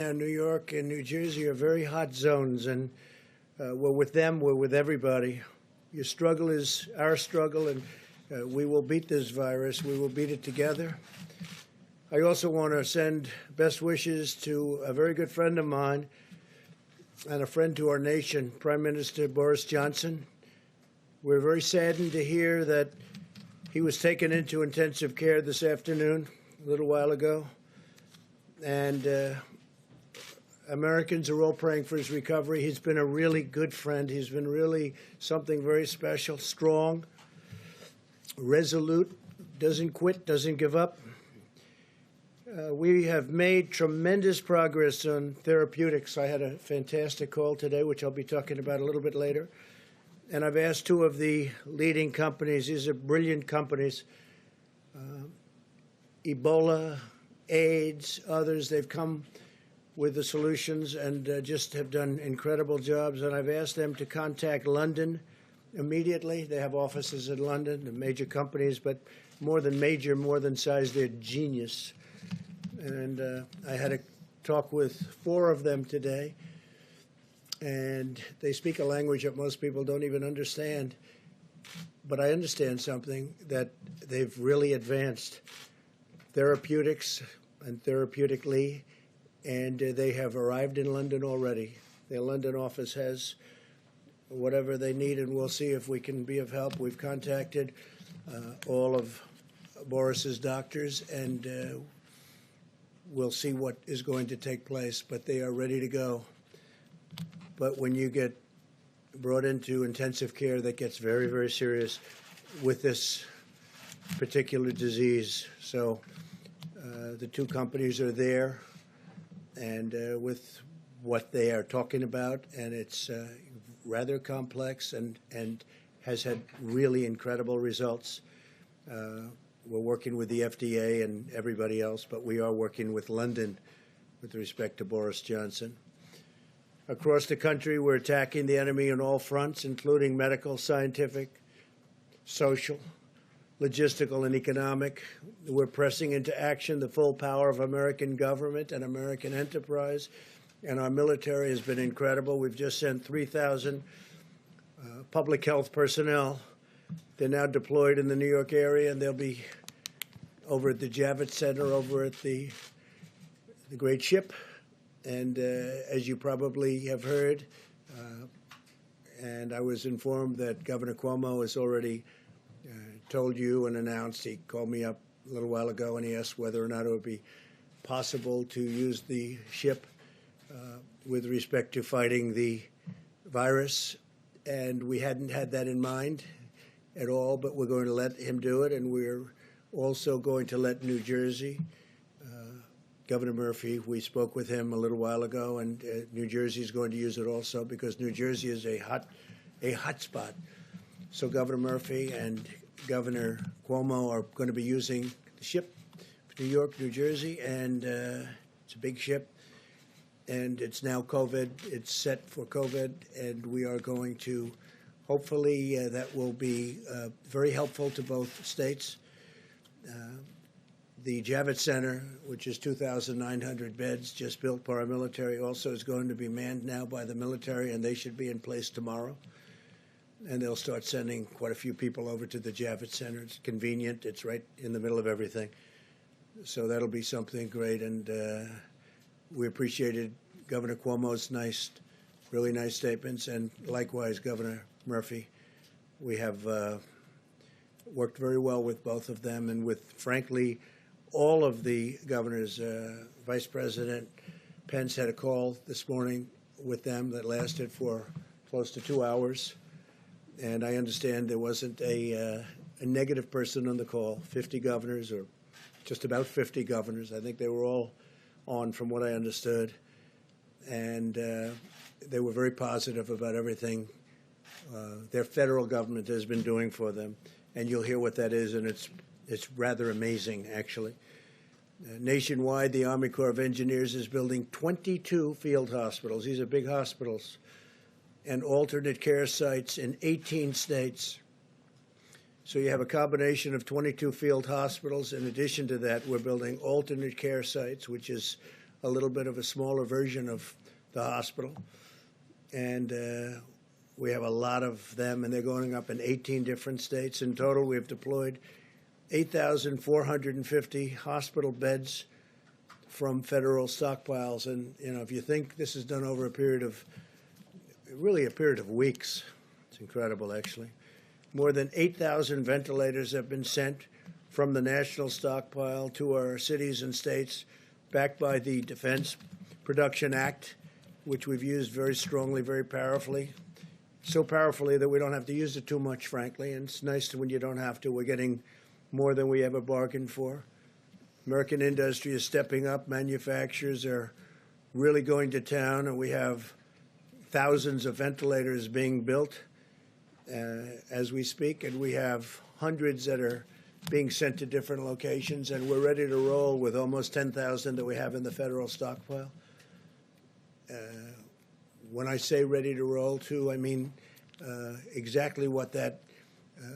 Now, New York and New Jersey are very hot zones, and we're with them, we're with everybody. Your struggle is our struggle, and we will beat this virus. We will beat it together. I also want to send best wishes to a very good friend of mine and a friend to our nation, Prime Minister Boris Johnson. We're very saddened to hear that he was taken into intensive care this afternoon, a little while ago. And Americans are all praying for his recovery. He's been a really good friend. He's been really something very special, strong, resolute, doesn't quit, doesn't give up. We have made tremendous progress on therapeutics. I had a fantastic call today, which I'll be talking about a little bit later. And I've asked two of the leading companies, these are brilliant companies, Ebola, AIDS, others, they've come with the solutions and just have done incredible jobs. And I've asked them to contact London immediately. They have offices in London, the major companies, but more than major, more than size, they're genius. And I had a talk with 4 of them today, and they speak a language that most people don't even understand. But I understand something, that they've really advanced therapeutics and therapeutically, and they have arrived in London already. Their London office has whatever they need, and we'll see if we can be of help. We've contacted all of Boris's doctors, and we'll see what is going to take place, but they are ready to go. But when you get brought into intensive care, that gets very, very serious with this particular disease. So the 2 companies are there, and with what they are talking about, and it's rather complex and has had really incredible results. We're working with the FDA and everybody else, but we are working with London with respect to Boris Johnson. Across the country, we're attacking the enemy on all fronts, including medical, scientific, social, logistical, and economic. We're pressing into action the full power of American government and American enterprise, and our military has been incredible. We've just sent 3,000 public health personnel. They're now deployed in the New York area, and they'll be over at the Javits Center, over at the great ship. And as you probably have heard, and I was informed that Governor Cuomo has already told you and announced, he called me up a little while ago and he asked whether or not it would be possible to use the ship with respect to fighting the virus. And we hadn't had that in mind at all, but we're going to let him do it, and we're also going to let New Jersey, Governor Murphy, we spoke with him a little while ago, and New Jersey is going to use it also because New Jersey is a hot spot. So Governor Murphy and Governor Cuomo are going to be using the ship, New York, New Jersey, and it's a big ship, and it's now COVID. It's set for COVID, and we are going to, hopefully, that will be very helpful to both states. The Javits Center, which is 2,900 beds, just built by our military, also is going to be manned now by the military, and they should be in place tomorrow. And they'll start sending quite a few people over to the Javits Center. It's convenient. It's right in the middle of everything. So that'll be something great. And we appreciated Governor Cuomo's really nice statements, and likewise Governor Murphy. We have worked very well with both of them, and with, frankly, all of the governors. Vice President Pence had a call this morning with them that lasted for close to 2 hours. And I understand there wasn't a negative person on the call. 50 governors, or just about 50 governors. I think they were all on, from what I understood. And they were very positive about everything their federal government has been doing for them. And you'll hear what that is, and it's rather amazing, actually. Nationwide, the Army Corps of Engineers is building 22 field hospitals. These are big hospitals, and alternate care sites in 18 states. So you have a combination of 22 field hospitals. In addition to that, we're building alternate care sites, which is a little bit of a smaller version of the hospital. And we have a lot of them, and they're going up in 18 different states. In total, we have deployed 8,450 hospital beds from federal stockpiles. And, you know, if you think this is done over a period of weeks, it's incredible, actually. More than 8,000 ventilators have been sent from the national stockpile to our cities and states, backed by the Defense Production Act, which we've used very strongly, very powerfully. So powerfully that we don't have to use it too much, frankly, and it's nice when you don't have to. We're getting more than we ever bargained for. American industry is stepping up. Manufacturers are really going to town, and we have thousands of ventilators being built as we speak, and we have hundreds that are being sent to different locations, and we're ready to roll with almost 10,000 that we have in the federal stockpile. When I say ready to roll, too, I mean exactly what that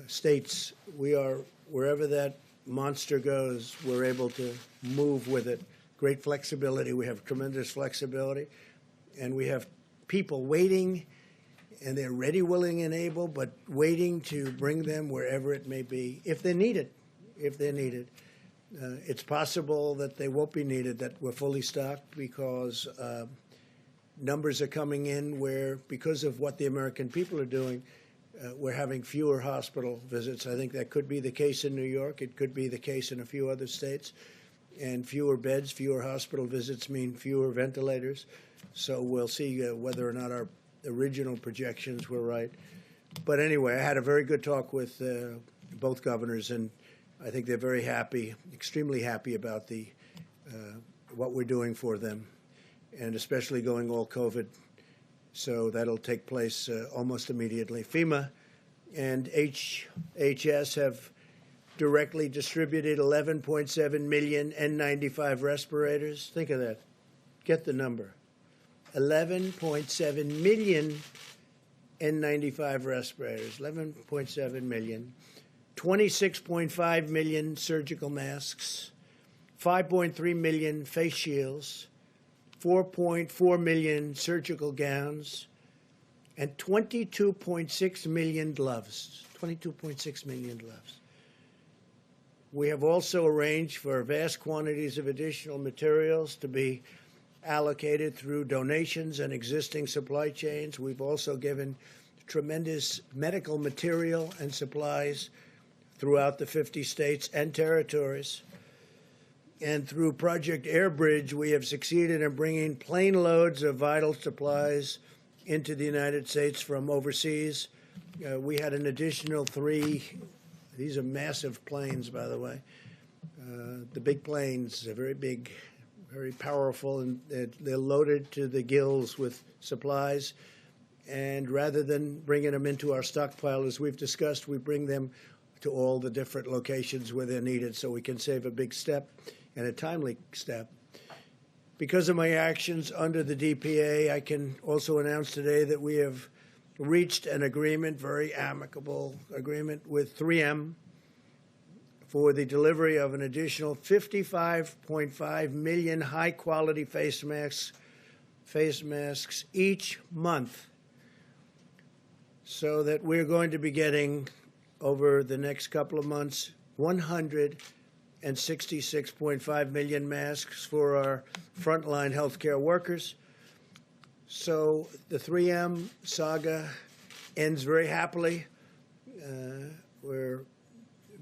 states. We are, wherever that monster goes, we're able to move with it. Great flexibility. We have tremendous flexibility, and we have people waiting, and they're ready, willing, and able, but waiting to bring them wherever it may be, if they need it, if they're needed. It's possible that they won't be needed, that we're fully stocked, because numbers are coming in where, because of what the American people are doing, we're having fewer hospital visits. I think that could be the case in New York. It could be the case in a few other states. And fewer beds, fewer hospital visits mean fewer ventilators. So we'll see whether or not our original projections were right. But anyway, I had a very good talk with both governors, and I think they're very happy, extremely happy about the what we're doing for them, and especially going all COVID. So that'll take place almost immediately. FEMA and HHS have directly distributed 11.7 million N95 respirators. Think of that. Get the number. 11.7 million N95 respirators, 11.7 million, 26.5 million surgical masks, 5.3 million face shields, 4.4 million surgical gowns, and 22.6 million gloves. 22.6 million gloves. We have also arranged for vast quantities of additional materials to be allocated through donations and existing supply chains. We've also given tremendous medical material and supplies throughout the 50 states and territories. And through Project Airbridge, we have succeeded in bringing plane loads of vital supplies into the United States from overseas. We had an additional 3. These are massive planes, by the way. The big planes are very big, very powerful, and they're loaded to the gills with supplies. And rather than bringing them into our stockpile, as we've discussed, we bring them to all the different locations where they're needed, so we can save a big step and a timely step. Because of my actions under the DPA, I can also announce today that we have reached an agreement, very amicable agreement, with 3M for the delivery of an additional 55.5 million high-quality face masks each month, so that we're going to be getting, over the next couple of months, 166.5 million masks for our frontline healthcare workers. So the 3M saga ends very happily. We're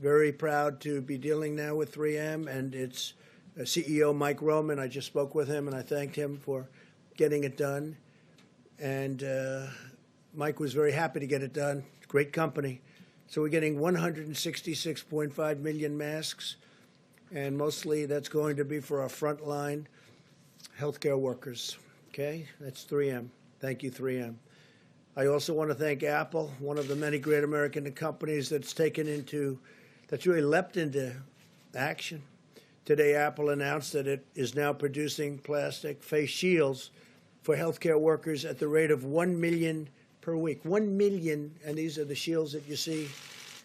very proud to be dealing now with 3M and its CEO, Mike Roman. I just spoke with him, and I thanked him for getting it done. And Mike was very happy to get it done. Great company. So we're getting 166.5 million masks, and mostly that's going to be for our frontline healthcare workers. Okay, that's 3M. Thank you, 3M. I also want to thank Apple, one of the many great American companies that's really leapt into action. Today, Apple announced that it is now producing plastic face shields for healthcare workers at the rate of 1 million per week. 1 million, and these are the shields that you see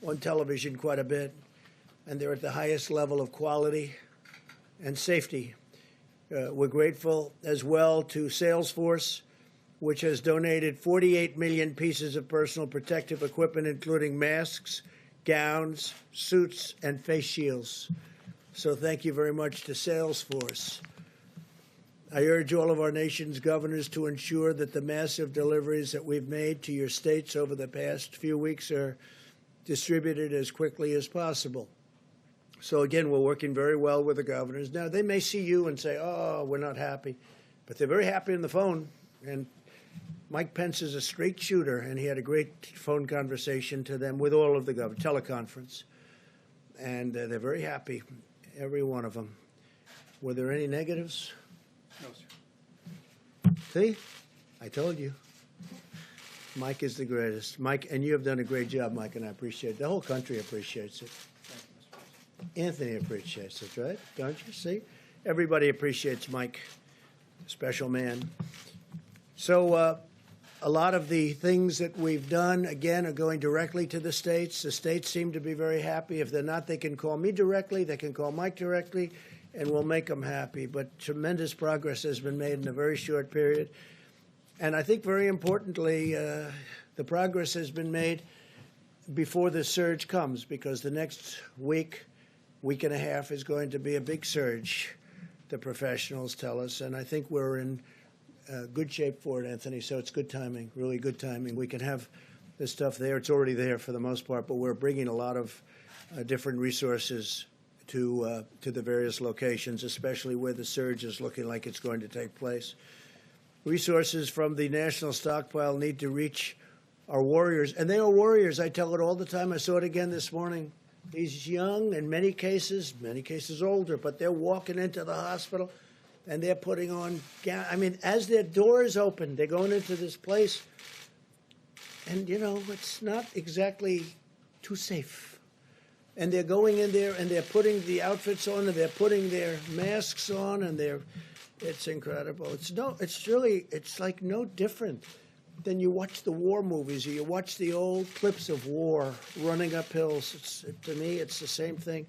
on television quite a bit, and they're at the highest level of quality and safety. We're grateful as well to Salesforce, which has donated 48 million pieces of personal protective equipment, including masks, gowns, suits, and face shields. So thank you very much to Salesforce. I urge all of our nation's governors to ensure that the massive deliveries that we've made to your states over the past few weeks are distributed as quickly as possible. So again, we're working very well with the governors. Now, they may see you and say, oh, we're not happy, but they're very happy on the phone. And Mike Pence is a straight shooter, and he had a great phone conversation to them with all of the governors, teleconference. And they're very happy, every one of them. Were there any negatives? No, sir. See? I told you. Mike is the greatest. Mike, and you have done a great job, Mike, and I appreciate it. The whole country appreciates it. Anthony appreciates it, right? Don't you? See? Everybody appreciates Mike, special man. So a lot of the things that we've done, again, are going directly to the states. The states seem to be very happy. If they're not, they can call me directly. They can call Mike directly, and we'll make them happy. But tremendous progress has been made in a very short period. And I think very importantly, the progress has been made before the surge comes, because the next week and a half is going to be a big surge, the professionals tell us. And I think we're in good shape for it, Anthony. So it's good timing, really good timing. We can have this stuff there. It's already there for the most part, but we're bringing a lot of different resources to the various locations, especially where the surge is looking like it's going to take place. Resources from the national stockpile need to reach our warriors, and they are warriors. I tell it all the time. I saw it again this morning. These young, in many cases older, but they're walking into the hospital and they're putting on, I mean, as their doors open, they're going into this place, and, you know, it's not exactly too safe. And they're going in there and they're putting the outfits on and they're putting their masks on, and it's incredible. It's like no different than you watch the war movies or you watch the old clips of war running up hills. To me, it's the same thing.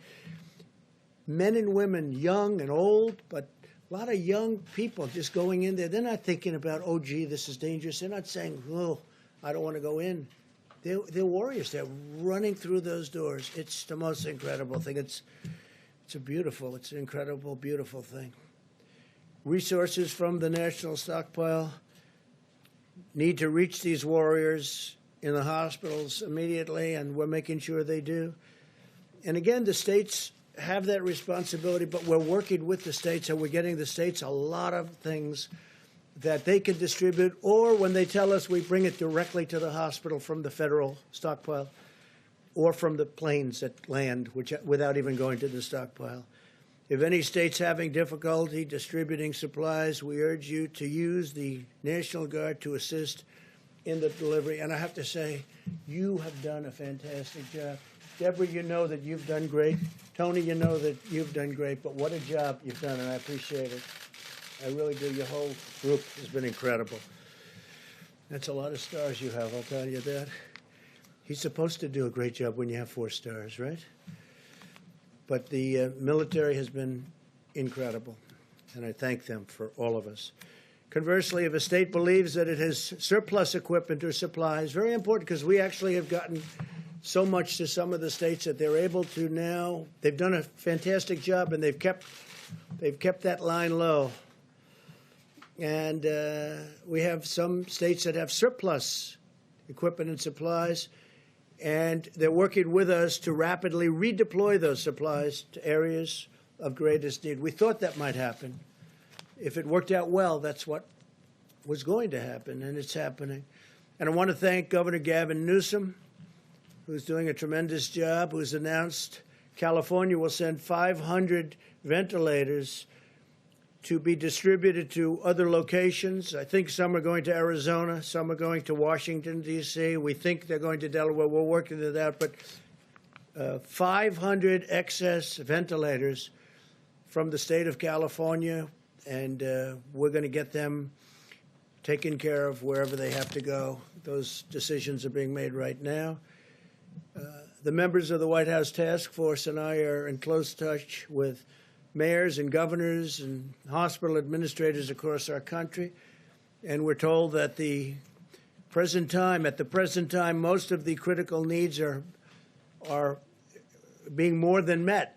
Men and women, young and old, but a lot of young people just going in there. They're not thinking about, oh, gee, this is dangerous. They're not saying, oh, I don't want to go in. They're warriors. They're running through those doors. It's the most incredible thing. It's an incredible, beautiful thing. Resources from the national stockpile need to reach these warriors in the hospitals immediately, and we're making sure they do. And again, the states have that responsibility, but we're working with the states, and we're getting the states a lot of things that they can distribute, or when they tell us, we bring it directly to the hospital from the federal stockpile or from the planes that land, without even going to the stockpile. If any state's having difficulty distributing supplies, we urge you to use the National Guard to assist in the delivery. And I have to say, you have done a fantastic job. Deborah, you know that you've done great. Tony, you know that you've done great. But what a job you've done, and I appreciate it. I really do. Your whole group has been incredible. That's a lot of stars you have, I'll tell you that. He's supposed to do a great job when you have 4 stars, right? But the military has been incredible, and I thank them for all of us. Conversely, if a state believes that it has surplus equipment or supplies, very important, because we actually have gotten so much to some of the states that they're able to now. They've done a fantastic job, and they've kept that line low. And we have some states that have surplus equipment and supplies, and they're working with us to rapidly redeploy those supplies to areas of greatest need. We thought that might happen. If it worked out well, that's what was going to happen, and it's happening. And I want to thank Governor Gavin Newsom, who's doing a tremendous job, who's announced California will send 500 ventilators to be distributed to other locations. I think some are going to Arizona, some are going to Washington, D.C. We think they're going to Delaware. We're working it out. But 500 excess ventilators from the state of California, and we're going to get them taken care of wherever they have to go. Those decisions are being made right now. The members of the White House Task Force and I are in close touch with mayors and governors and hospital administrators across our country. And we're told that at the present time, most of the critical needs are being more than met.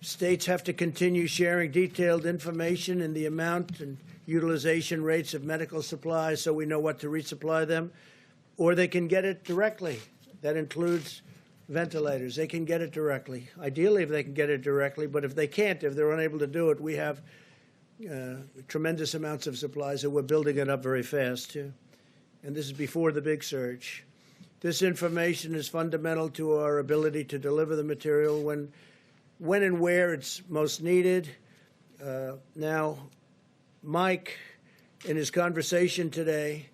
States have to continue sharing detailed information in the amount and utilization rates of medical supplies so we know what to resupply them, or they can get it directly. That includes ventilators. They can get it directly. Ideally, if they can get it directly, but if they can't, if they're unable to do it, we have tremendous amounts of supplies, and we're building it up very fast, too. And this is before the big surge. This information is fundamental to our ability to deliver the material when and where it's most needed. Now, Mike, in his conversation today,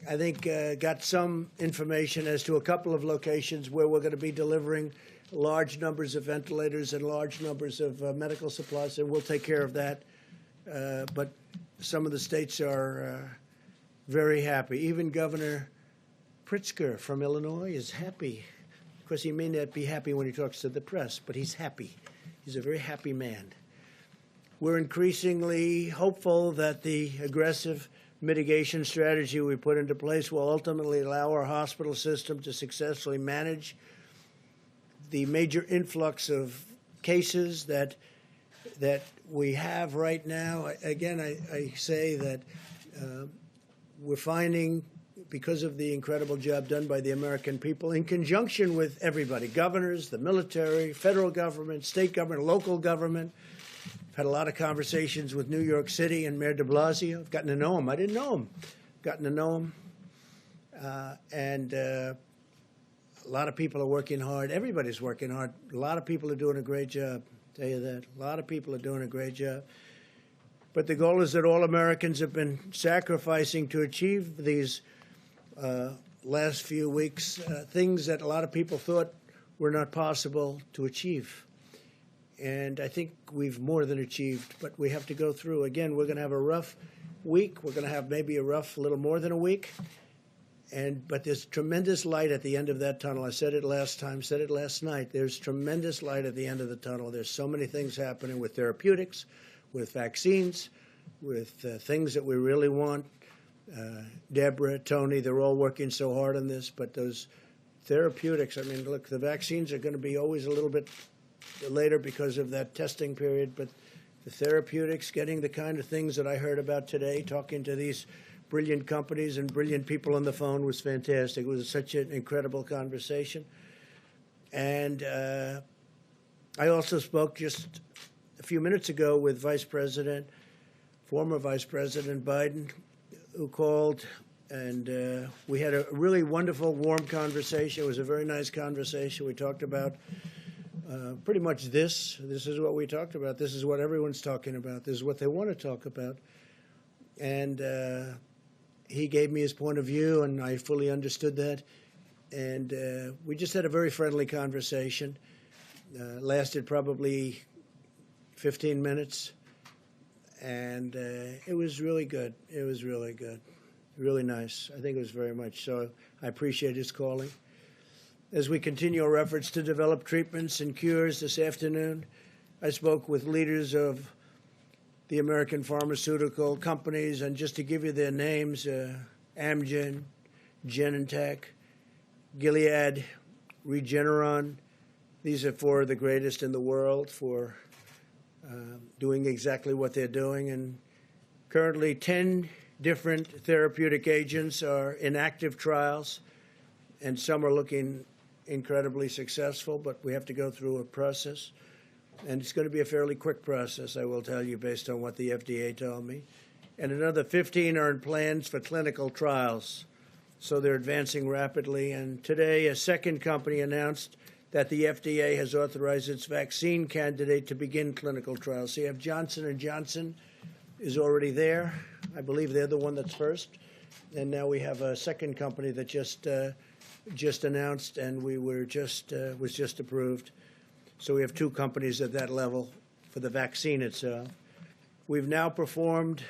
I think got some information as to a couple of locations where we're going to be delivering large numbers of ventilators and large numbers of medical supplies, and we'll take care of that. But some of the states are very happy. Even Governor Pritzker from Illinois is happy. Of course, he may not be happy when he talks to the press, but he's happy. He's a very happy man. We're increasingly hopeful that the aggressive mitigation strategy we put into place will ultimately allow our hospital system to successfully manage the major influx of cases that we have right now. Again, I say that we're finding, because of the incredible job done by the American people, in conjunction with everybody, governors, the military, federal government, state government, local government. I've had a lot of conversations with New York City and Mayor de Blasio. I've gotten to know him. I didn't know him. Gotten to know him. And a lot of people are working hard. Everybody's working hard. A lot of people are doing a great job. I'll tell you that. A lot of people are doing a great job. But the goal is that all Americans have been sacrificing to achieve these last few weeks, things that a lot of people thought were not possible to achieve. And I think we've more than achieved, but we have to go through. Again, we're going to have a rough week. We're going to have maybe a little more than a week. But there's tremendous light at the end of that tunnel. I said it last time, said it last night. There's tremendous light at the end of the tunnel. There's so many things happening with therapeutics, with vaccines, with things that we really want. Deborah, Tony, they're all working so hard on this. But those therapeutics, I mean, look, the vaccines are going to be always a little bit later because of that testing period. But the therapeutics, getting the kind of things that I heard about today, talking to these brilliant companies and brilliant people on the phone was fantastic. It was such an incredible conversation. And I also spoke just a few minutes ago with former Vice President Biden, who called, and we had a really wonderful, warm conversation. It was a very nice conversation. We talked about pretty much this. This is what we talked about. This is what everyone's talking about. This is what they want to talk about. And he gave me his point of view, and I fully understood that. And we just had a very friendly conversation. Lasted probably 15 minutes. And it was really good. It was really good. Really nice. I think it was very much so. I appreciate his calling. As we continue our efforts to develop treatments and cures this afternoon, I spoke with leaders of the American pharmaceutical companies, and just to give you their names, Amgen, Genentech, Gilead, Regeneron. These are four of the greatest in the world for doing exactly what they're doing. And currently 10 different therapeutic agents are in active trials, and some are looking incredibly successful, but we have to go through a process. And it's going to be a fairly quick process, I will tell you, based on what the FDA told me. And another 15 are in plans for clinical trials. So they're advancing rapidly. And today, a second company announced that the FDA has authorized its vaccine candidate to begin clinical trials. So you have Johnson & Johnson is already there. I believe they're the one that's first. And now we have a second company that just announced, and was just approved. So we have two companies at that level for the vaccine itself. We've now performed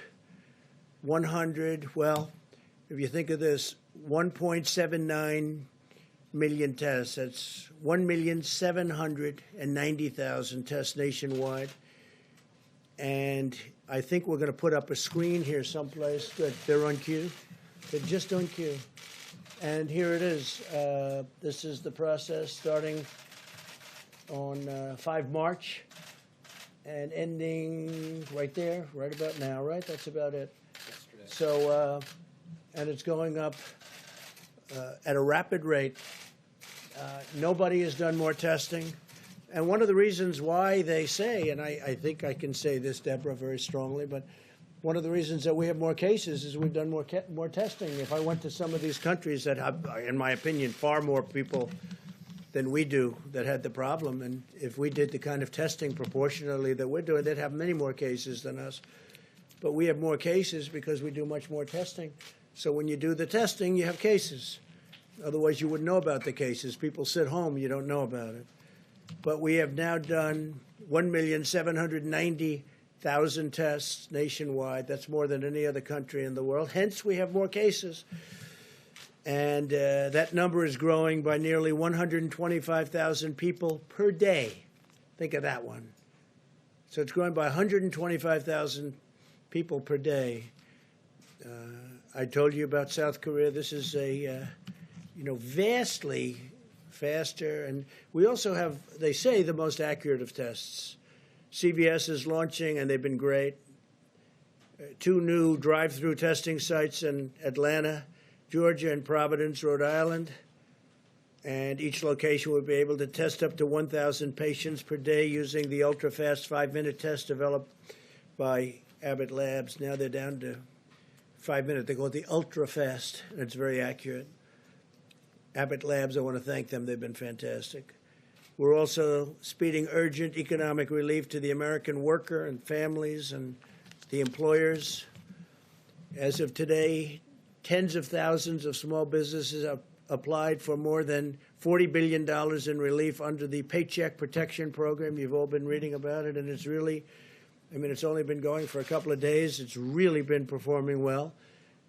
100, well, if you think of this, 1.79 million tests. That's 1,790,000 tests nationwide. And I think we're going to put up a screen here someplace. Good. They're on cue. They're just on cue. And here it is. This is the process starting on 5 March and ending right there, right about now, right? That's about it. Yesterday. So, and it's going up at a rapid rate. Nobody has done more testing. And one of the reasons why they say, and I think I can say this, Deborah, very strongly, but one of the reasons that we have more cases is we've done more testing. If I went to some of these countries that have, in my opinion, far more people than we do that had the problem, and if we did the kind of testing proportionally that we're doing, they'd have many more cases than us. But we have more cases because we do much more testing. So when you do the testing, you have cases. Otherwise, you wouldn't know about the cases. People sit home, you don't know about it. But we have now done 1,790,000 tests nationwide. That's more than any other country in the world. Hence, we have more cases. And that number is growing by nearly 125,000 people per day. Think of that one. So it's growing by 125,000 people per day. I told you about South Korea. This is a, vastly faster. And we also have, they say, the most accurate of tests. CVS is launching, and they've been great. 2 new drive-through testing sites in Atlanta, Georgia, and Providence, Rhode Island. And each location will be able to test up to 1,000 patients per day using the ultra-fast 5-minute test developed by Abbott Labs. Now they're down to 5 minutes. They call it the ultra-fast, and it's very accurate. Abbott Labs, I want to thank them. They've been fantastic. We're also speeding urgent economic relief to the American worker and families and the employers. As of today, tens of thousands of small businesses have applied for more than $40 billion in relief under the Paycheck Protection Program. You've all been reading about it, and it's really, it's only been going for a couple of days. It's really been performing well.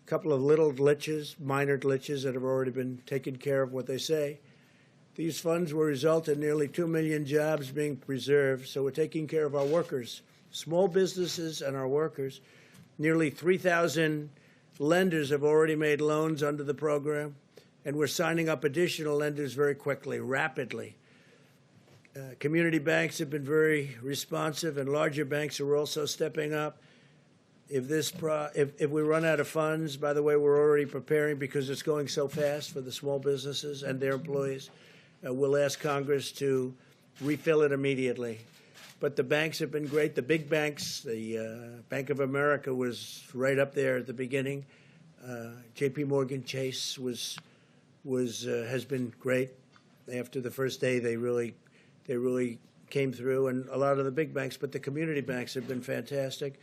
A couple of little glitches, minor glitches that have already been taken care of, what they say. These funds will result in nearly 2 million jobs being preserved, so we're taking care of our workers, small businesses and our workers. Nearly 3,000 lenders have already made loans under the program, and we're signing up additional lenders very quickly, rapidly. Community banks have been very responsive, and larger banks are also stepping up. If we run out of funds, by the way, we're already preparing because it's going so fast for the small businesses and their employees. We'll ask Congress to refill it immediately. But the banks have been great. The big banks, the Bank of America was right up there at the beginning. J.P. Morgan Chase has been great. After the first day, they really came through, and a lot of the big banks, but the community banks have been fantastic.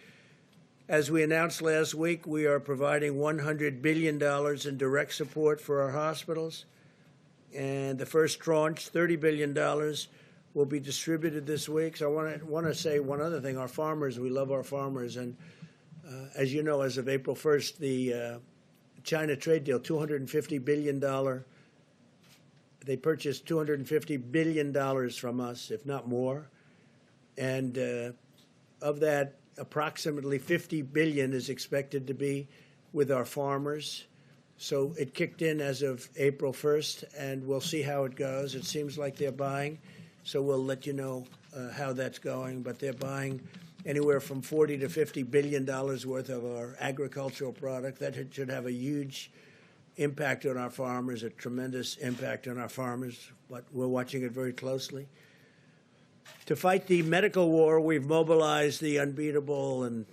As we announced last week, we are providing $100 billion in direct support for our hospitals. And the first tranche, $30 billion, will be distributed this week. So I want to say one other thing. Our farmers, we love our farmers. And as you know, as of April 1st, the China trade deal, $250 billion, they purchased $250 billion from us, if not more. And of that, approximately $50 billion is expected to be with our farmers. So it kicked in as of April 1st, and we'll see how it goes. It seems like they're buying, so we'll let you know how that's going. But they're buying anywhere from $40 to $50 billion worth of our agricultural product. That should have a huge impact on our farmers, a tremendous impact on our farmers, but we're watching it very closely. To fight the medical war, we've mobilized the unbeatable, and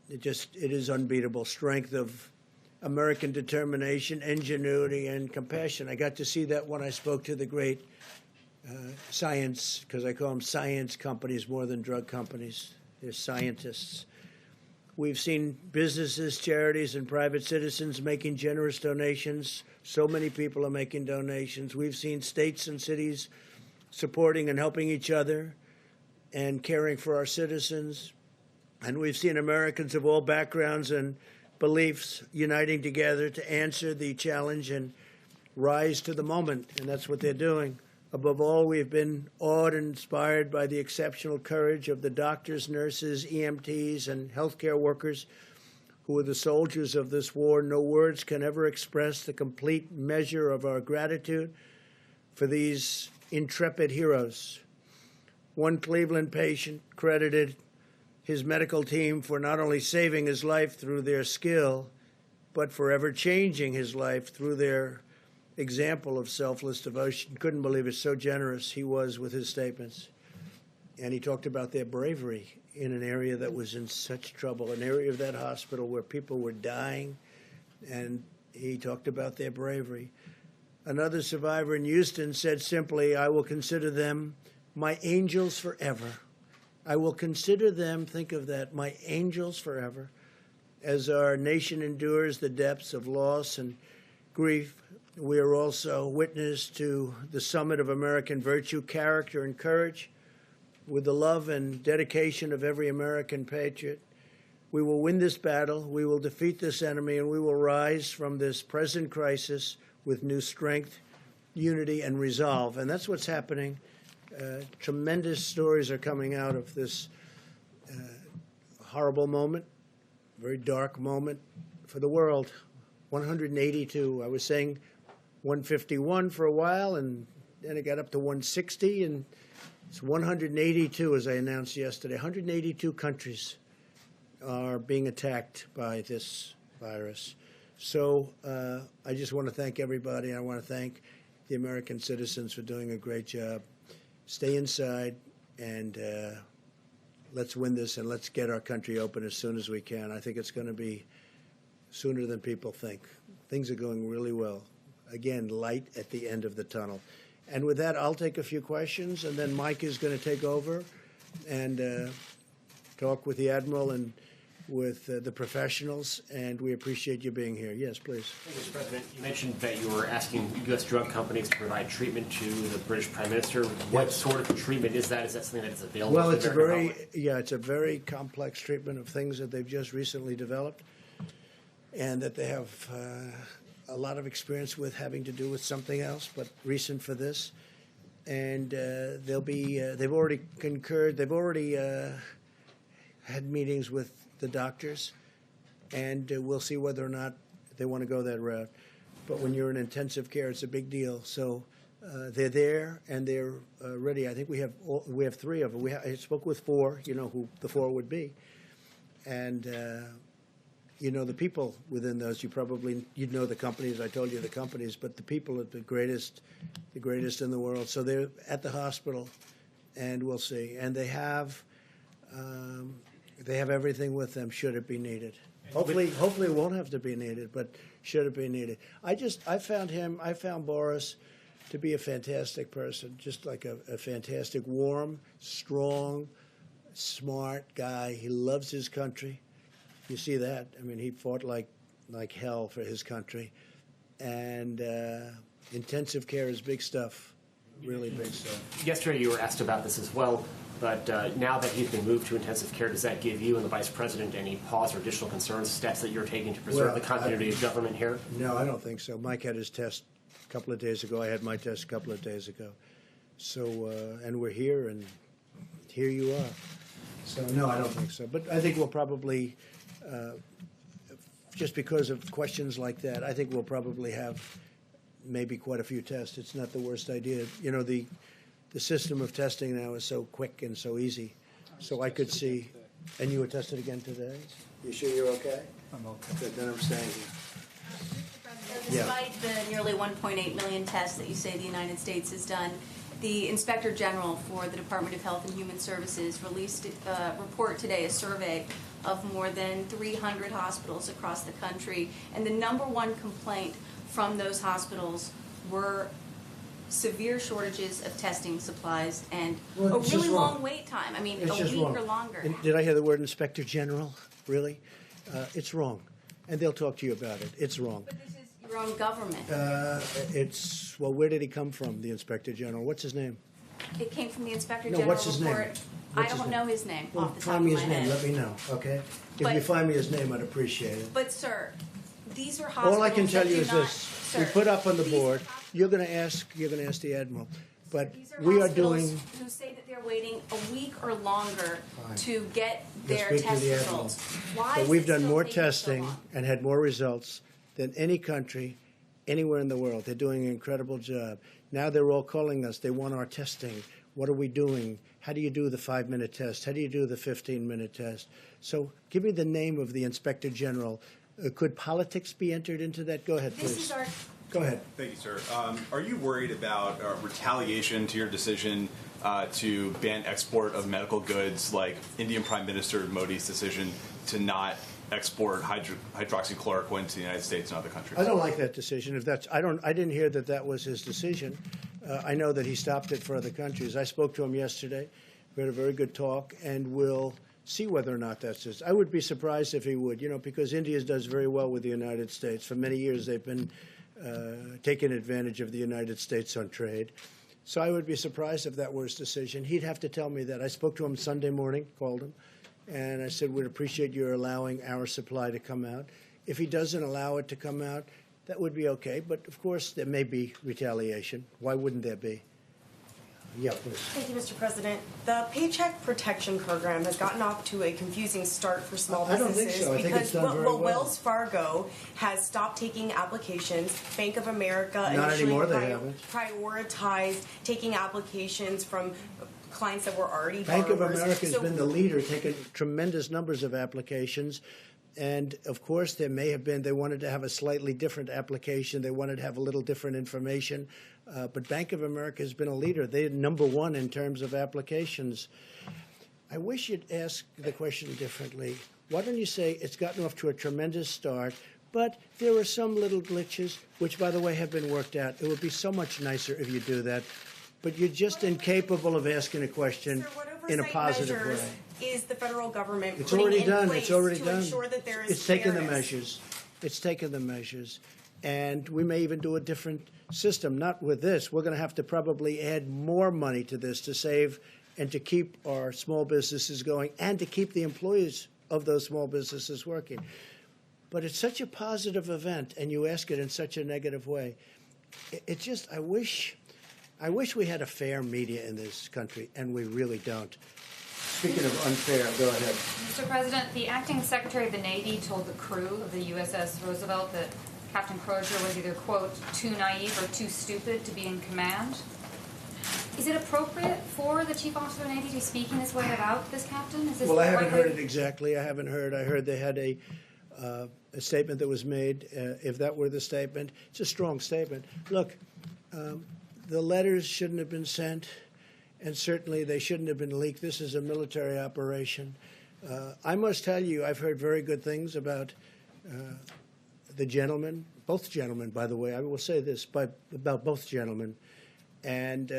it is unbeatable, strength of American determination, ingenuity, and compassion. I got to see that when I spoke to the great science, because I call them science companies more than drug companies. They're scientists. We've seen businesses, charities, and private citizens making generous donations. So many people are making donations. We've seen states and cities supporting and helping each other and caring for our citizens. And we've seen Americans of all backgrounds and beliefs uniting together to answer the challenge and rise to the moment, and that's what they're doing. Above all, we've been awed and inspired by the exceptional courage of the doctors, nurses, EMTs, and healthcare workers who are the soldiers of this war. No words can ever express the complete measure of our gratitude for these intrepid heroes. One Cleveland patient credited his medical team for not only saving his life through their skill, but forever changing his life through their example of selfless devotion. Couldn't believe it, so generous he was with his statements. And he talked about their bravery in an area that was in such trouble, an area of that hospital where people were dying, and he talked about their bravery. Another survivor in Houston said simply, "I will consider them my angels forever. I will consider them," think of that, "my angels forever." As our nation endures the depths of loss and grief, we are also witness to the summit of American virtue, character, and courage. With the love and dedication of every American patriot, we will win this battle, we will defeat this enemy, and we will rise from this present crisis with new strength, unity, and resolve. And that's what's happening. Tremendous stories are coming out of this horrible moment, very dark moment for the world. 182. I was saying 151 for a while, and then it got up to 160, and it's 182, as I announced yesterday. 182 countries are being attacked by this virus. So I just want to thank everybody. I want to thank the American citizens for doing a great job. Stay inside, and let's win this, and let's get our country open as soon as we can. I think it's going to be sooner than people think. Things are going really well. Again, light at the end of the tunnel. And with that, I'll take a few questions, and then Mike is going to take over and talk with the Admiral and with the professionals, and we appreciate you being here. Yes, please. Mr. President, you mentioned that you were asking U.S. drug companies to provide treatment to the British Prime Minister. What sort of treatment is that? Is that something that is available Well, to it's the a American very, public? it's a very complex treatment of things that they've just recently developed and that they have a lot of experience with, having to do with something else, but recent for this. And they'll be, they've already concurred, they've already had meetings with the doctors, and we'll see whether or not they want to go that route. But when you're in intensive care, it's a big deal. So they're there, and they're ready. I think we have three of them. I spoke with four, you know who the four would be. And you know the people within those. You'd know the companies. I told you the companies, but the people are the greatest in the world. So they're at the hospital, and we'll see. And they have everything with them should it be needed. Hopefully it won't have to be needed, but should it be needed. I found Boris to be a fantastic person, just like a fantastic, warm, strong, smart guy. He loves his country. You see that. I mean, he fought like hell for his country. And intensive care is big stuff, really big stuff. Yesterday you were asked about this as well, but now that he's been moved to intensive care, does that give you and the Vice President any pause or additional concerns, steps that you're taking to preserve the continuity of government here? No, I don't think so. Mike had his test a couple of days ago. I had my test a couple of days ago. So, and we're here, and here you are. So, no, I don't think so. But I think we'll probably, just because of questions like that, I think we'll probably have maybe quite a few tests. It's not the worst idea. You know, the system of testing now is so quick and so easy. So I could see, and you were tested again today? You sure you're okay? I'm okay. Good, then I'm staying here. Despite the nearly 1.8 million tests that you say the United States has done, the Inspector General for the Department of Health and Human Services released a report today, a survey of more than 300 hospitals across the country, and the number one complaint from those hospitals were severe shortages of testing supplies and a really long wait time. I mean, a week or longer. And did I hear the word Inspector General? Really? It's wrong. And they'll talk to you about it. It's wrong. But this is your own government. Well, where did he come from, the Inspector General? What's his name? It came from the Inspector No, General what's his name? report. What's I his don't name? know his name Well, off the top find me of his my name. head. Let me know, okay? If But- you find me his name, I'd appreciate it. But, sir, These are hospitals. All I can tell that you do is not- this: we Sir, put up on the these board. hospitals- You're going to ask the admiral, but These are we are hospitals doing. who say that they're waiting a week or longer Fine. to get You'll their speak to test the admiral. results. Why But is we've it done still more taking so testing long? and had more results than any country anywhere in the world. They're doing an incredible job. Now they're all calling us. They want our testing. What are we doing? How do you do the 5-minute test? How do you do the 15-minute test? So give me the name of the Inspector General. Could politics be entered into that? Go ahead, This please. is our Go ahead. Thank you, sir. Are you worried about retaliation to your decision to ban export of medical goods, like Indian Prime Minister Modi's decision to not export hydroxychloroquine to the United States and other countries? I don't like that decision. If that's, I didn't hear that that was his decision. I know that he stopped it for other countries. I spoke to him yesterday. We had a very good talk, and we'll see whether or not that's his. I would be surprised if he would, because India does very well with the United States. For many years, they've been taking advantage of the United States on trade. So I would be surprised if that were his decision. He'd have to tell me that. I spoke to him Sunday morning, called him, and I said, we'd appreciate your allowing our supply to come out. If he doesn't allow it to come out, that would be okay. But, of course, there may be retaliation. Why wouldn't there be? Yeah, please. Thank you, Mr. President. The Paycheck Protection Program has gotten off to a confusing start for small I don't businesses think so. I think because it's done very well. Wells Fargo has stopped taking applications. Bank of America Not initially anymore, they haven't. prioritized taking applications from clients that were already Bank of borrowers. America has So- been the leader, taking tremendous numbers of applications. And, of course, there may have been, they wanted to have a slightly different application. They wanted to have a little different information. But Bank of America has been a leader. They're number one in terms of applications. I wish you'd ask the question differently. Why don't you say it's gotten off to a tremendous start, but there are some little glitches, which, by the way, have been worked out. It would be so much nicer if you do that. But you're just incapable of asking a question Sir, what in a oversight positive measures way. Is the federal government It's putting already in done. place It's already to done. ensure that there is It's taken the fairness? measures. It's taken the measures. And we may even do a different system, not with this. We're going to have to probably add more money to this to save and to keep our small businesses going and to keep the employees of those small businesses working. But it's such a positive event, and you ask it in such a negative way. It just, I wish we had a fair media in this country, and we really don't. Speaking of unfair, go ahead. Mr. President, the acting Secretary of the Navy told the crew of the USS Roosevelt that Captain Crozier was either, quote, too naive or too stupid to be in command. Is it appropriate for the Chief Officer of the Navy to be speaking this way about this captain? Is this Well, I the haven't right heard way- it exactly. I haven't heard. I heard they had a statement that was made. If that were the statement, it's a strong statement. Look, the letters shouldn't have been sent, and certainly they shouldn't have been leaked. This is a military operation. I must tell you, I've heard very good things about the gentlemen, both gentlemen, by the way. I will say this about both gentlemen. And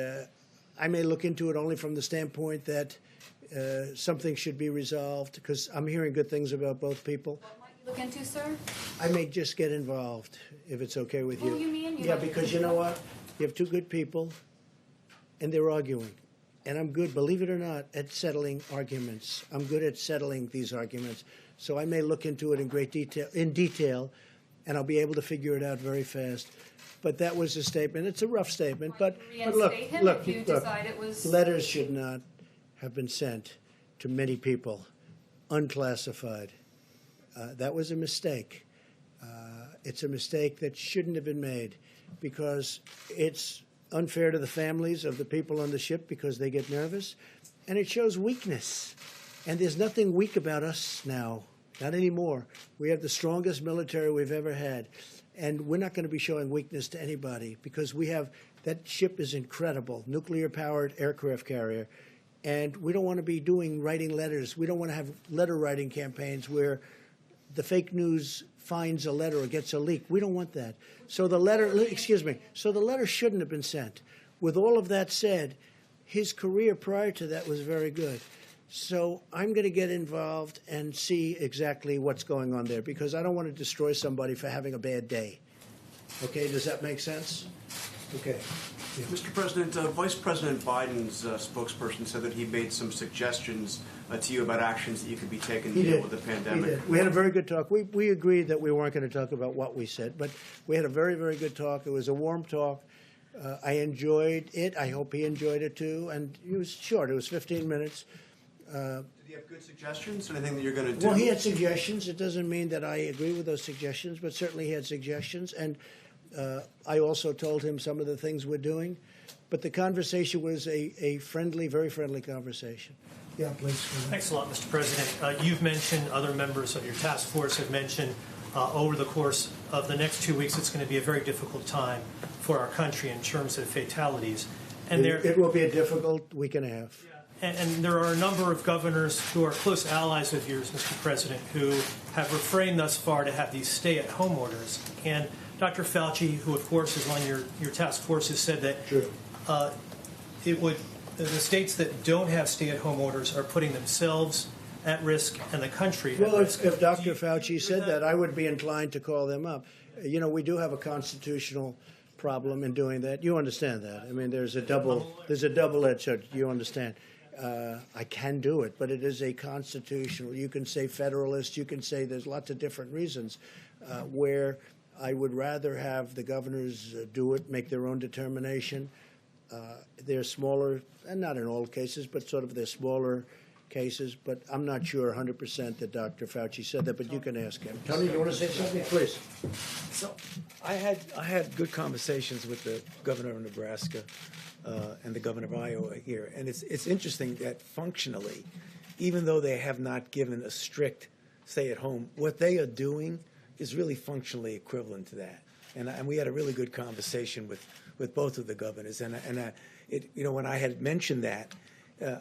I may look into it only from the standpoint that something should be resolved, because I'm hearing good things about both people. What might you look into, sir? I may just get involved, if it's okay with you. What do you mean you Yeah, might get because you know what? You have two good people, and they're arguing. And I'm good, believe it or not, at settling arguments. I'm good at settling these arguments. So I may look into it in detail, and I'll be able to figure it out very fast. But that was a statement. It's a rough statement, but look, Reinstate him if you decide it was- letters should not have been sent to many people, unclassified. That was a mistake. It's a mistake that shouldn't have been made, because it's unfair to the families of the people on the ship because they get nervous, and it shows weakness. And there's nothing weak about us now, not anymore. We have the strongest military we've ever had, and we're not going to be showing weakness to anybody, because we have, that ship is incredible, nuclear-powered aircraft carrier, and we don't want to be writing letters. We don't want to have letter-writing campaigns where the fake news finds a letter or gets a leak. We don't want that. So the letter, so the letter shouldn't have been sent. With all of that said, his career prior to that was very good. So I'm going to get involved and see exactly what's going on there, because I don't want to destroy somebody for having a bad day. Okay, does that make sense? Okay. Mr. President, Vice President Biden's spokesperson said that he made some suggestions to you about actions that you could be taking to He deal did. with the He pandemic. did. We had a very good talk. We agreed that we weren't going to talk about what we said, but we had a very, very good talk. It was a warm talk. I enjoyed it. I hope he enjoyed it too. And it was short. It was 15 minutes. Did he have good suggestions? Anything that you're going to do? Well, he had suggestions. It doesn't mean that I agree with those suggestions, but certainly he had suggestions. And I also told him some of the things we're doing. But the conversation was a friendly, very friendly conversation. Yeah, please. Thanks a lot, Mr. President. You've mentioned, other members of your task force have mentioned, over the course of the next 2 weeks, it's going to be a very difficult time for our country in terms of fatalities. And It will be a difficult week and a half. And there are a number of governors who are close allies of yours, Mr. President, who have refrained thus far to have these stay-at-home orders. And Dr. Fauci, who of course is on your task force, has said that the states that don't have stay-at-home orders are putting themselves at risk and the country Well, at risk. if Dr. Fauci said that, I would be inclined to call them up. You know, we do have a constitutional problem in doing that. You understand that? I mean, there's a double-edged sword. You understand? I can do it, but it is a constitutional. You can say federalist. You can say there's lots of different reasons where I would rather have the governors do it, make their own determination. They're smaller, and not in all cases, but sort of they're smaller cases. But I'm not sure 100% that Dr. Fauci said that, but you can ask him. Tony, you want to say something? Please. So I had good conversations with the governor of Nebraska and the governor of Iowa here, and it's interesting that functionally, even though they have not given a strict stay-at-home, what they are doing is really functionally equivalent to that. And we had a really good conversation with both of the governors, when I had mentioned that,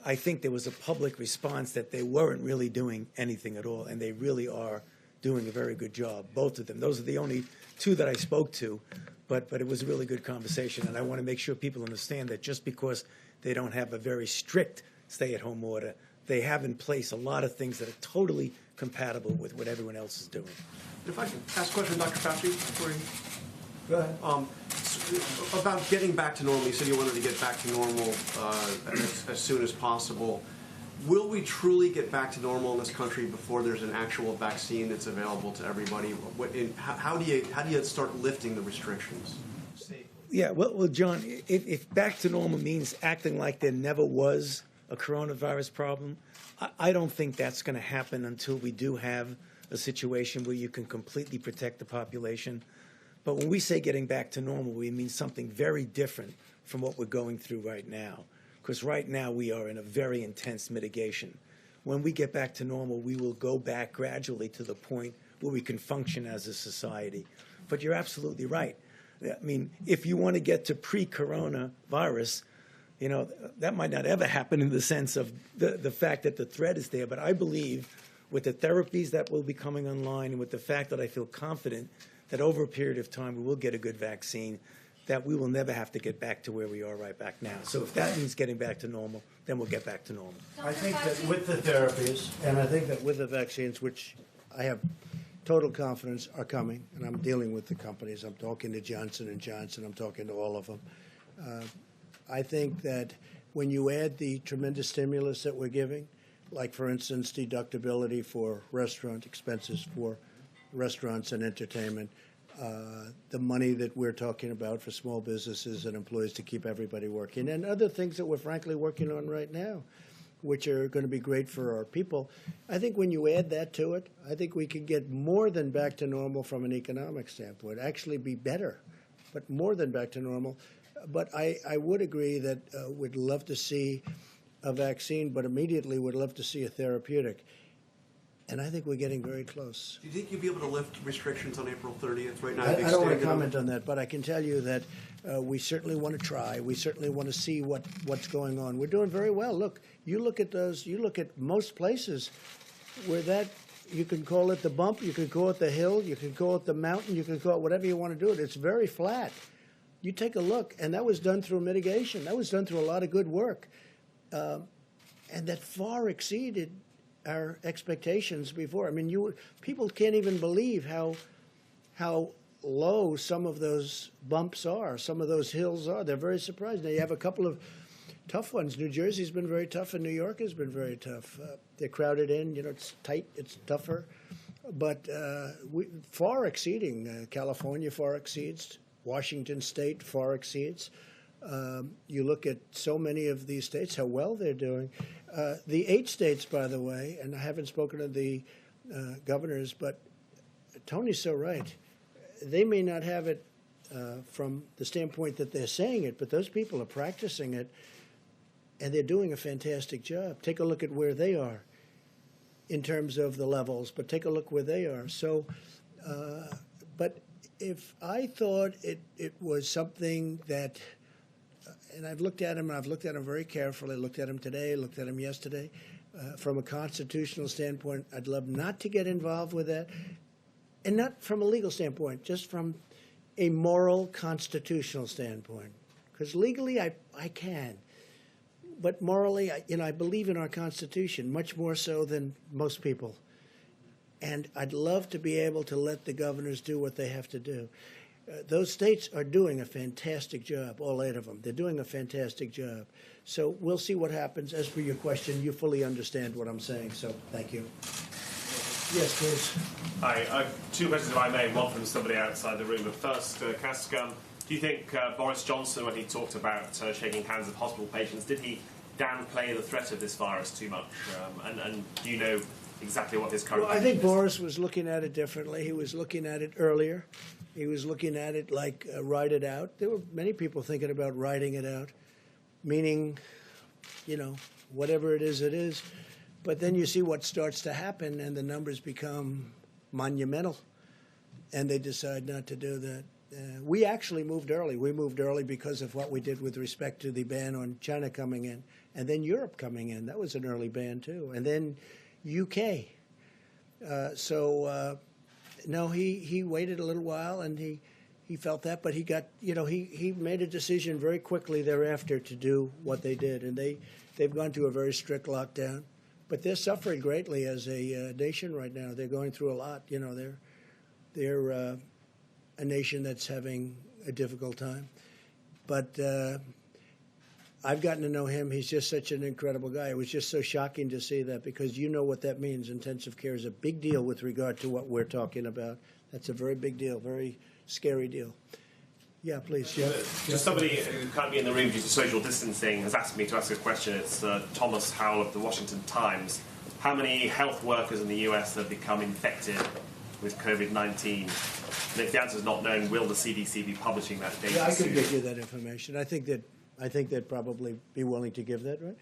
I think there was a public response that they weren't really doing anything at all, and they really are doing a very good job, both of them. Those are the only two that I spoke to, but it was a really good conversation, and I want to make sure people understand that just because they don't have a very strict stay-at-home order, they have in place a lot of things that are totally compatible with what everyone else is doing. If I can ask a question, Dr. Fauci, before you... Go ahead. About getting back to normal, you said you wanted to get back to normal as soon as possible. Will we truly get back to normal in this country before there's an actual vaccine that's available to everybody? How do you start lifting the restrictions? Yeah, well, John, if back to normal means acting like there never was a coronavirus problem, I don't think that's going to happen until we do have a situation where you can completely protect the population. But when we say getting back to normal, we mean something very different from what we're going through right now. Because right now we are in a very intense mitigation. When we get back to normal, we will go back gradually to the point where we can function as a society. But you're absolutely right. I mean, if you want to get to pre-coronavirus, that might not ever happen in the sense of the fact that the threat is there. But I believe with the therapies that will be coming online and with the fact that I feel confident that over a period of time we will get a good vaccine, that we will never have to get back to where we are right back now. So if that means getting back to normal, then we'll get back to normal. I think that with the therapies, and I think that with the vaccines, which I have total confidence are coming, and I'm dealing with the companies. I'm talking to Johnson & Johnson. I'm talking to all of them. I think that when you add the tremendous stimulus that we're giving, like, for instance, deductibility for restaurant expenses for restaurants and entertainment, the money that we're talking about for small businesses and employees to keep everybody working, and other things that we're frankly working on right now, which are going to be great for our people. I think when you add that to it, I think we can get more than back to normal from an economic standpoint, actually be better, but more than back to normal. But I would agree that we'd love to see a vaccine, but immediately would love to see a therapeutic. And I think we're getting very close. Do you think you'll be able to lift restrictions on April 30th right now? I don't want to comment on that, but I can tell you that we certainly want to try. We certainly want to see what's going on. We're doing very well. Look, you look at those. You look at most places where that, you can call it the bump, you can call it the hill, you can call it the mountain, you can call it whatever you want to do it. It's very flat. You take a look, and that was done through mitigation. That was done through a lot of good work, and that far exceeded our expectations before. I mean, people can't even believe how low some of those bumps are, some of those hills are. They're very surprised. Now, you have a couple of tough ones. New Jersey's been very tough, and New York has been very tough. They're crowded in. It's tight. It's tougher. But we far exceeding. California far exceeds. Washington State far exceeds. You look at so many of these states, how well they're doing. The 8 states, by the way, and I haven't spoken to the governors, but Tony's so right. They may not have it from the standpoint that they're saying it, but those people are practicing it, and they're doing a fantastic job. Take a look at where they are in terms of the levels, but take a look where they are. So, but if I thought it was something that, and I've looked at him very carefully, looked at him today, looked at him yesterday, from a constitutional standpoint, I'd love not to get involved with that, and not from a legal standpoint, just from a moral constitutional standpoint. Because legally I can, but morally, I believe in our Constitution much more so than most people. And I'd love to be able to let the governors do what they have to do. Those states are doing a fantastic job, all 8 of them. They're doing a fantastic job. So we'll see what happens. As for your question, you fully understand what I'm saying, so thank you. Yes, please. Hi. 2 questions, if I may, one from somebody outside the room. But first, can I ask, do you think Boris Johnson, when he talked about shaking hands with hospital patients, did he downplay the threat of this virus too much? And do you know exactly what his current... Well, I think Boris was looking at it differently. He was looking at it earlier. He was looking at it like ride it out. There were many people thinking about riding it out, meaning, whatever it is. But then you see what starts to happen, and the numbers become monumental, and they decide not to do that. We actually moved early. We moved early because of what we did with respect to the ban on China coming in, and then Europe coming in. That was an early ban, too. And then UK. No, he waited a little while, and he felt that, but he got, he made a decision very quickly thereafter to do what they did, and they've gone to a very strict lockdown. But they're suffering greatly as a nation right now. They're going through a lot. They're a nation that's having a difficult time. But I've gotten to know him. He's just such an incredible guy. It was just so shocking to see that, because you know what that means. Intensive care is a big deal with regard to what we're talking about. That's a very big deal, very scary deal. Yeah, please. Yeah. Just somebody who can't be in the room due to social distancing has asked me to ask a question. It's Thomas Howell of the Washington Times. How many health workers in the US have become infected with COVID-19? And if the answer is not known, will the CDC be publishing that data Yeah, I soon? could get you that information. I think they'd probably be willing to give that, right?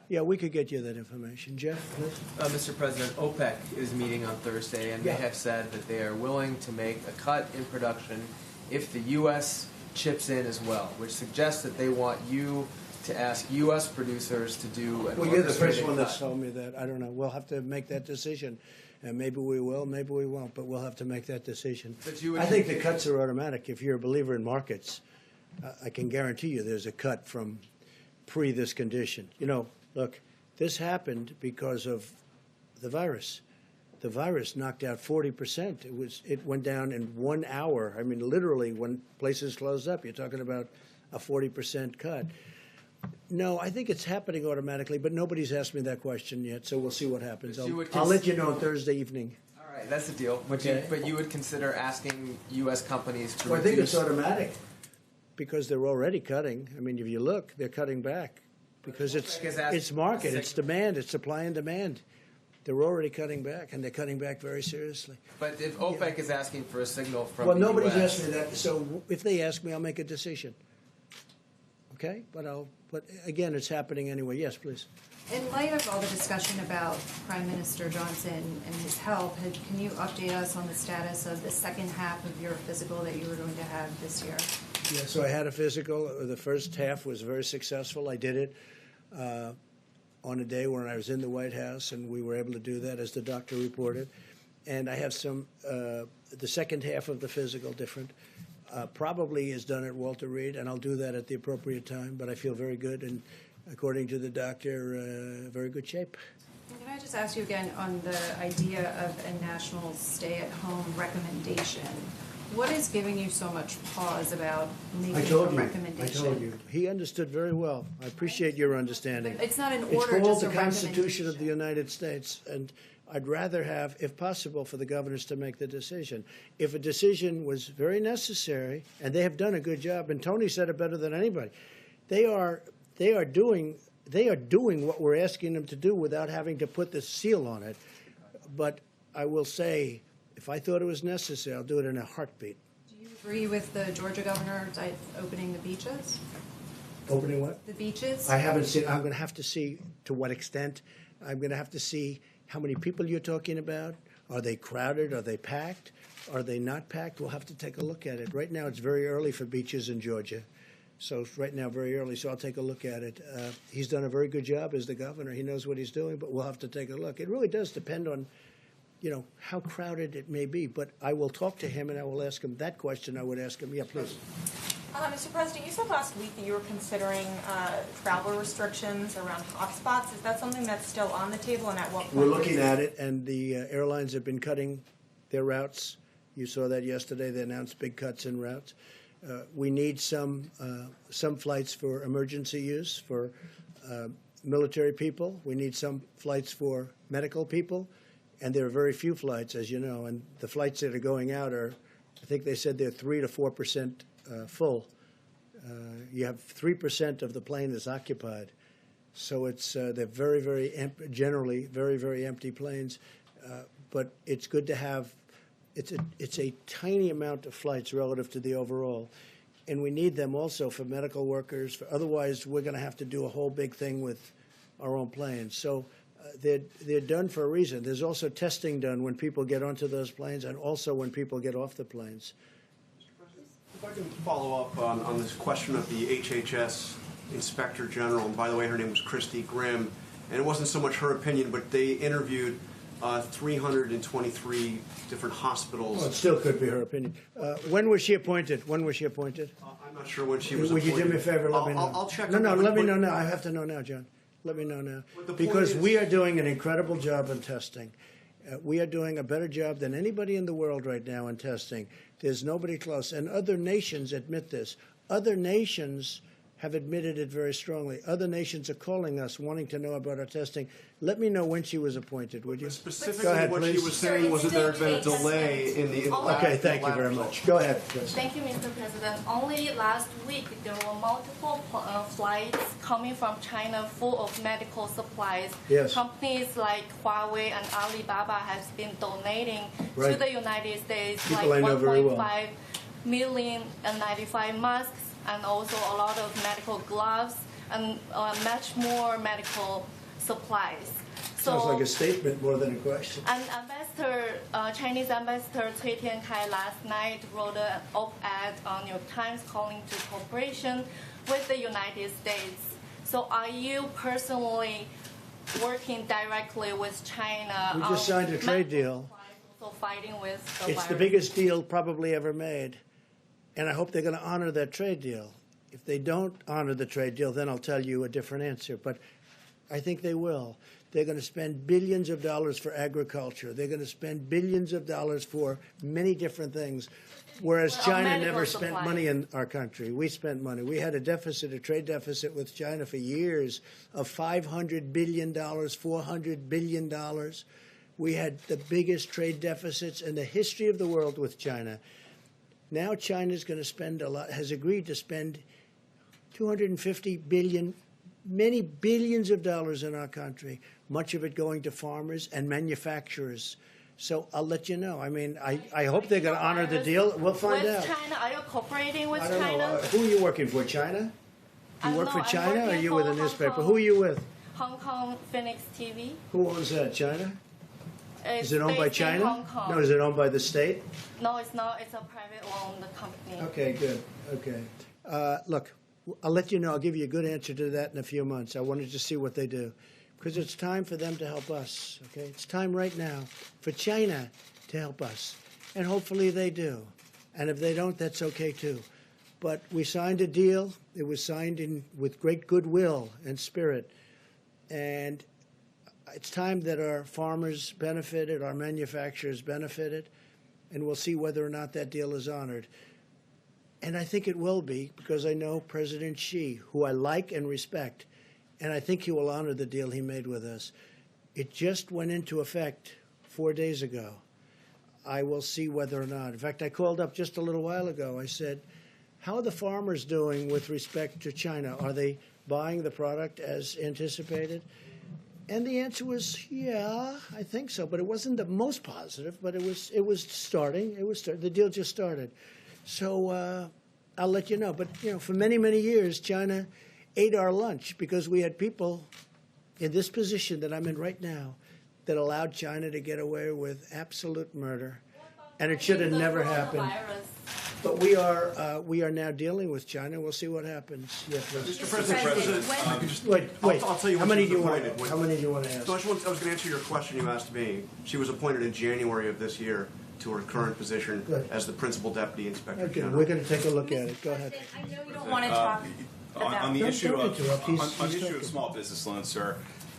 Yeah, we could get you that information. Jeff, please. Mr. President, OPEC is meeting on Thursday, and they have said that they are willing to make a cut in production if the U.S. chips in as well, which suggests that they want you to ask U.S. producers to do an Well, you're the first orchestrated one that's cut. told me that. I don't know. We'll have to make that decision. And maybe we will, maybe we won't, but we'll have to make that decision. But you would- I think the cuts are automatic. If you're a believer in markets, I can guarantee you there's a cut from pre this condition. Look, this happened because of the virus. The virus knocked out 40%. It went down in 1 hour. I mean, literally, when places closed up, you're talking about a 40% cut. No, I think it's happening automatically, but nobody's asked me that question yet, so we'll see what happens. I'll let you know Thursday evening. All right, that's the deal. But, Okay. but you would consider asking U.S. companies to Well, I think reduce... it's automatic because they're already cutting. I mean, if you look, they're cutting back because OPEC is asking it's market, for it's demand, it's supply and demand. They're already cutting back, and they're cutting back very seriously. But if OPEC is asking for a signal from Well, the nobody's U.S. asked me that, so if they ask me, I'll make a decision. Okay? But again, it's happening anyway. Yes, please. In light of all the discussion about Prime Minister Johnson and his health, can you update us on the status of the second half of your physical that you were going to have this year? Yeah, so I had a physical. The first half was very successful. I did it on a day when I was in the White House, and we were able to do that, as the doctor reported. And I have the second half of the physical different. Probably is done at Walter Reed, and I'll do that at the appropriate time, but I feel very good, and according to the doctor, very good shape. Can I just ask you again on the idea of a national stay-at-home recommendation? What is giving you so much pause about making I a told you. recommendation? I told you. He understood very well. I appreciate your understanding. It's not an It's order, called just the a Constitution of the recommendation. United States, and I'd rather have, if possible, for the governors to make the decision. If a decision was very necessary, and they have done a good job, and Tony said it better than anybody, they are doing what we're asking them to do without having to put the seal on it. But I will say, if I thought it was necessary, I'll do it in a heartbeat. Do you agree with the Georgia governor opening the beaches? Opening what? The beaches? I haven't seen. I'm going to have to see to what extent. I'm going to have to see how many people you're talking about. Are they crowded? Are they packed? Are they not packed? We'll have to take a look at it. Right now, it's very early for beaches in Georgia. So it's right now very early, so I'll take a look at it. He's done a very good job as the governor. He knows what he's doing, but we'll have to take a look. It really does depend on, how crowded it may be. But I will talk to him, and I will ask him that question. I would ask him, yeah, please. Mr. President, you said last week that you were considering travel restrictions around hotspots. Is that something that's still on the table, and at what point? We're looking at it, and the airlines have been cutting their routes. You saw that yesterday. They announced big cuts in routes. We need some flights for emergency use for military people. We need some flights for medical people, and there are very few flights, as you know. And the flights that are going out are, I think they said they're 3 to 4% full. You have 3% of the plane is occupied, so it's they're very, very generally very, very empty planes. But it's good to have. It's a tiny amount of flights relative to the overall, and we need them also for medical workers. Otherwise, we're going to have to do a whole big thing with our own planes. So they're done for a reason. There's also testing done when people get onto those planes, and also when people get off the planes. If I can follow up on this question of the HHS Inspector General, and by the way, her name was Christy Grimm, and it wasn't so much her opinion, but they interviewed 323 different hospitals. Well, it still could be her opinion. When was she appointed? I'm not sure when she was Would you appointed. do me a favor? Let me know. I'll check. No, let me know now. I have to know now, John. Let me know now. Because we are doing an incredible job in testing. We are doing a better job than anybody in the world right now in testing. There's nobody close. And other nations admit this. Other nations have admitted it very strongly. Other nations are calling us, wanting to know about our testing. Let me know when she was appointed, would you? Specifically, Go ahead, what please. she was saying was that there had been a delay in the Okay, thank you very much. Go ahead. Thank you, Mr. President. Only last week, there were multiple flights coming from China full of medical supplies. Yes. Companies like Huawei and Alibaba has been donating to the United States People I know very well. 1.5 million N95 masks, and also a lot of medical gloves and much more medical supplies. Sounds like a statement more than a question. And Chinese Ambassador Cui Tiankai last night wrote an op-ed on New York Times calling to cooperation with the United States. So are you personally working directly with China? We just signed a trade deal. Also fighting with the It's the virus? biggest deal probably ever made. And I hope they're going to honor that trade deal. If they don't honor the trade deal, then I'll tell you a different answer. But I think they will. They're going to spend billions of dollars for agriculture. They're going to spend billions of dollars for many different things, whereas China never spent money in our country. We spent money. We had a deficit, a trade deficit with China for years of $500 billion, $400 billion. We had the biggest trade deficits in the history of the world with China. Now China's going to spend a lot, has agreed to spend $250 billion, many billions of dollars in our country, much of it going to farmers and manufacturers. So I'll let you know. I mean, I hope they're going to honor the deal. We'll find out. With China, are you cooperating with I don't China? know. Who are you working for, China? You work for China, or are you with a newspaper? Who are you with? Hong Kong Phoenix TV. Who owns that, China? It's Is it owned by based in China? Hong Kong. No, is it owned by the state? No, it's not. It's a private-owned company. Okay, good. Okay. Look, I'll let you know. I'll give you a good answer to that in a few months. I wanted to see what they do. Because it's time for them to help us, okay? It's time right now for China to help us. And hopefully they do. And if they don't, that's okay too. But we signed a deal. It was signed with great goodwill and spirit. And it's time that our farmers benefited, our manufacturers benefited. and we'll see whether or not that deal is honored. And I think it will be, because I know President Xi, who I like and respect, and I think he will honor the deal he made with us. It just went into effect 4 days ago. I will see whether or not. In fact, I called up just a little while ago. I said, how are the farmers doing with respect to China? Are they buying the product as anticipated? And the answer was, yeah, I think so. But it wasn't the most positive, but it was starting. The deal just started. So I'll let you know. But, for many, many years, China ate our lunch because we had people in this position that I'm in right now that allowed China to get away with absolute murder. And it should have never happened. But we are now dealing with China. We'll see what happens. Yeah, Mr. President, wait. I'll tell you How when many she do was you want? appointed. How many do you want to ask? So I was going to answer your question you asked me. She was appointed in January of this year to her current position as the Principal Deputy Inspector Okay, General. we're going to take a look at it. Go ahead. I know you don't want to talk On the issue Don't interrupt. of He's on the issue talking. of small business loans, sir,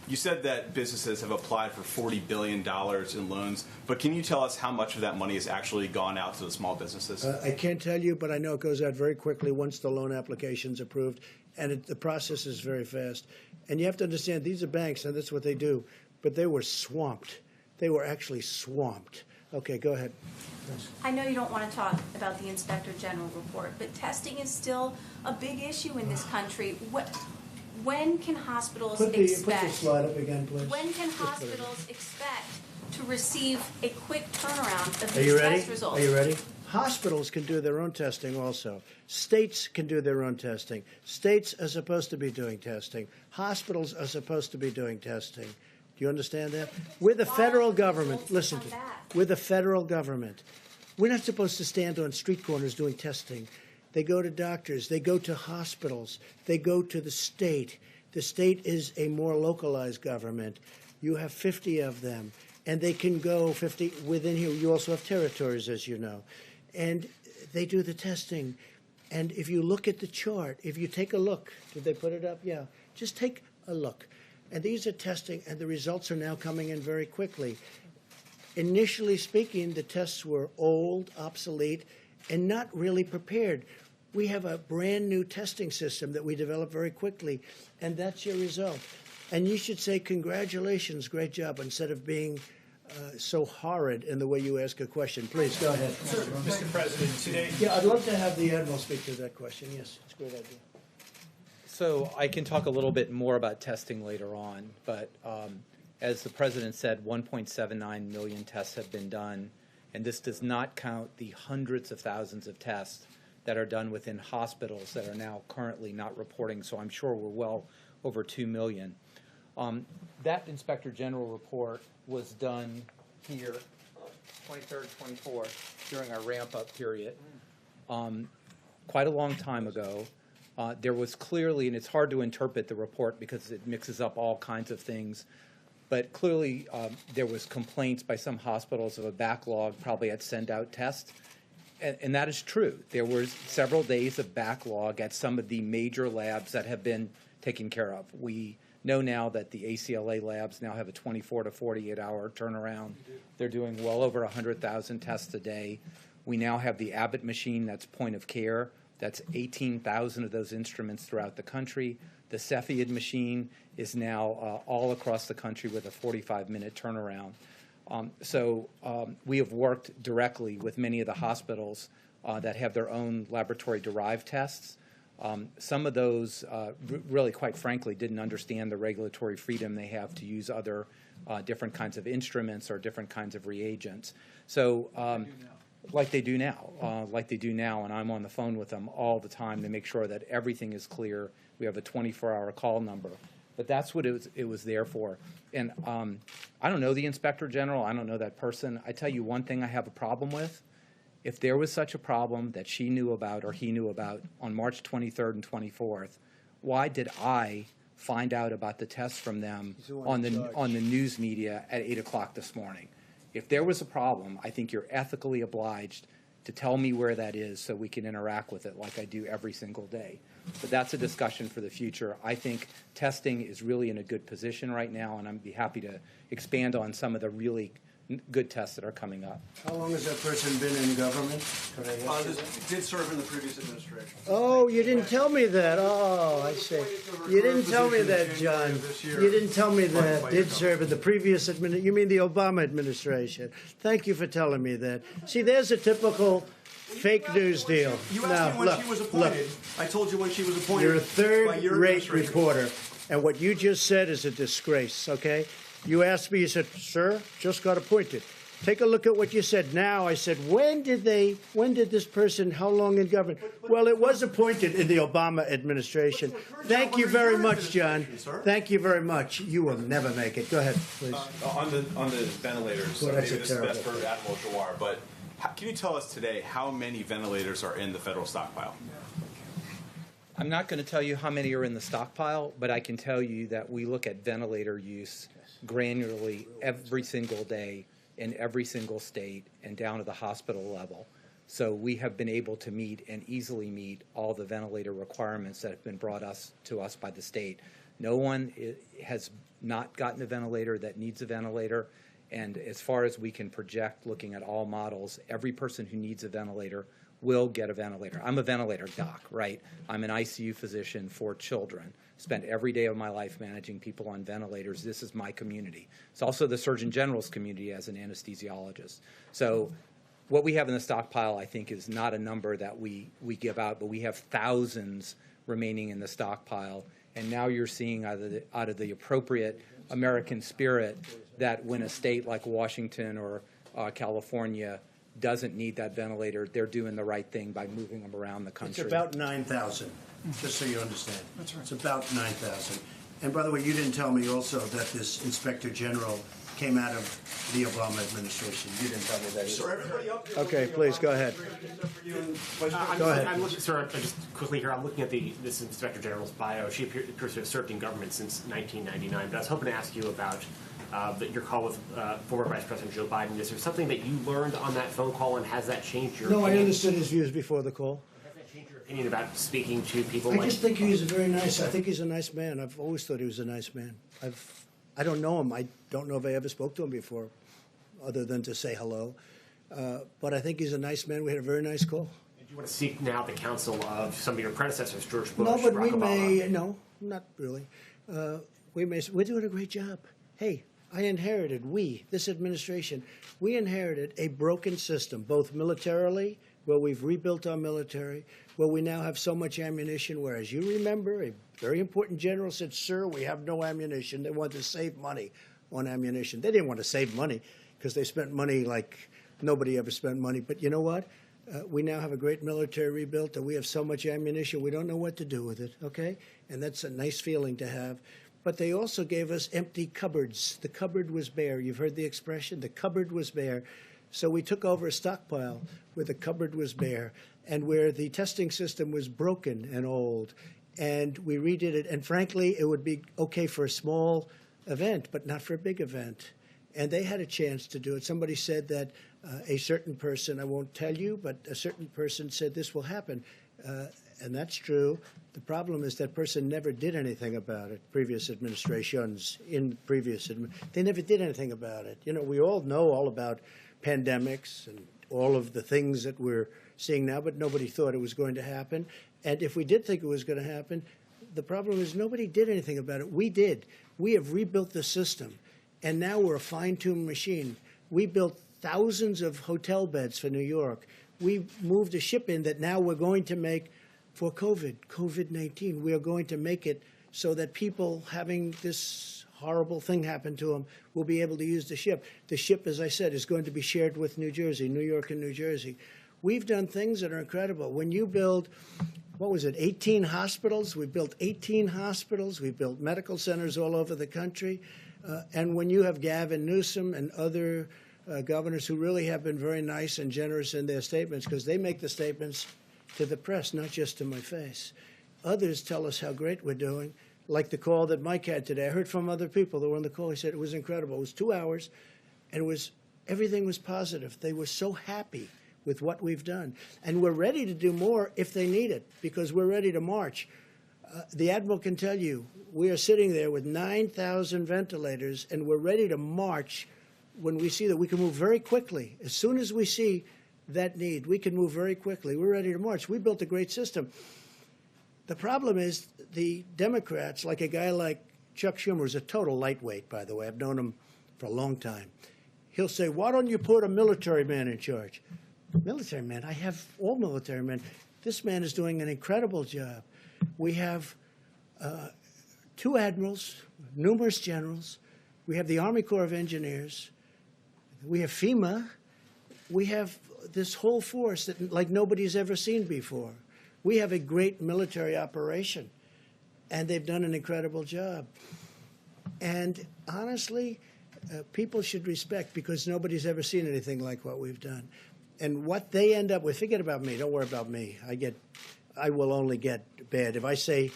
you said that businesses have applied for $40 billion in loans, but can you tell us how much of that money has actually gone out to the small businesses? I can't tell you, but I know it goes out very quickly once the loan application's approved, and the process is very fast. And you have to understand, these are banks, and that's what they do, but they were swamped. They were actually swamped. Okay, go ahead. I know you don't want to talk about the Inspector General report, but testing is still a big issue in this country. When can hospitals Put the expect? slide up again, please. When can Just put it in. hospitals expect to receive a quick turnaround of Are you these ready? test results? Are you ready? Hospitals can do their own testing also. States can do their own testing. States are supposed to be doing testing. Hospitals are supposed to be doing testing. Do you understand that? We're the federal government. Listen to me. We're the federal government. We're not supposed to stand on street corners doing testing. They go to doctors. They go to hospitals. They go to the state. The state is a more localized government. You have 50 of them, and they can go 50 within here. You also have territories, as you know, and they do the testing. And if you look at the chart, if you take a look, did they put it up? Yeah. Just take a look. And these are testing, and the results are now coming in very quickly. Initially speaking, the tests were old, obsolete, and not really prepared. We have a brand new testing system that we developed very quickly, and that's your result. And you should say, congratulations, great job, instead of being so horrid in the way you ask a question. Please, go ahead. Sir, Mr. President, today... Yeah, I'd love to have the Admiral speak to that question. Yes, it's a great idea. So I can talk a little bit more about testing later on, but as the President said, 1.79 million tests have been done, and this does not count the hundreds of thousands of tests that are done within hospitals that are now currently not reporting, so I'm sure we're well over 2 million. That Inspector General report was done here, 23rd, 24th, during our ramp-up period, quite a long time ago. There was clearly, and it's hard to interpret the report because it mixes up all kinds of things, but clearly there was complaints by some hospitals of a backlog, probably at send-out tests, and that is true. There were several days of backlog at some of the major labs that have been taken care of. We know now that the ACLA labs now have a 24 to 48-hour turnaround. They're doing well over 100,000 tests a day. We now have the Abbott machine that's point of care. That's 18,000 of those instruments throughout the country. The Cepheid machine is now all across the country with a 45-minute turnaround. So we have worked directly with many of the hospitals that have their own laboratory-derived tests. Some of those really, quite frankly, didn't understand the regulatory freedom they have to use other different kinds of instruments or different kinds of reagents. So like they do now, and I'm on the phone with them all the time to make sure that everything is clear. We have a 24-hour call number. But that's what it was there for. And I don't know the Inspector General. I don't know that person. I tell you one thing I have a problem with. If there was such a problem that she knew about or he knew about on March 23rd and 24th, why did I find out about the tests from them on the news media at 8 o'clock this morning? If there was a problem, I think you're ethically obliged to tell me where that is so we can interact with it like I do every single day. But that's a discussion for the future. I think testing is really in a good position right now, and I'd be happy to expand on some of the really good tests that are coming up. How long has that person been in government? Could I ask you that? Did serve in the previous administration. Oh, you didn't tell me that. Oh, I see. You didn't tell me that, John. You didn't tell me that. Did serve in the previous administration. You mean the Obama administration. Thank you for telling me that. See, there's a typical fake news deal. You asked me when she was appointed. I told you when she was appointed. You're a by your third-rate administration. reporter, and what you just said is a disgrace, okay? You asked me, you said, sir, just got appointed. Take a look at what you said now. I said, when did this person, how long in government? Well, it was appointed in the Obama administration. Thank you very much, John. Thank you very much. You will never make it. Go ahead, please. On the ventilators, Well, that's maybe a this is best terrible for Admiral Jawar, but can you tell us today how many ventilators are in the federal stockpile? I'm not going to tell you how many are in the stockpile, but I can tell you that we look at ventilator use granularly every single day in every single state and down to the hospital level. So we have been able to meet and easily meet all the ventilator requirements that have been brought to us by the state. No one has not gotten a ventilator that needs a ventilator. And as far as we can project, looking at all models, every person who needs a ventilator will get a ventilator. I'm a ventilator doc, right? I'm an ICU physician for children. Spent every day of my life managing people on ventilators. This is my community. It's also the Surgeon General's community as an anesthesiologist. So what we have in the stockpile, I think, is not a number that we give out, but we have thousands remaining in the stockpile. And now you're seeing out of the appropriate American spirit that when a state like Washington or California doesn't need that ventilator, they're doing the right thing by moving them around the country. It's about 9,000, just so you understand. That's right. It's about 9,000. And by the way, you didn't tell me also that this Inspector General came out of the Obama administration. You didn't tell me that either. Okay, please, go ahead. Go ahead. I'm looking, sir, just quickly here, I'm looking at this Inspector General's bio. She appears to have served in government since 1999, but I was hoping to ask you about your call with former Vice President Joe Biden. Is there something that you learned on that phone call, and has that changed your opinion? No, I understood his views before the call. Has that changed your opinion about speaking to people I like... just think he's very nice. I think he's a nice man. I've always thought he was a nice man. I don't know him. I don't know if I ever spoke to him before, other than to say hello. But I think he's a nice man. We had a very nice call. Do you want to seek now the counsel of some of your predecessors, George Bush, No, but Barack we Obama? may. No, not really. We're doing a great job. Hey, I inherited. This administration, we inherited a broken system, both militarily, where we've rebuilt our military, where we now have so much ammunition. Whereas you remember, a very important general said, "Sir, we have no ammunition." They wanted to save money on ammunition. They didn't want to save money because they spent money like nobody ever spent money. But you know what? We now have a great military rebuilt, and we have so much ammunition, we don't know what to do with it, okay? And that's a nice feeling to have. But they also gave us empty cupboards. The cupboard was bare. You've heard the expression? The cupboard was bare. So we took over a stockpile where the cupboard was bare and where the testing system was broken and old. And we redid it. And frankly, it would be okay for a small event, but not for a big event. And they had a chance to do it. Somebody said that a certain person, I won't tell you, but a certain person said this will happen. And that's true. The problem is that person never did anything about it. Previous administrations, they never did anything about it. You know, we all know all about pandemics and all of the things that we're seeing now, but nobody thought it was going to happen. And if we did think it was going to happen, the problem is nobody did anything about it. We did. We have rebuilt the system, and now we're a fine-tuned machine. We built thousands of hotel beds for New York. We moved a ship in that now we're going to make for COVID-19. We are going to make it so that people having this horrible thing happen to them will be able to use the ship. The ship, as I said, is going to be shared with New Jersey, New York and New Jersey. We've done things that are incredible. When you build, 18 hospitals? We built 18 hospitals. We built medical centers all over the country. And when you have Gavin Newsom and other governors who really have been very nice and generous in their statements, because they make the statements to the press, not just to my face. Others tell us how great we're doing, like the call that Mike had today. I heard from other people that were on the call. He said it was incredible. It was 2 hours, and everything was positive. They were so happy with what we've done. And we're ready to do more if they need it, because we're ready to march. The Admiral can tell you, we are sitting there with 9,000 ventilators, and we're ready to march when we see that we can move very quickly. As soon as we see that need, we can move very quickly. We're ready to march. We built a great system. The problem is the Democrats, like a guy like Chuck Schumer, who's a total lightweight, by the way. I've known him for a long time. He'll say, why don't you put a military man in charge? Military man? I have all military men. This man is doing an incredible job. We have 2 admirals, numerous generals. We have the Army Corps of Engineers. We have FEMA. We have this whole force that like nobody's ever seen before. We have a great military operation, and they've done an incredible job. And honestly, people should respect, because nobody's ever seen anything like what we've done. And what they end up with, forget about me, don't worry about me. I will only get bad. If I say,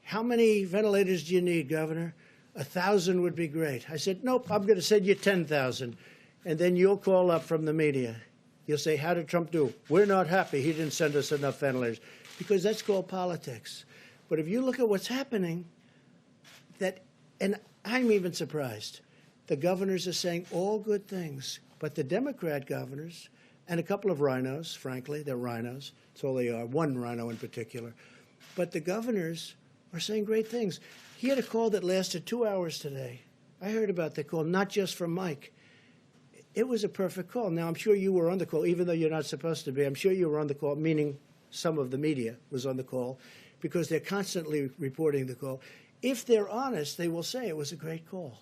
how many ventilators do you need, Governor? 1,000 would be great. I said, nope, I'm going to send you 10,000. And then you'll call up from the media. You'll say, how did Trump do? We're not happy. He didn't send us enough ventilators. Because that's called politics. But if you look at what's happening, and I'm even surprised, the governors are saying all good things, but the Democrat governors, and a couple of rhinos, frankly, they're rhinos, that's all they are, one rhino in particular, but the governors are saying great things. He had a call that lasted 2 hours today. I heard about the call, not just from Mike. It was a perfect call. Now, I'm sure you were on the call, even though you're not supposed to be. I'm sure you were on the call, meaning some of the media was on the call, because they're constantly reporting the call. If they're honest, they will say it was a great call.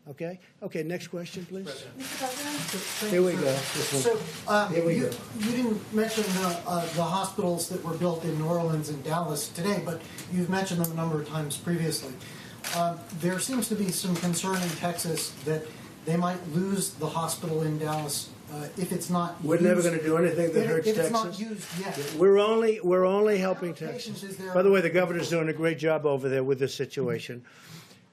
Okay? Okay, next question, please. Mr. President? Here we go. So, Here we go. You didn't mention the hospitals that were built in New Orleans and Dallas today, but you've mentioned them a number of times previously. There seems to be some concern in Texas that they might lose the hospital in Dallas if it's not We're used. never going to do anything that hurts if Texas. it's not used yet. We're only helping Texas. By the way, the governor's doing a great job over there with this situation.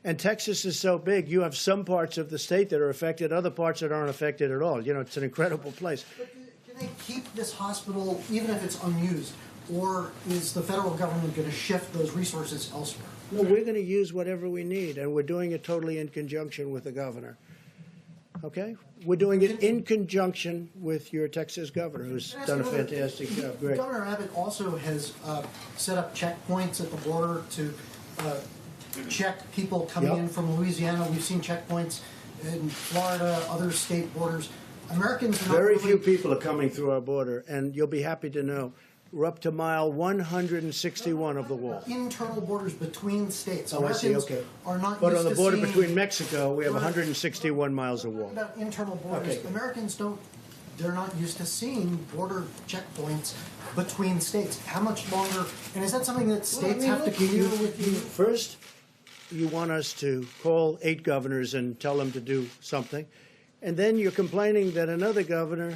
And Texas is so big, you have some parts of the state that are affected, other parts that aren't affected at all. You know, it's an incredible place. But can they keep this hospital even if it's unused? Or is the federal government going to shift those resources elsewhere? No, we're going to use whatever we need, and we're doing it totally in conjunction with the governor. Okay? We're doing it in conjunction with your Texas governor, who's done a fantastic job. Great. Governor Abbott also has set up checkpoints at the border to check people coming in from Louisiana. We've seen checkpoints in Florida, other state borders. Americans are not Very really, few people are coming through our border, and you'll be happy to know we're up to mile 161 of the wall. internal borders between states. Oh, I see, Americans okay. are not But used on the to border seeing- between Mexico, we have Right. 161 miles of wall. About internal borders. Okay. Americans they're not used to seeing border checkpoints between states. How much longer, and is that something that states have to clear with you? First, you want us to call 8 governors and tell them to do something. And then you're complaining that another governor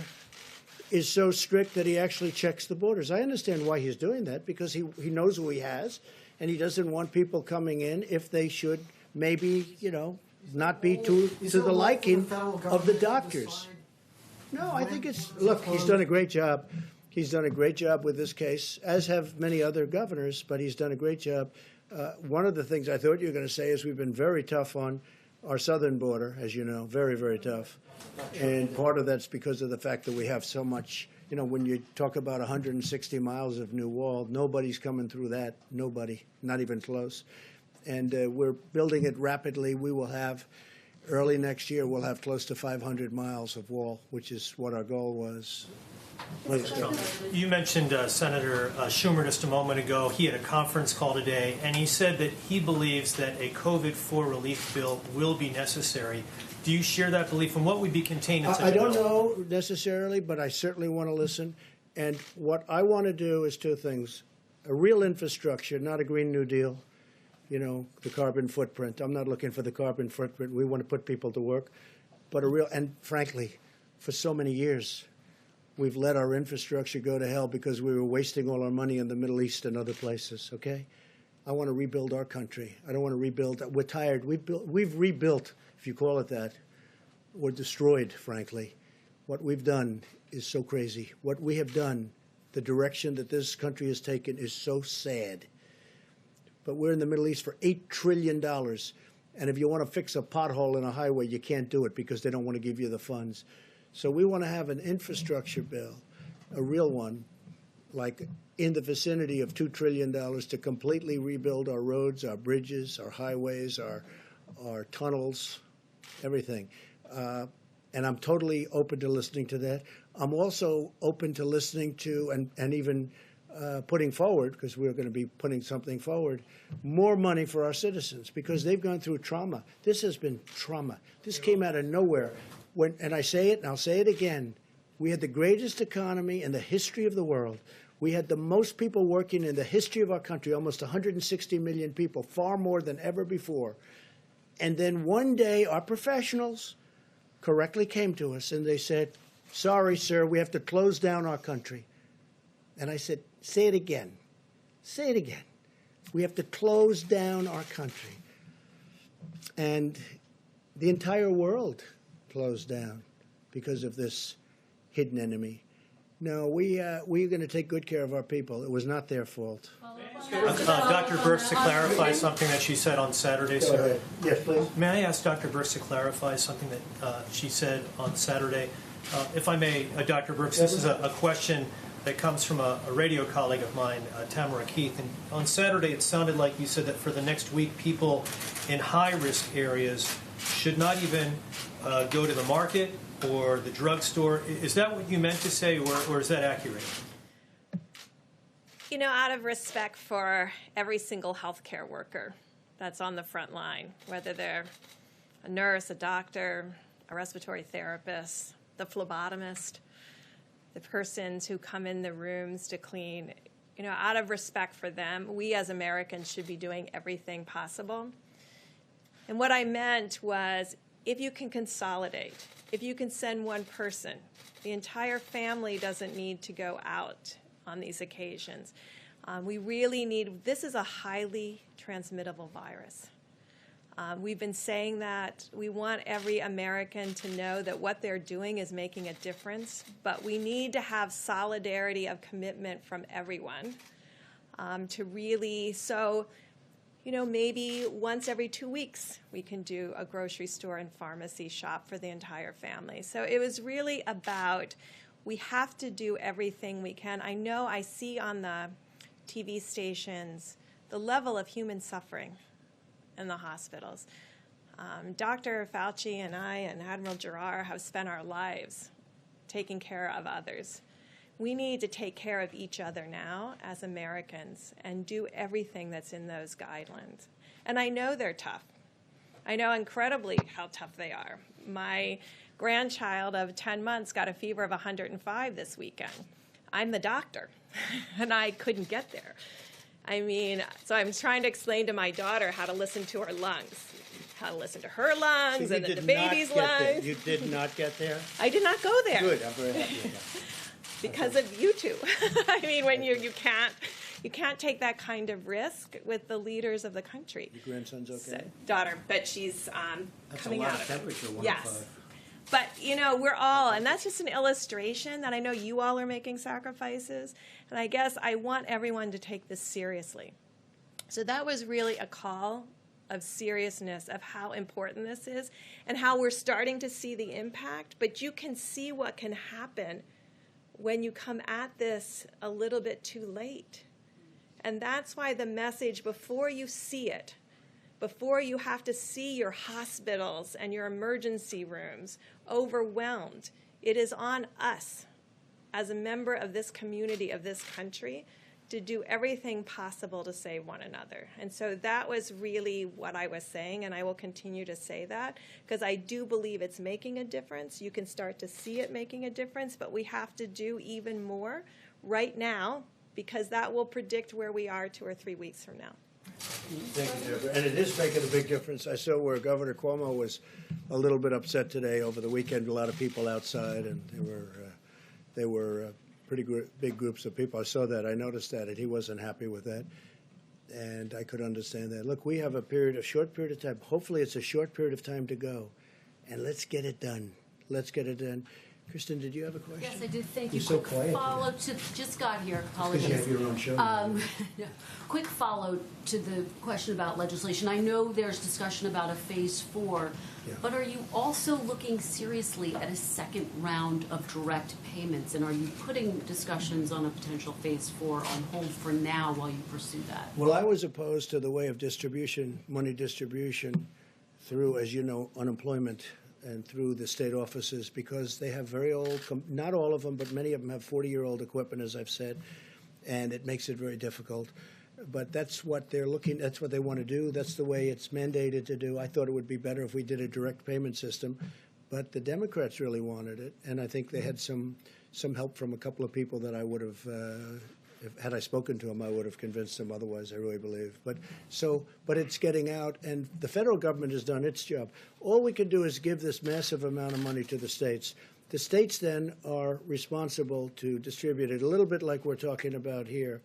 is so strict that he actually checks the borders. I understand why he's doing that, because he knows who he has, and he doesn't want people coming in if they should maybe, not be to the liking of the doctors. No, I think look, he's done a great job. He's done a great job with this case, as have many other governors, but he's done a great job. One of the things I thought you were going to say is we've been very tough on our southern border, as you know, very, very tough. And part of that's because of the fact that we have so much, when you talk about 160 miles of new wall, nobody's coming through that, nobody, not even close. And we're building it rapidly. We will have, early next year, we'll have close to 500 miles of wall, which is what our goal was. Please go. You mentioned Senator Schumer just a moment ago. He had a conference call today, and he said that he believes that a COVID-4 relief bill will be necessary. Do you share that belief, and what would be contained in such a bill? I don't know necessarily, but I certainly want to listen. And what I want to do is 2 things. A real infrastructure, not a Green New Deal, the carbon footprint. I'm not looking for the carbon footprint. We want to put people to work. But and frankly, for so many years, we've let our infrastructure go to hell because we were wasting all our money in the Middle East and other places, okay? I want to rebuild our country. I don't want to rebuild. We're tired. We've rebuilt, if you call it that. We're destroyed, frankly. What we've done is so crazy. What we have done, the direction that this country has taken is so sad. But we're in the Middle East for $8 trillion. And if you want to fix a pothole in a highway, you can't do it because they don't want to give you the funds. So we want to have an infrastructure bill, a real one, like in the vicinity of $2 trillion to completely rebuild our roads, our bridges, our highways, our tunnels, everything. And I'm totally open to listening to that. I'm also open to listening to and even putting forward, because we're going to be putting something forward, more money for our citizens because they've gone through trauma. This has been trauma. This came out of nowhere. And I say it, and I'll say it again, we had the greatest economy in the history of the world. We had the most people working in the history of our country, almost 160 million people, far more than ever before. And then one day, our professionals correctly came to us and they said, sorry, sir, we have to close down our country. And I said, say it again. Say it again. We have to close down our country. And the entire world closed down because of this hidden enemy. No, we're going to take good care of our people. It was not their fault. Dr. Birx to clarify something that she said on Saturday, Go sir. ahead. Yes, please. May I ask Dr. Birx to clarify something that she said on Saturday? If I may, Dr. Birx, this is a question that comes from a radio colleague of mine, Tamara Keith. And on Saturday, it sounded like you said that for the next week, people in high-risk areas should not even go to the market or the drugstore. Is that what you meant to say, or is that accurate? You know, out of respect for every single healthcare worker that's on the front line, whether they're a nurse, a doctor, a respiratory therapist, the phlebotomist, the persons who come in the rooms to clean, you know, out of respect for them, we as Americans should be doing everything possible. And what I meant was, if you can consolidate, if you can send one person, the entire family doesn't need to go out on these occasions. We really need, this is a highly transmittable virus. We've been saying that we want every American to know that what they're doing is making a difference, but we need to have solidarity of commitment from everyone to really, so, you know, maybe once every 2 weeks we can do a grocery store and pharmacy shop for the entire family. So it was really about, we have to do everything we can. I know I see on the TV stations the level of human suffering in the hospitals. Dr. Fauci and I and Admiral Giroir have spent our lives taking care of others. We need to take care of each other now as Americans and do everything that's in those guidelines. And I know they're tough. I know incredibly how tough they are. My grandchild of 10 months got a fever of 105 this weekend. I'm the doctor, and I couldn't get there. I mean, so I'm trying to explain to my daughter how to listen to her lungs, how to listen to her lungs, So and then the baby's lungs. You did not get there? I did not go there. Good, I'm very happy with that. Because of you two. I mean, when you can't take that kind of risk with the leaders of the country. Your grandson's okay? So, daughter, but she's That's coming a lot out of of it. temperature, 105. Yes. But, you know, we're all, and that's just an illustration that I know you all are making sacrifices, and I guess I want everyone to take this seriously. So that was really a call of seriousness of how important this is and how we're starting to see the impact, but you can see what can happen when you come at this a little bit too late. And that's why the message, before you see it, before you have to see your hospitals and your emergency rooms overwhelmed, it is on us as a member of this community, of this country, to do everything possible to save one another. And so that was really what I was saying, and I will continue to say that, because I do believe it's making a difference. You can start to see it making a difference, but we have to do even more right now, because that will predict where we are 2 or 3 weeks from now. Thank you, Deborah. And it is making a big difference. I saw where Governor Cuomo was a little bit upset today over the weekend. A lot of people outside, and they were pretty big groups of people. I saw that. I noticed that, and he wasn't happy with that. And I could understand that. Look, we have a short period of time. Hopefully it's a short period of time to go. And let's get it done. Let's get it done. Kristen, did you have a question? Yes, I did. Thank You're you. so Quick quiet. follow to just got here. Because you Apologies. have your own show. Quick follow to the question about legislation. I know there's discussion about a phase 4, Yeah. but are you also looking seriously at a second round of direct payments? And are you putting discussions on a potential phase 4 on hold for now while you pursue that? Well, I was opposed to the way of distribution, money distribution, through, as you know, unemployment and through the state offices, because they have very old, not all of them, but many of them have 40-year-old equipment, as I've said, and it makes it very difficult. But that's what they're looking, that's what they want to do. That's the way it's mandated to do. I thought it would be better if we did a direct payment system, but the Democrats really wanted it, and I think they had some help from a couple of people that I would have, had I spoken to them, I would have convinced them otherwise, I really believe. But it's getting out, and the federal government has done its job. All we can do is give this massive amount of money to the states. The states then are responsible to distribute it, a little bit like we're talking about here.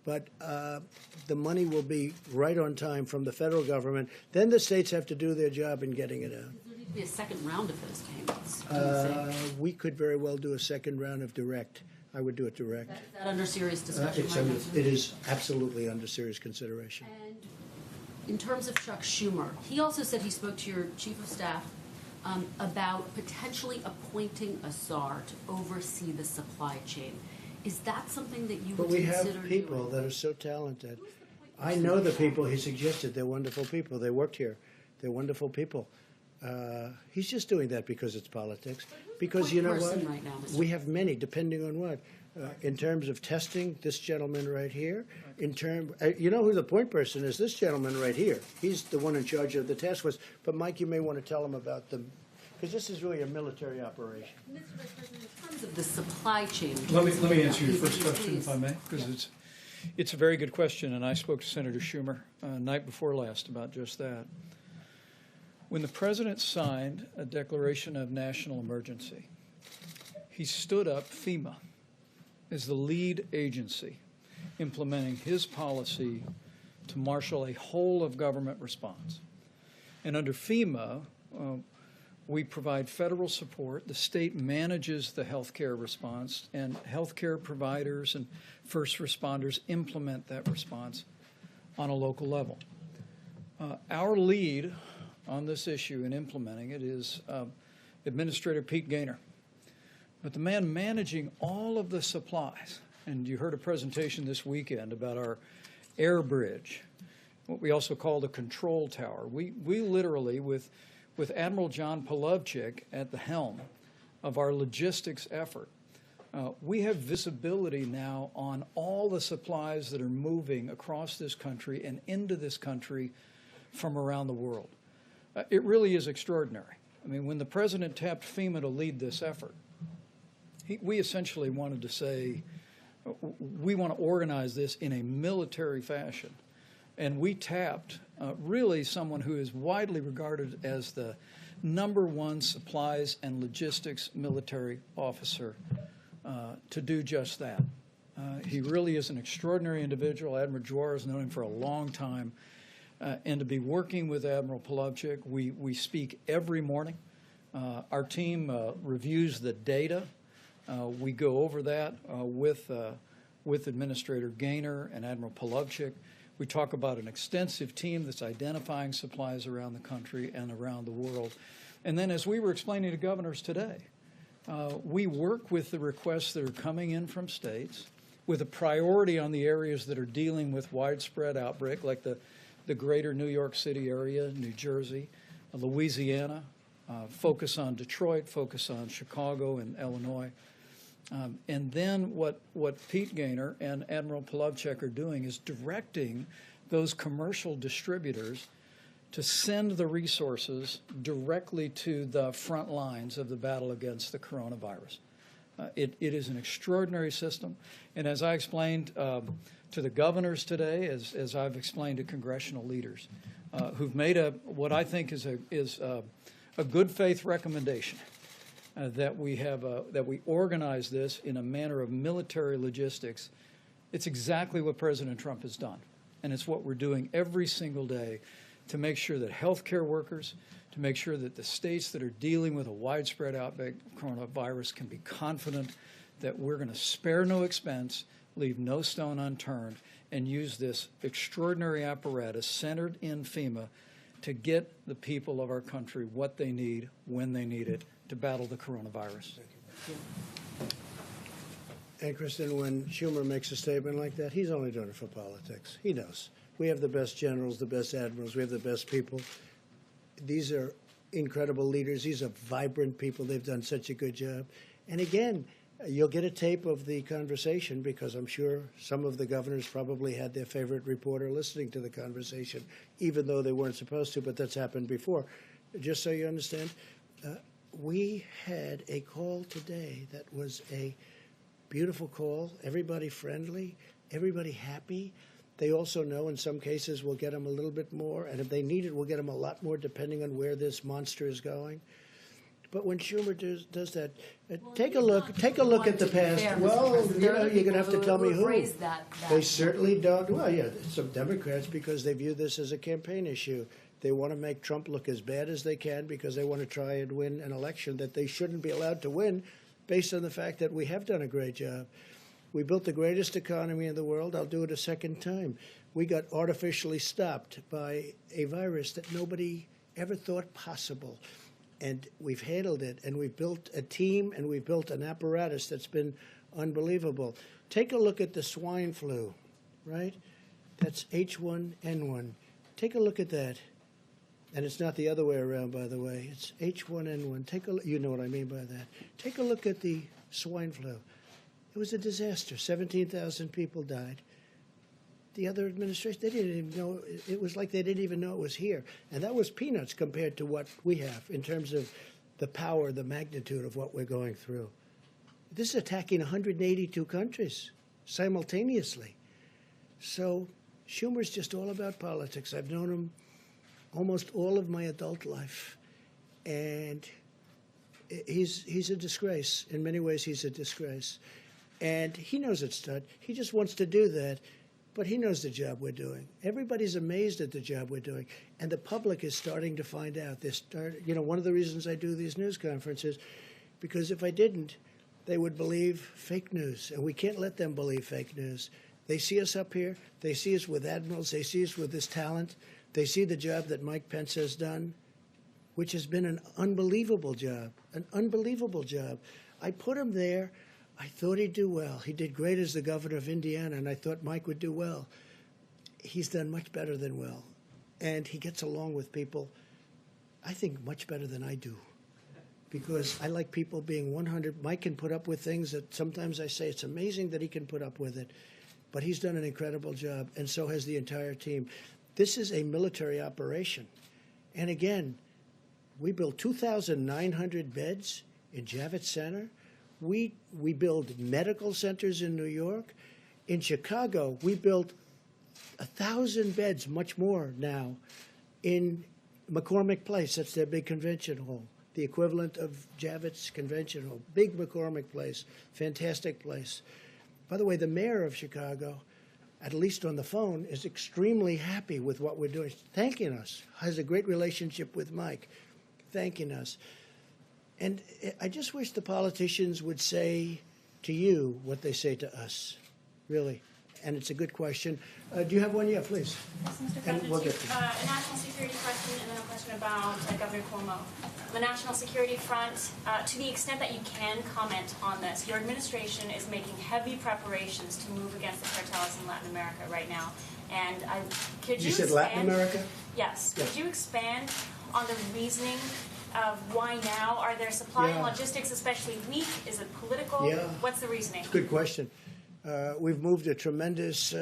But the money will be right on time from the federal government. Then the states have to do their job in getting it out. There need to be a second round of those payments. do you think? We could very well do a second round of direct. I would do it direct. Is that under serious discussion It's right under, now? it is absolutely under serious consideration. And in terms of Chuck Schumer, he also said he spoke to your chief of staff about potentially appointing a czar to oversee the supply chain. Is that something that you But would we consider have people doing? that are so talented. I know the people he suggested. They're wonderful people. They worked here. They're wonderful people. He's just doing that because it's politics. Because you know what? Point person right now, Mr. We have many, depending on what. In terms of testing, this gentleman right here. You know who the point person is? This gentleman right here. He's the one in charge of the task force. But Mike, you may want to tell him about them, because this is really a military operation. Mr. Vice President, in terms of the supply chain. Let me answer your Please, first question, if I may, because it's a very good question, and I spoke to Senator Schumer night before last about just that. When the president signed a declaration of national emergency, he stood up FEMA as the lead agency implementing his policy to marshal a whole of government response. And under FEMA, we provide federal support. The state manages the healthcare response, and healthcare providers and first responders implement that response on a local level. Our lead on this issue in implementing it is Administrator Pete Gaynor. But the man managing all of the supplies, and you heard a presentation this weekend about our air bridge, what we also call the control tower. We literally, with Admiral John Polovchik at the helm of our logistics effort, we have visibility now on all the supplies that are moving across this country and into this country from around the world. It really is extraordinary. I mean, when the president tapped FEMA to lead this effort, we essentially wanted to say, we want to organize this in a military fashion. And we tapped really someone who is widely regarded as the #1 supplies and logistics military officer to do just that. He really is an extraordinary individual. Admiral Juar has known him for a long time. And to be working with Admiral Polovchik, we speak every morning. Our team reviews the data. We go over that with Administrator Gaynor and Admiral Polovchik. We talk about an extensive team that's identifying supplies around the country and around the world. And then, as we were explaining to governors today, we work with the requests that are coming in from states with a priority on the areas that are dealing with widespread outbreak, like the greater New York City area, New Jersey, Louisiana, focus on Detroit, focus on Chicago and Illinois. And then what Pete Gaynor and Admiral Polovchik are doing is directing those commercial distributors to send the resources directly to the front lines of the battle against the coronavirus. It is an extraordinary system. And as I explained to the governors today, as I've explained to congressional leaders, who've made what I think is a good faith recommendation, that we organize this in a manner of military logistics. It's exactly what President Trump has done, and it's what we're doing every single day to make sure that healthcare workers, to make sure that the states that are dealing with a widespread outbreak of coronavirus can be confident that we're going to spare no expense, leave no stone unturned, and use this extraordinary apparatus centered in FEMA to get the people of our country what they need when they need it to battle the coronavirus. And Kristen, when Schumer makes a statement like that, he's only doing it for politics. He knows. We have the best generals, the best admirals, we have the best people. These are incredible leaders. These are vibrant people. They've done such a good job. And again, you'll get a tape of the conversation because I'm sure some of the governors probably had their favorite reporter listening to the conversation, even though they weren't supposed to, but that's happened before. Just so you understand, we had a call today that was a beautiful call, everybody friendly, everybody happy. They also know in some cases we'll get them a little bit more, and if they need it, we'll get them a lot more depending on where this monster is going. But when Schumer does that, take a look at the past. Well, you know, you're going to have to tell me who. They certainly don't. Well, yeah, some Democrats, because they view this as a campaign issue. They want to make Trump look as bad as they can because they want to try and win an election that they shouldn't be allowed to win based on the fact that we have done a great job. We built the greatest economy in the world. I'll do it a second time. We got artificially stopped by a virus that nobody ever thought possible. And we've handled it, and we've built a team, and we've built an apparatus that's been unbelievable. Take a look at the swine flu, right? That's H1N1. Take a look at that. And it's not the other way around, by the way. It's H1N1. You know what I mean by that. Take a look at the swine flu. It was a disaster. 17,000 people died. The other administration, they didn't even know. It was like they didn't even know it was here. And that was peanuts compared to what we have in terms of the power, the magnitude of what we're going through. This is attacking 182 countries simultaneously. So Schumer's just all about politics. I've known him almost all of my adult life. And he's a disgrace. In many ways, he's a disgrace. And he knows it's done. He just wants to do that. But he knows the job we're doing. Everybody's amazed at the job we're doing. And the public is starting to find out. One of the reasons I do these news conferences, because if I didn't, they would believe fake news. And we can't let them believe fake news. They see us up here. They see us with admirals. They see us with this talent. They see the job that Mike Pence has done, which has been an unbelievable job, an unbelievable job. I put him there. I thought he'd do well. He did great as the governor of Indiana, and I thought Mike would do well. He's done much better than well. And he gets along with people, I think, much better than I do. Because I like people being 100. Mike can put up with things that sometimes I say it's amazing that he can put up with it. But he's done an incredible job, and so has the entire team. This is a military operation. And again, we built 2,900 beds in Javits Center. We build medical centers in New York. In Chicago, we built 1,000 beds, much more now, in McCormick Place. That's their big convention hall, the equivalent of Javits Convention Hall. Big McCormick Place, fantastic place. By the way, the mayor of Chicago, at least on the phone, is extremely happy with what we're doing, thanking us, has a great relationship with Mike, thanking us. And I just wish the politicians would say to you what they say to us, really. And it's a good question. Do you have one? Yeah, please. Yes, Mr. President, we'll get to a national security question and then a question about Governor Cuomo. The national security front, to the extent that you can comment on this, your administration is making heavy preparations to move against the cartels in Latin America right now. And could you said expand, Latin America? Yes. Yes. Could you expand on the reasoning of why now? Are there supply and logistics especially weak? Is it political? Yeah. What's the reasoning? Good question. We've moved a tremendous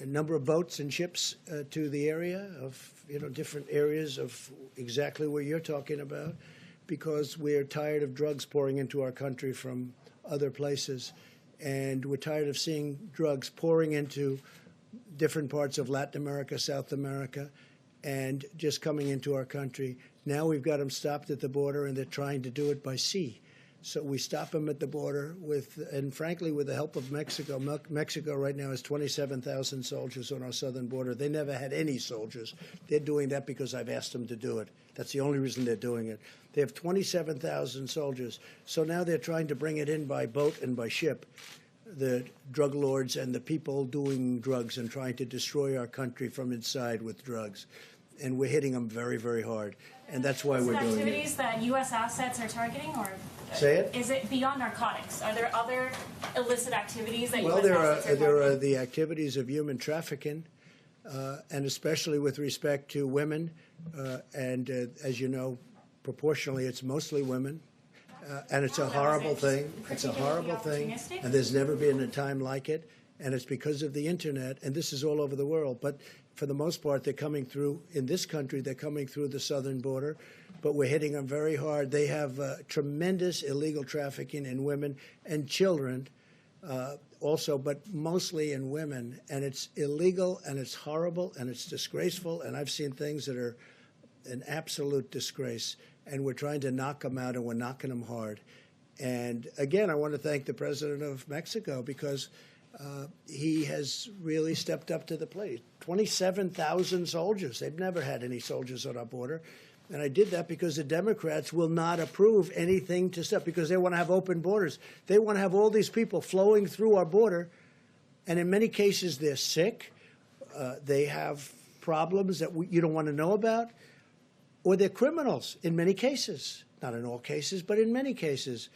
number of boats and ships to the area of, different areas of exactly where you're talking about, because we're tired of drugs pouring into our country from other places. And we're tired of seeing drugs pouring into different parts of Latin America, South America, and just coming into our country. Now we've got them stopped at the border, and they're trying to do it by sea. So we stop them at the border and frankly, with the help of Mexico. Mexico right now has 27,000 soldiers on our southern border. They never had any soldiers. They're doing that because I've asked them to do it. That's the only reason they're doing it. They have 27,000 soldiers. So now they're trying to bring it in by boat and by ship, the drug lords and the people doing drugs and trying to destroy our country from inside with drugs. And we're hitting them very, very hard. And that's why we're doing it. Activities that U.S. assets are targeting, or Say it? is it beyond narcotics? Are there other illicit activities that Well, U.S. assets are there targeting? are the activities of human trafficking, and especially with respect to women. As you know, proportionally, it's mostly women. And it's a horrible thing. It's a horrible thing. And there's never been a time like it. And it's because of the Internet. And this is all over the world. But for the most part, they're coming through, in this country, they're coming through the southern border. But we're hitting them very hard. They have tremendous illegal trafficking in women and children also, but mostly in women. And it's illegal, and it's horrible, and it's disgraceful. And I've seen things that are an absolute disgrace. And we're trying to knock them out, and we're knocking them hard. And again, I want to thank the president of Mexico because he has really stepped up to the plate. 27,000 soldiers. They've never had any soldiers on our border. And I did that because the Democrats will not approve anything to stop, because they want to have open borders. They want to have all these people flowing through our border. And in many cases, they're sick. They have problems that you don't want to know about. Or they're criminals in many cases. Not in all cases, but in many cases.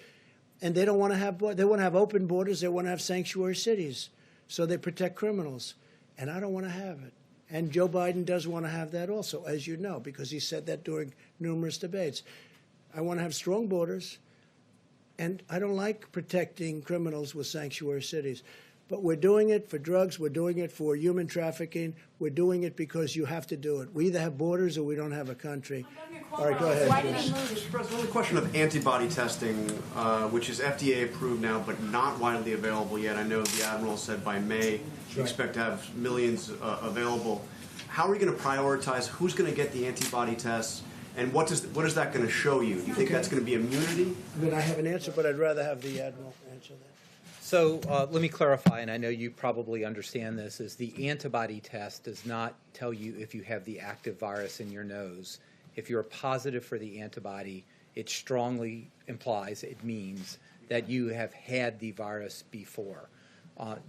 And they don't want to have, they want to have open borders. They want to have sanctuary cities. So they protect criminals. And I don't want to have it. And Joe Biden does want to have that also, as you know, because he said that during numerous debates. I want to have strong borders. And I don't like protecting criminals with sanctuary cities. But we're doing it for drugs. We're doing it for human trafficking. We're doing it because you have to do it. We either have borders or we don't have a country. All right, go ahead. Mr. President, on the question of antibody testing, which is FDA approved now but not widely available yet. I know the Admiral said by May you expect to have millions available. How are we going to prioritize who's going to get the antibody tests, and what is that going to show you? Do you think that's going to be immunity? I mean, I have an answer, but I'd rather have the Admiral answer that. So let me clarify, and I know you probably understand this, is the antibody test does not tell you if you have the active virus in your nose. If you're positive for the antibody, it strongly implies, it means that you have had the virus before.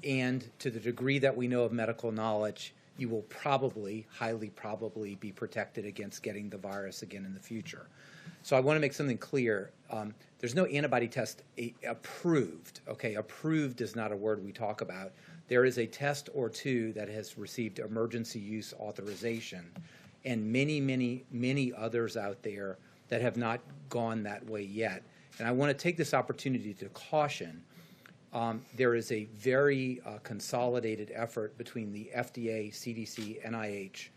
And to the degree that we know of medical knowledge, you will probably, highly probably, be protected against getting the virus again in the future. So I want to make something clear. There's no antibody test approved. Okay, approved is not a word we talk about. There is a test or two that has received emergency use authorization, and many, many, many others out there that have not gone that way yet. And I want to take this opportunity to caution. There is a very consolidated effort between the FDA, CDC, NIH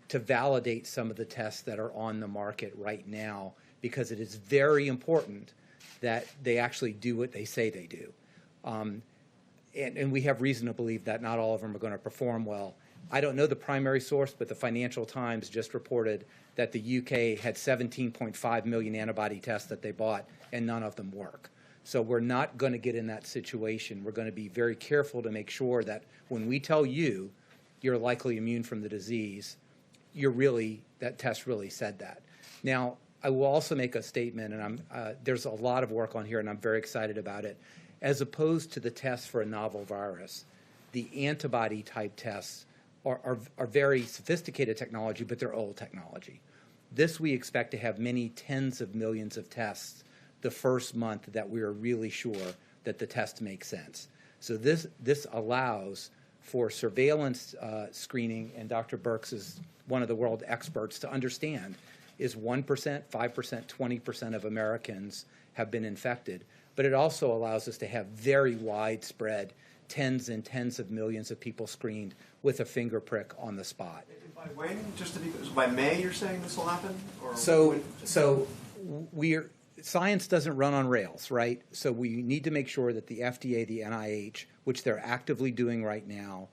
to validate some of the tests that are on the market right now, because it is very important that they actually do what they say they do. And we have reason to believe that not all of them are going to perform well. I don't know the primary source, but the Financial Times just reported that the UK had 17.5 million antibody tests that they bought, and none of them work. So we're not going to get in that situation. We're going to be very careful to make sure that when we tell you you're likely immune from the disease, that test really said that. Now, I will also make a statement, and there's a lot of work on here, and I'm very excited about it. As opposed to the tests for a novel virus, the antibody-type tests are very sophisticated technology, but they're old technology. This we expect to have many tens of millions of tests the first month that we are really sure that the test makes sense. So this allows for surveillance screening, and Dr. Birx is one of the world experts to understand, is 1%, 5%, 20% of Americans have been infected. But it also allows us to have very widespread tens and tens of millions of people screened with a finger prick on the spot. By when? Just to be by May, you're saying this will happen? Or science doesn't run on rails, right? So we need to make sure that the FDA, the NIH, which they're actively doing right now,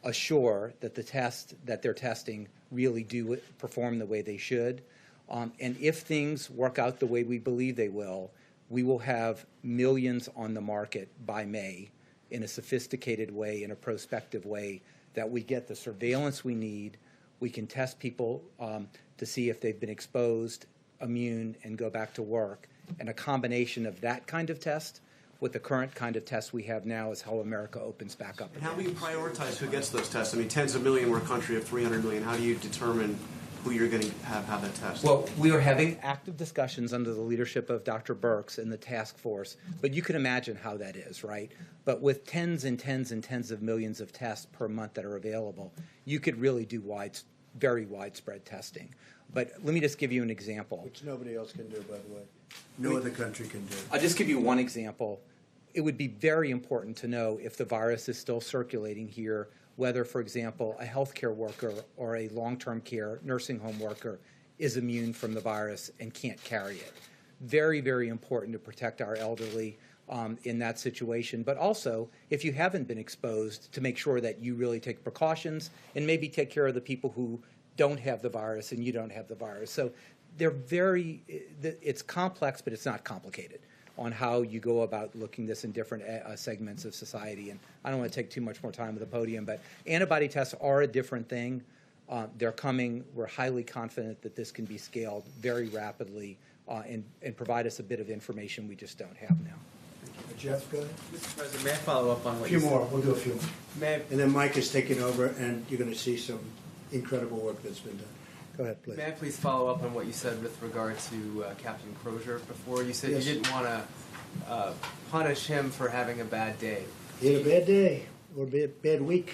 assure that the tests that they're testing really do perform the way they should. And if things work out the way we believe they will, we will have millions on the market by May in a sophisticated way, in a prospective way, that we get the surveillance we need. We can test people to see if they've been exposed, immune, and go back to work. And a combination of that kind of test with the current kind of test we have now is how America opens back up. And how do you prioritize who gets those tests? I mean, tens of million, we're a country of 300 million. How do you determine who you're going to have that test? Well, we are having active discussions under the leadership of Dr. Birx and the task force, but you can imagine how that is, right? But with tens and tens and tens of millions of tests per month that are available, you could really do very widespread testing. But let me just give you an example. Which nobody else can do, by the way. No other country can do. I'll just give you one example. It would be very important to know if the virus is still circulating here, whether, for example, a healthcare worker or a long-term care nursing home worker is immune from the virus and can't carry it. Very, very important to protect our elderly in that situation, but also, if you haven't been exposed, to make sure that you really take precautions and maybe take care of the people who don't have the virus and you don't have the virus. So it's complex, but it's not complicated on how you go about looking this in different segments of society. And I don't want to take too much more time at the podium, but antibody tests are a different thing. They're coming. We're highly confident that this can be scaled very rapidly and provide us a bit of information we just don't have now. Jeff, go ahead. Mr. President, may I follow up on what A few you more. said? We'll do a few more. May I, And then Mike is taking over, and you're going to see some incredible work that's been done. Go ahead, please. may I please follow up on what you said with regard to Captain Crozier before? You said Yes. you didn't want to punish him for having a bad day. He had a bad day or a bad week.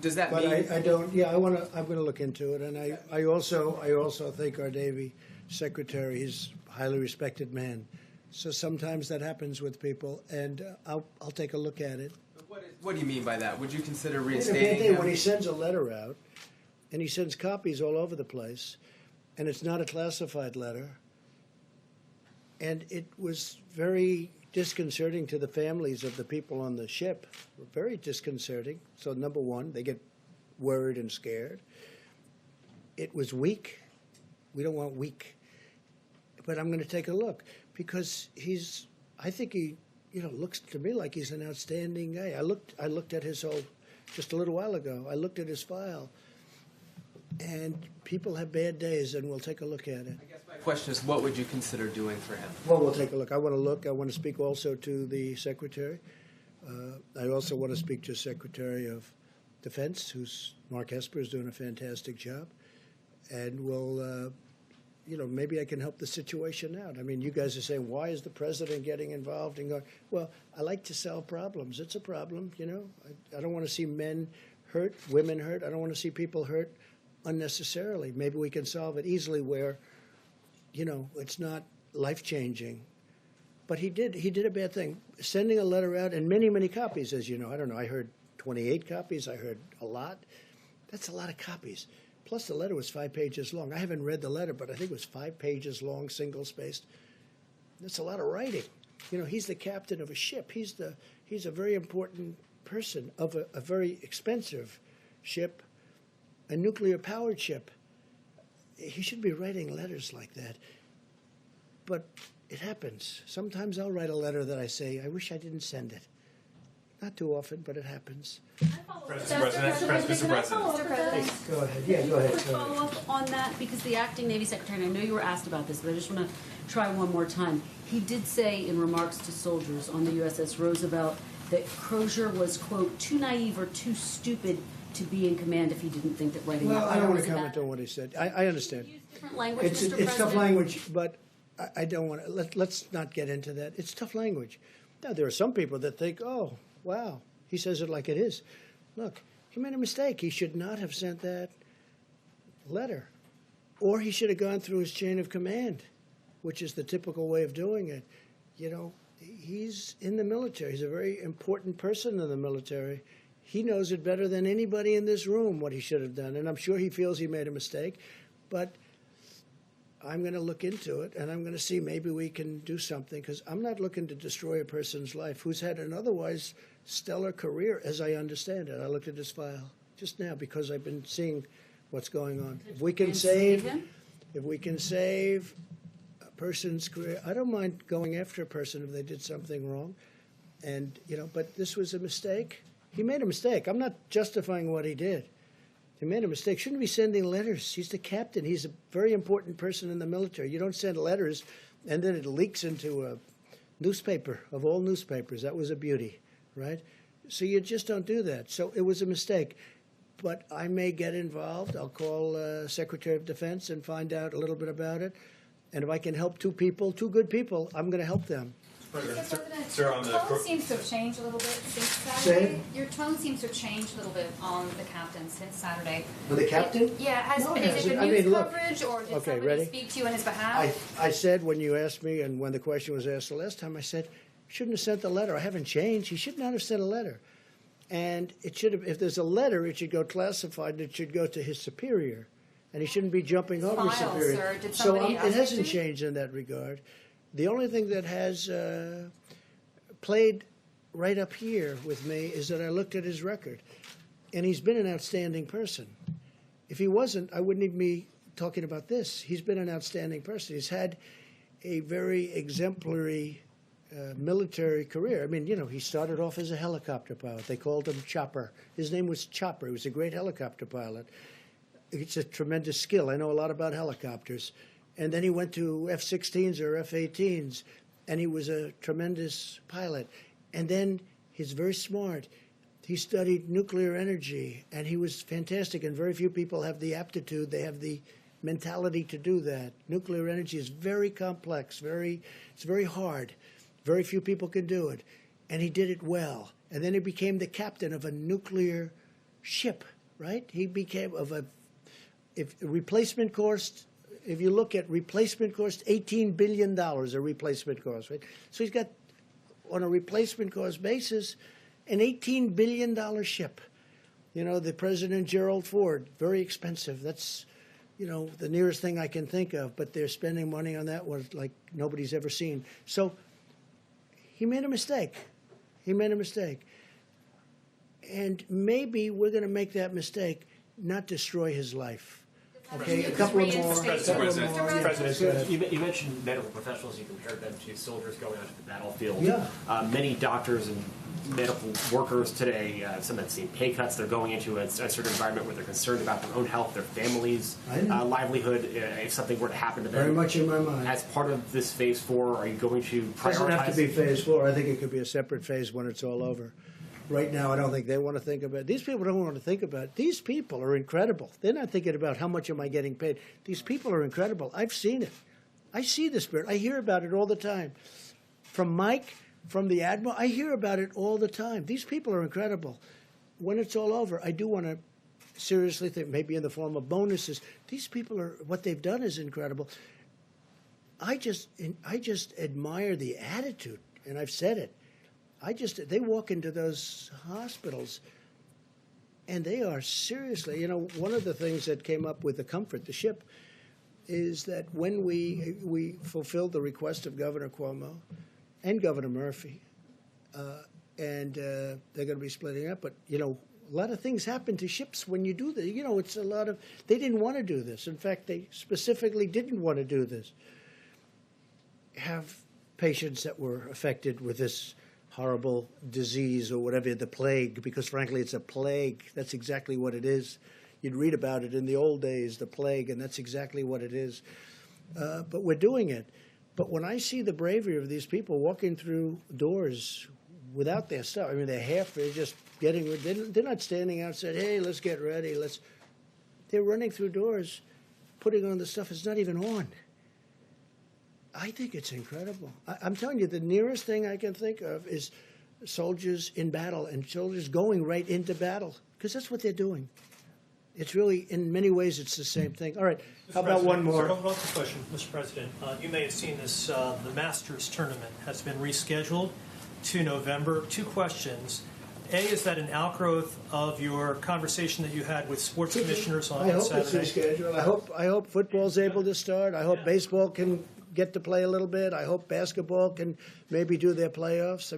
Does that But mean? I don't. Yeah, I'm going to look into it, and I also think our Navy Secretary is a highly respected man. So sometimes that happens with people, and I'll take a look at it. What do you mean by that? Would you consider He had a reinstating bad day him? when he sends a letter out, and he sends copies all over the place, and it's not a classified letter. And it was very disconcerting to the families of the people on the ship. Very disconcerting. So number one, they get worried and scared. It was weak. We don't want weak. But I'm going to take a look because I think he, looks to me like he's an outstanding guy. I looked at his just a little while ago. I looked at his file. And people have bad days, and we'll take a look at it. I guess my question is, what would you consider doing for him? Well, we'll take a look. I want to speak also to the Secretary. I also want to speak to Secretary of Defense, Mark Esper is doing a fantastic job. And we'll, maybe I can help the situation out. I mean, you guys are saying, why is the president getting involved and going? Well, I like to solve problems. It's a problem, I don't want to see men hurt, women hurt. I don't want to see people hurt unnecessarily. Maybe we can solve it easily where, it's not life-changing. But he did a bad thing. Sending a letter out, and many, many copies, as you know. I don't know, I heard 28 copies. I heard a lot. That's a lot of copies. Plus, the letter was 5 pages long. I haven't read the letter, but I think it was 5 pages long, single-spaced. That's a lot of writing. He's the captain of a ship. He's a very important person of a very expensive ship, a nuclear-powered ship. He should be writing letters like that. But it happens. Sometimes I'll write a letter that I say, I wish I didn't send it. Not too often, but it happens. Mr. President. Go ahead. Yeah, go ahead. Quick follow-up on that, because the acting Navy Secretary, and I know you were asked about this, but I just want to try one more time. He did say in remarks to soldiers on the USS Roosevelt that Crozier was, quote, too naive or too stupid to be in command if he didn't think that writing Well, that I letter don't want was to a comment bad- on what he said. I understand. Different language, It's Mr. tough President? language, but I don't want to. Let's not get into that. It's tough language. Now, there are some people that think, oh, wow, he says it like it is. Look, he made a mistake. He should not have sent that letter. Or he should have gone through his chain of command, which is the typical way of doing it. He's in the military. He's a very important person in the military. He knows it better than anybody in this room what he should have done. And I'm sure he feels he made a mistake. But I'm going to look into it, and I'm going to see maybe we can do something, because I'm not looking to destroy a person's life who's had an otherwise stellar career, as I understand it. I looked at his file just now because I've been seeing what's going on. If we can save person's career. I don't mind going after a person if they did something wrong, and but this was a mistake. He made a mistake. I'm not justifying what he did. He made a mistake. Shouldn't be sending letters. He's the captain. He's a very important person in the military. You don't send letters, and then it leaks into a newspaper of all newspapers. That was a beauty, right? So you just don't do that. So it was a mistake. But I may get involved. I'll call Secretary of Defense and find out a little bit about it. And if I can help two good people, I'm going to help them. Sir, your tone seems to have changed a little bit since Saturday. Your tone seems to have changed a little bit on the captain since Saturday. For the captain? Yeah. No, Is it the news coverage, or did somebody ready? speak to you on his behalf? I said when you asked me and when the question was asked the last time, I said, shouldn't have sent the letter. I haven't changed. He should not have sent a letter. And it should have, if there's a letter, it should go classified, and it should go to his superior. And he shouldn't be jumping over his superior. Sir. Did So somebody ask it hasn't you to? changed in that regard. The only thing that has played right up here with me is that I looked at his record. And he's been an outstanding person. If he wasn't, I wouldn't even be talking about this. He's been an outstanding person. He's had a very exemplary military career. I mean, he started off as a helicopter pilot. They called him Chopper. His name was Chopper. He was a great helicopter pilot. It's a tremendous skill. I know a lot about helicopters. And then he went to F-16s or F-18s, and he was a tremendous pilot. And then he's very smart. He studied nuclear energy, and he was fantastic. And very few people have the aptitude. They have the mentality to do that. Nuclear energy is very complex. It's very hard. Very few people can do it. And he did it well. And then he became the captain of a nuclear ship, right? He became replacement cost. If you look at replacement cost, $18 billion a replacement cost, right? So he's got, on a replacement cost basis, an $18 billion ship. The President Gerald Ford, very expensive. That's, the nearest thing I can think of. But they're spending money on that one like nobody's ever seen. So he made a mistake. And maybe we're going to make that mistake, not destroy his life. Okay, a couple more. President, you mentioned medical professionals. You compared them to soldiers going onto the battlefield. Yeah. Many doctors and medical workers today, some have seen pay cuts. They're going into a certain environment where they're concerned about their own health, their families' livelihood, if something were to happen to them. Very much in my mind. As part of this phase 4, are you going to prioritize? It doesn't have to be phase 4. I think it could be a separate phase when it's all over. Right now, I don't think they want to think about it. These people don't want to think about it. These people are incredible. They're not thinking about how much am I getting paid. These people are incredible. I've seen it. I see the spirit. I hear about it all the time. From Mike, from the Admiral, I hear about it all the time. These people are incredible. When it's all over, I do want to seriously think, maybe in the form of bonuses. These people are, what they've done is incredible. I just admire the attitude, and I've said it. They walk into those hospitals, and they are seriously, one of the things that came up with the Comfort, the ship, is that when we fulfilled the request of Governor Cuomo and Governor Murphy, and they're going to be splitting up, but, a lot of things happen to ships when you do that. It's a lot of, they didn't want to do this. In fact, they specifically didn't want to do this. Have patients that were affected with this horrible disease or whatever, the plague, because frankly it's a plague. That's exactly what it is. You'd read about it in the old days, the plague, and that's exactly what it is. But we're doing it. But when I see the bravery of these people walking through doors without their stuff, they're just getting, they're not standing outside, hey, let's get ready, they're running through doors, putting on the stuff that's not even on. I think it's incredible. I'm telling you, the nearest thing I can think of is soldiers in battle and soldiers going right into battle, because that's what they're doing. It's really, in many ways, it's the same thing. All right, how about one more? Sir, one question, Mr. President. You may have seen this, the Masters tournament has been rescheduled to November. 2 questions. A, is that an outgrowth of your conversation that you had with sports commissioners on Saturday? I hope it's rescheduled. I hope football's able to start. I hope baseball can get to play a little bit. I hope basketball can maybe do their playoffs.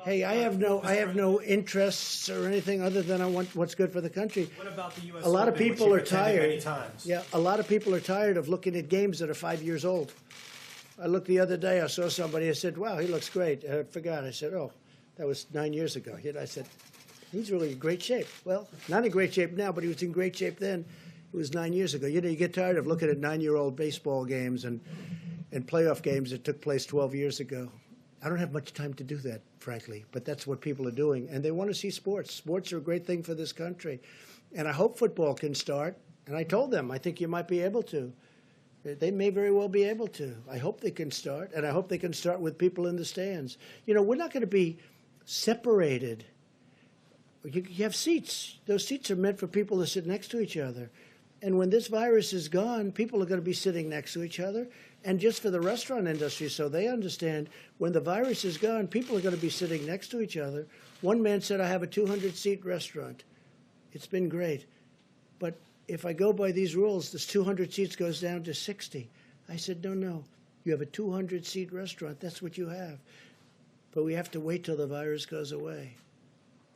Hey, I have no interests or anything other than I want what's good for the country. What about the U.S. A lot of Open, people which are you've attended tired. many times? Yeah, a lot of people are tired of looking at games that are 5 years old. I looked the other day, I saw somebody, I said, wow, he looks great. I forgot. I said, oh, that was 9 years ago. I said, he's really in great shape. Well, not in great shape now, but he was in great shape then. It was 9 years ago. You get tired of looking at 9-year-old baseball games and playoff games that took place 12 years ago. I don't have much time to do that, frankly, but that's what people are doing. And they want to see sports. Sports are a great thing for this country. And I hope football can start. And I told them, I think you might be able to. They may very well be able to. I hope they can start, and I hope they can start with people in the stands. We're not going to be separated. You have seats. Those seats are meant for people to sit next to each other. And when this virus is gone, people are going to be sitting next to each other. And just for the restaurant industry, so they understand, when the virus is gone, people are going to be sitting next to each other. One man said, I have a 200-seat restaurant. It's been great. But if I go by these rules, this 200 seats goes down to 60. I said, no. You have a 200-seat restaurant. That's what you have. But we have to wait till the virus goes away.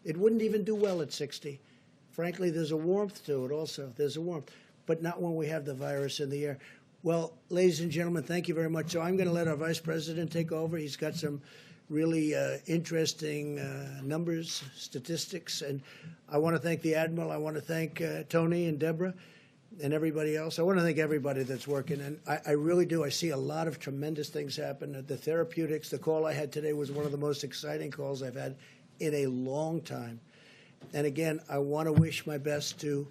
It wouldn't even do well at 60. Frankly, there's a warmth to it also. There's a warmth. But not when we have the virus in the air. Well, ladies and gentlemen, thank you very much. So I'm going to let our Vice President take over. He's got some really interesting numbers, statistics. And I want to thank the Admiral. I want to thank Tony and Deborah and everybody else. I want to thank everybody that's working. And I really do. I see a lot of tremendous things happen. The therapeutics, the call I had today was one of the most exciting calls I've had in a long time. And again, I want to wish my best to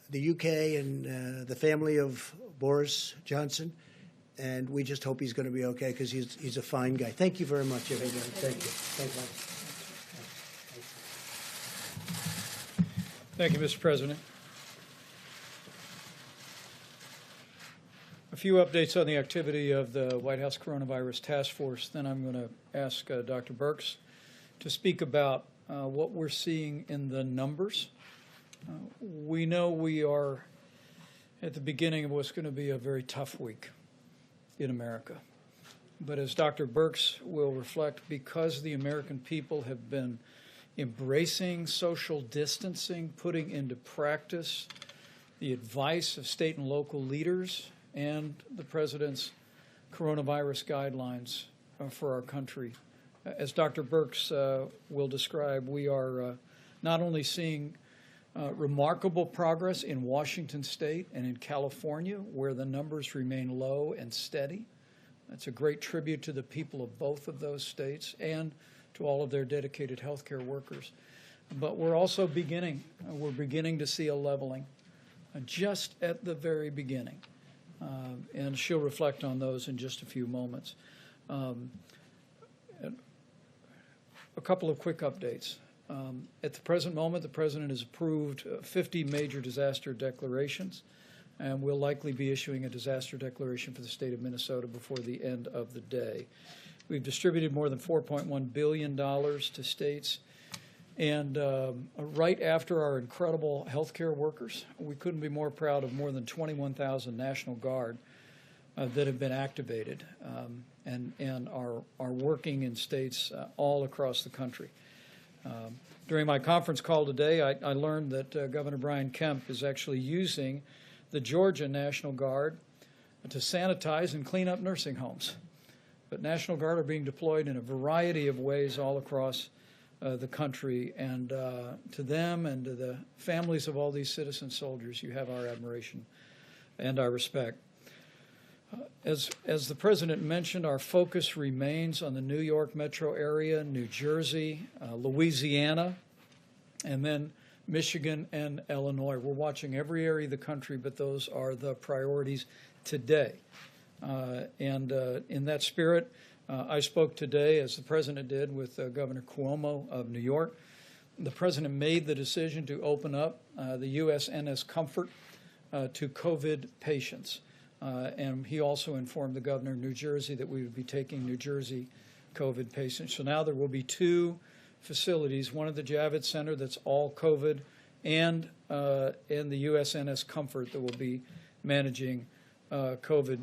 the UK and the family of Boris Johnson. And we just hope he's going to be okay because he's a fine guy. Thank you very much, everybody. Thank you. Thank you, Mr. President. A few updates on the activity of the White House Coronavirus Task Force. Then I'm going to ask Dr. Birx to speak about what we're seeing in the numbers. We know we are at the beginning of what's going to be a very tough week in America. But as Dr. Birx will reflect, because the American people have been embracing social distancing, putting into practice the advice of state and local leaders and the President's coronavirus guidelines for our country. As Dr. Birx will describe, we are not only seeing remarkable progress in Washington State and in California, where the numbers remain low and steady. That's a great tribute to the people of both of those states and to all of their dedicated healthcare workers. But we're also beginning to see a leveling just at the very beginning. And she'll reflect on those in just a few moments. A couple of quick updates. At the present moment, the President has approved 50 major disaster declarations, and we'll likely be issuing a disaster declaration for the state of Minnesota before the end of the day. We've distributed more than $4.1 billion to states, and right after our incredible healthcare workers, we couldn't be more proud of more than 21,000 National Guard that have been activated and are working in states all across the country. During my conference call today, I learned that Governor Brian Kemp is actually using the Georgia National Guard to sanitize and clean up nursing homes. But National Guard are being deployed in a variety of ways all across the country, and to them and to the families of all these citizen soldiers, you have our admiration and our respect. As the President mentioned, our focus remains on the New York metro area, New Jersey, Louisiana, and then Michigan and Illinois. We're watching every area of the country, but those are the priorities today. And in that spirit, I spoke today, as the President did, with Governor Cuomo of New York. The President made the decision to open up the USNS Comfort to COVID patients. And he also informed the governor of New Jersey that we would be taking New Jersey COVID patients. So now there will be two facilities, one at the Javits Center that's all COVID, and in the USNS Comfort that will be managing COVID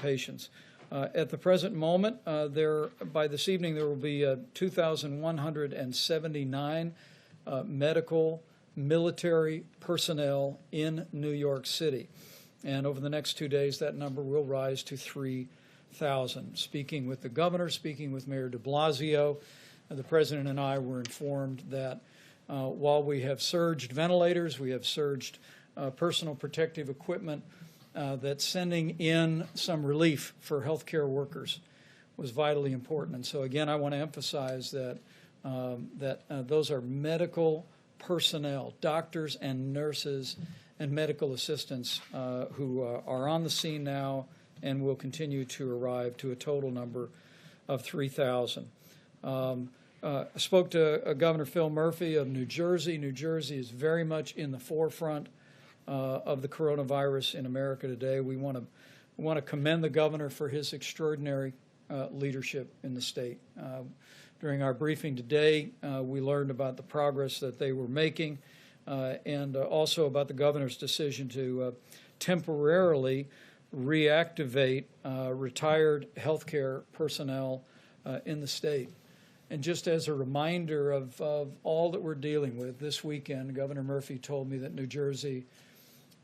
patients. At the present moment, by this evening, there will be 2,179 medical, military personnel in New York City. And over the next 2 days, that number will rise to 3,000. 3,000. Speaking with the governor, speaking with Mayor de Blasio, the president and I were informed that while we have surged ventilators, we have surged personal protective equipment, that sending in some relief for healthcare workers was vitally important. And so again, I want to emphasize that those are medical personnel, doctors and nurses and medical assistants who are on the scene now and will continue to arrive to a total number of 3,000. I spoke to Governor Phil Murphy of New Jersey. New Jersey is very much in the forefront of the coronavirus in America today. We want to commend the governor for his extraordinary leadership in the state. During our briefing today, we learned about the progress that they were making and also about the governor's decision to temporarily reactivate retired healthcare personnel in the state. And just as a reminder of all that we're dealing with, this weekend, Governor Murphy told me that New Jersey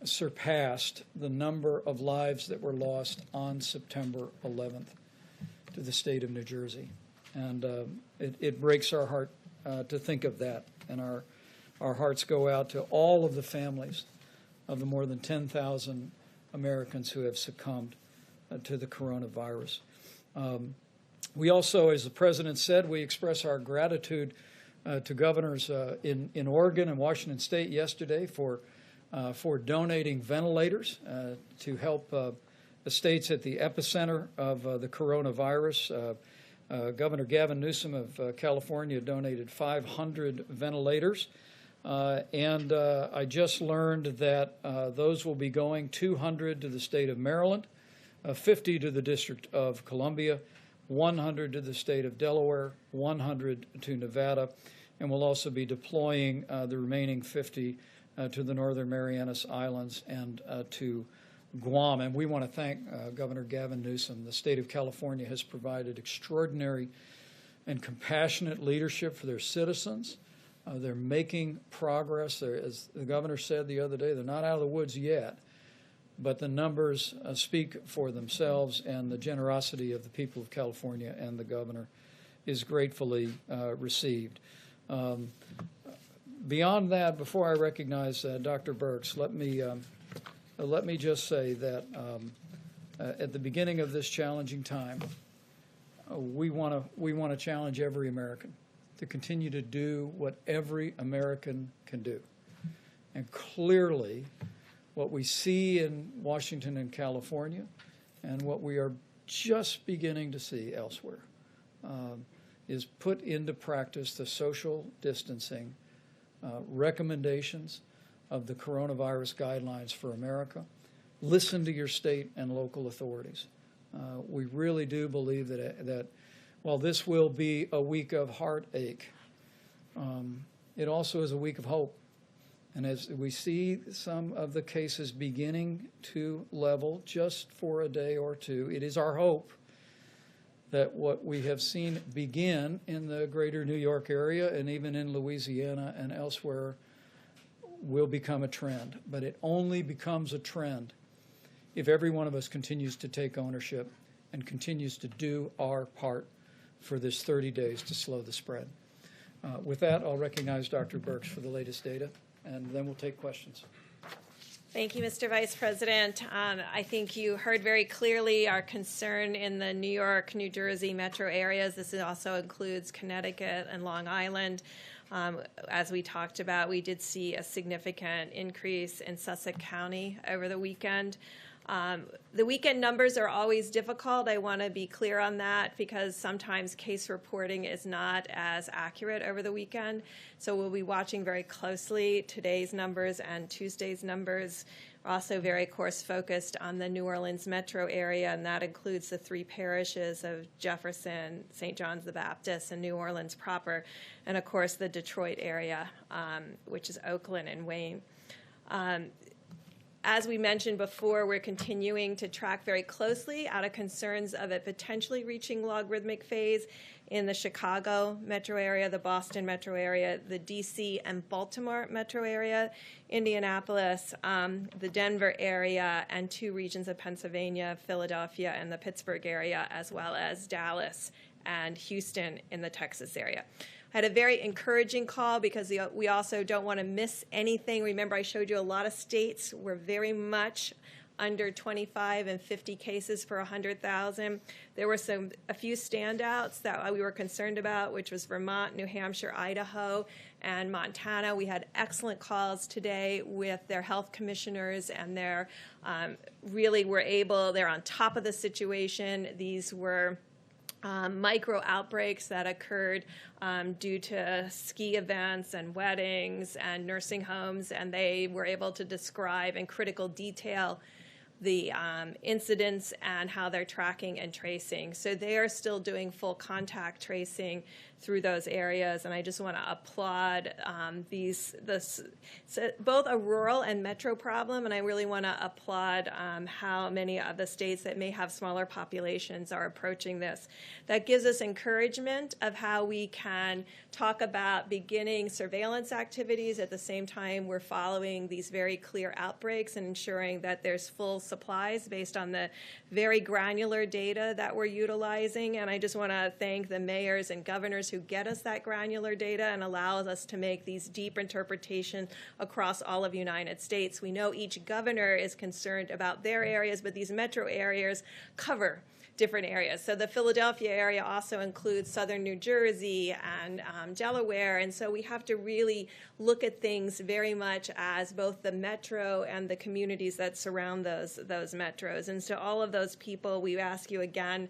surpassed the number of lives that were lost on September 11th to the state of New Jersey. And it breaks our heart to think of that. And our hearts go out to all of the families of the more than 10,000 Americans who have succumbed to the coronavirus. We also, as the president said, we express our gratitude to governors in Oregon and Washington State yesterday for donating ventilators to help the states at the epicenter of the coronavirus. Governor Gavin Newsom of California donated 500 ventilators. And I just learned that those will be going 200 to the state of Maryland, 50 to the District of Columbia, 100 to the state of Delaware, 100 to Nevada, and we'll also be deploying the remaining 50 to the Northern Marianas Islands and to Guam. And we want to thank Governor Gavin Newsom. The state of California has provided extraordinary and compassionate leadership for their citizens. They're making progress. As the governor said the other day, they're not out of the woods yet, but the numbers speak for themselves, and the generosity of the people of California and the governor is gratefully received. Beyond that, before I recognize Dr. Birx, let me just say that at the beginning of this challenging time, we want to challenge every American to continue to do what every American can do. And clearly, what we see in Washington and California and what we are just beginning to see elsewhere is put into practice the social distancing recommendations of the coronavirus guidelines for America. Listen to your state and local authorities. We really do believe that while this will be a week of heartache, it also is a week of hope. And as we see some of the cases beginning to level just for a day or two, it is our hope that what we have seen begin in the greater New York area and even in Louisiana and elsewhere will become a trend. But it only becomes a trend if every one of us continues to take ownership and continues to do our part for this 30 days to slow the spread. With that, I'll recognize Dr. Birx for the latest data, and then we'll take questions. Thank you, Mr. Vice President. I think you heard very clearly our concern in the New York, New Jersey metro areas. This also includes Connecticut and Long Island. As we talked about, we did see a significant increase in Sussex County over the weekend. The weekend numbers are always difficult. I want to be clear on that because sometimes case reporting is not as accurate over the weekend. So we'll be watching very closely today's numbers and Tuesday's numbers. We're also very course focused on the New Orleans metro area, and that includes the 3 parishes of Jefferson, St. John's the Baptist, and New Orleans proper, and of course the Detroit area, which is Oakland and Wayne. As we mentioned before, we're continuing to track very closely out of concerns of it potentially reaching logarithmic phase in the Chicago metro area, the Boston metro area, the DC and Baltimore metro area, Indianapolis, the Denver area, and 2 regions of Pennsylvania, Philadelphia, and the Pittsburgh area, as well as Dallas and Houston in the Texas area. I had a very encouraging call because we also don't want to miss anything. Remember, I showed you a lot of states were very much under 25 and 50 cases per 100,000. There were a few standouts that we were concerned about, which was Vermont, New Hampshire, Idaho, and Montana. We had excellent calls today with their health commissioners, and they're they're on top of the situation. These were micro outbreaks that occurred due to ski events and weddings and nursing homes, and they were able to describe in critical detail the incidents and how they're tracking and tracing. So they are still doing full contact tracing through those areas, and I just want to applaud both a rural and metro problem, and I really want to applaud how many of the states that may have smaller populations are approaching this. That gives us encouragement of how we can talk about beginning surveillance activities at the same time we're following these very clear outbreaks and ensuring that there's full supplies based on the very granular data that we're utilizing. And I just want to thank the mayors and governors who get us that granular data and allows us to make these deep interpretations across all of the United States. We know each governor is concerned about their areas, but these metro areas cover different areas. So the Philadelphia area also includes southern New Jersey and Delaware, and so we have to really look at things very much as both the metro and the communities that surround those metros. And so all of those people, we ask you again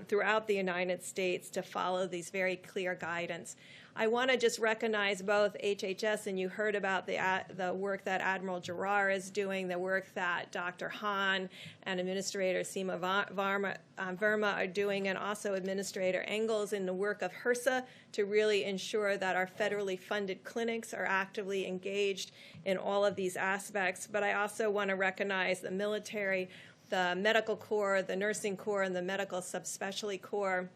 throughout the United States to follow these very clear guidance. I want to just recognize both HHS, and you heard about the work that Admiral Giroir is doing, the work that Dr. Hahn and Administrator Seema Verma are doing, and also Administrator Engels in the work of HRSA to really ensure that our federally funded clinics are actively engaged in all of these aspects. But I also want to recognize the military, the medical corps, the nursing corps, and the medical subspecialty corps.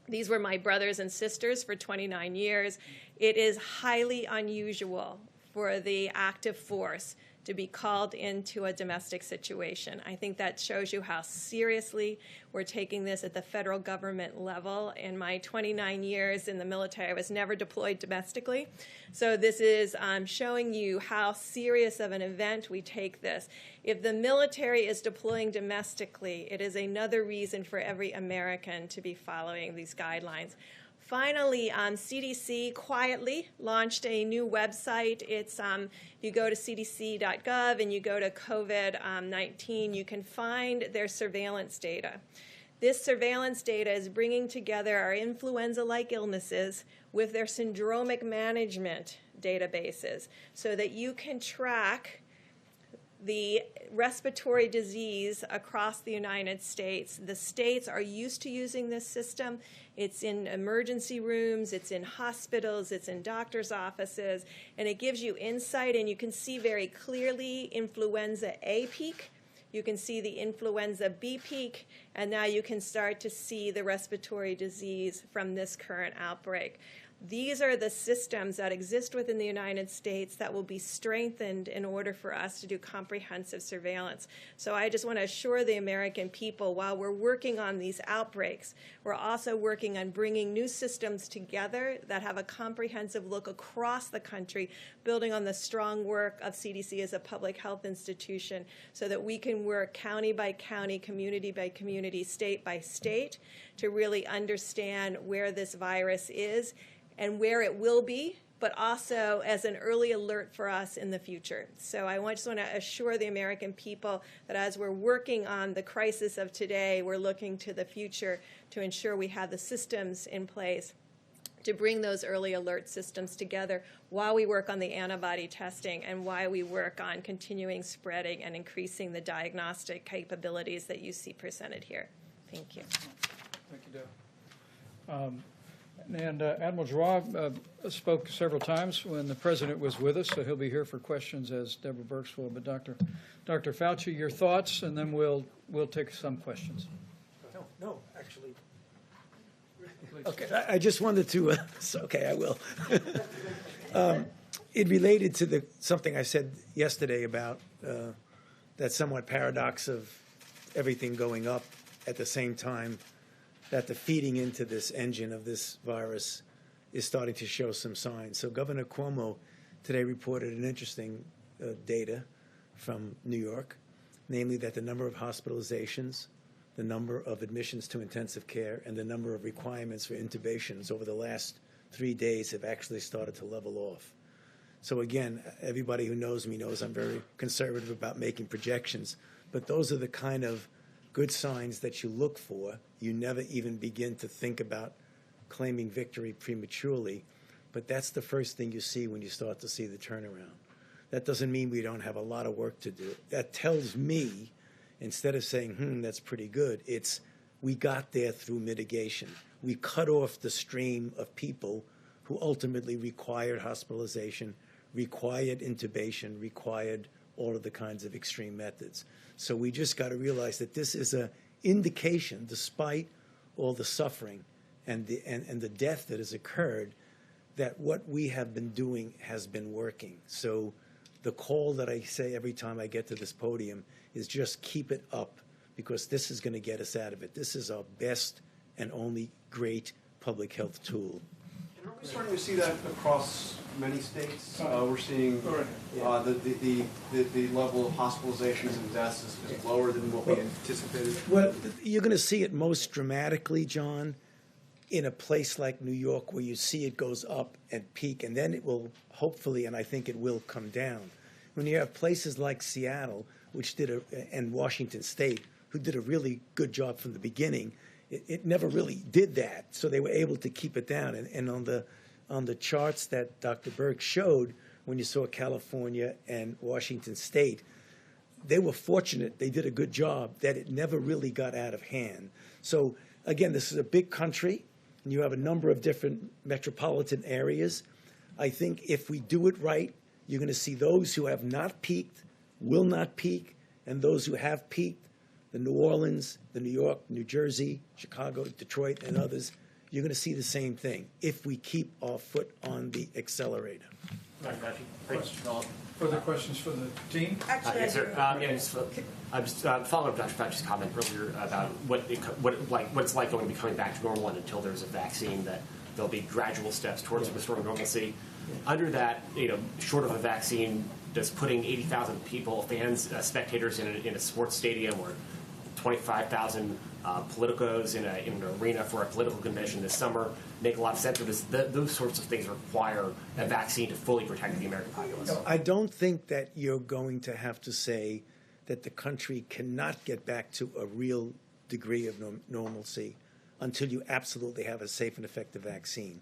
These were my brothers and sisters for 29 years. It is highly unusual for the active force to be called into a domestic situation. I think that shows you how seriously we're taking this at the federal government level. In my 29 years in the military, I was never deployed domestically. So this is showing you how serious of an event we take this. If the military is deploying domestically, it is another reason for every American to be following these guidelines. Finally, CDC quietly launched a new website. It's you go to cdc.gov and you go to COVID-19, you can find their surveillance data. This surveillance data is bringing together our influenza-like illnesses with their syndromic management databases so that you can track the respiratory disease across the United States. The states are used to using this system. It's in emergency rooms, it's in hospitals, it's in doctors' offices, and it gives you insight, and you can see very clearly influenza A peak. You can see the influenza B peak, and now you can start to see the respiratory disease from this current outbreak. These are the systems that exist within the United States that will be strengthened in order for us to do comprehensive surveillance. So I just want to assure the American people, while we're working on these outbreaks, we're also working on bringing new systems together that have a comprehensive look across the country, building on the strong work of CDC as a public health institution so that we can work county by county, community by community, state by state to really understand where this virus is and where it will be, but also as an early alert for us in the future. So I just want to assure the American people that as we're working on the crisis of today, we're looking to the future to ensure we have the systems in place to bring those early alert systems together while we work on the antibody testing and while we work on continuing spreading and increasing the diagnostic capabilities that you see presented here. Thank you. Thank you, Deb. And Admiral Giroir spoke several times when the President was with us, so he'll be here for questions, as Deborah Birx will. But Dr. Fauci, your thoughts, and then we'll take some questions. No, actually. Okay, I just wanted to, okay, I will. It related to something I said yesterday about that somewhat paradox of everything going up at the same time that the feeding into this engine of this virus is starting to show some signs. So Governor Cuomo today reported an interesting data from New York, namely that the number of hospitalizations, the number of admissions to intensive care, and the number of requirements for intubations over the last 3 days have actually started to level off. So again, everybody who knows me knows I'm very conservative about making projections, but those are the kind of good signs that you look for. You never even begin to think about claiming victory prematurely, but that's the first thing you see when you start to see the turnaround. That doesn't mean we don't have a lot of work to do. That tells me, instead of saying, that's pretty good, it's we got there through mitigation. We cut off the stream of people who ultimately required hospitalization, required intubation, required all of the kinds of extreme methods. So we just got to realize that this is an indication, despite all the suffering and the death that has occurred, that what we have been doing has been working. So the call that I say every time I get to this podium is just keep it up, because this is going to get us out of it. This is our best and only great public health tool. And are we starting to see that across many states? We're seeing the level of hospitalizations and deaths is lower than what we anticipated. Well, you're going to see it most dramatically, John, in a place like New York, where you see it goes up and peak, and then it will hopefully, and I think it will, come down. When you have places like Seattle, which and Washington State, who did a really good job from the beginning, it never really did that, so they were able to keep it down. And on the charts that Dr. Berg showed, when you saw California and Washington State, they were fortunate, they did a good job, that it never really got out of hand. So again, this is a big country, and you have a number of different metropolitan areas. I think if we do it right, you're going to see those who have not peaked will not peak, and those who have peaked, the New Orleans, the New York, New Jersey, Chicago, Detroit, and others, you're going to see the same thing if we keep our foot on the accelerator. Further questions for the team? Yes, sir. I'm just following up Dr. Fauci's comment earlier about what it's like going to be coming back to normal, and until there's a vaccine, that there'll be gradual steps towards restoring normalcy. Under that, short of a vaccine, does putting 80,000 people, fans, spectators in a sports stadium, or 25,000 politicos in an arena for a political convention this summer make a lot of sense? Or those sorts of things require a vaccine to fully protect the American populace? No, I don't think that you're going to have to say that the country cannot get back to a real degree of normalcy until you absolutely have a safe and effective vaccine.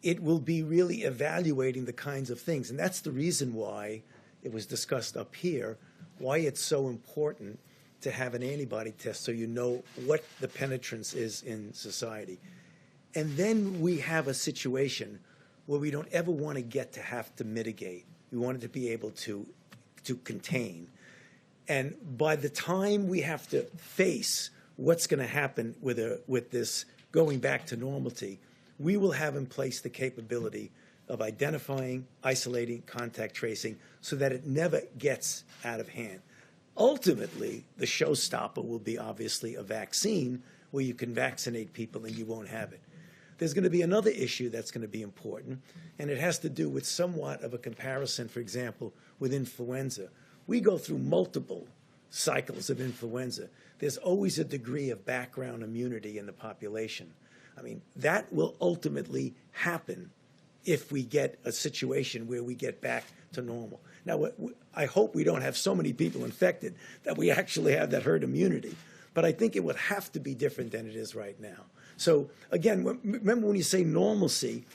It will be really evaluating the kinds of things, and that's the reason why it was discussed up here, why it's so important to have an antibody test so you know what the penetrance is in society. And then we have a situation where we don't ever want to get to have to mitigate. We want it to be able to contain. And by the time we have to face what's going to happen with this going back to normality, we will have in place the capability of identifying, isolating, contact tracing, so that it never gets out of hand. Ultimately, the showstopper will be obviously a vaccine where you can vaccinate people and you won't have it. There's going to be another issue that's going to be important, and it has to do with somewhat of a comparison, for example, with influenza. We go through multiple cycles of influenza. There's always a degree of background immunity in the population. I mean, that will ultimately happen if we get a situation where we get back to normal. Now, I hope we don't have so many people infected that we actually have that herd immunity, but I think it would have to be different than it is right now. So, again, remember when you say normalcy,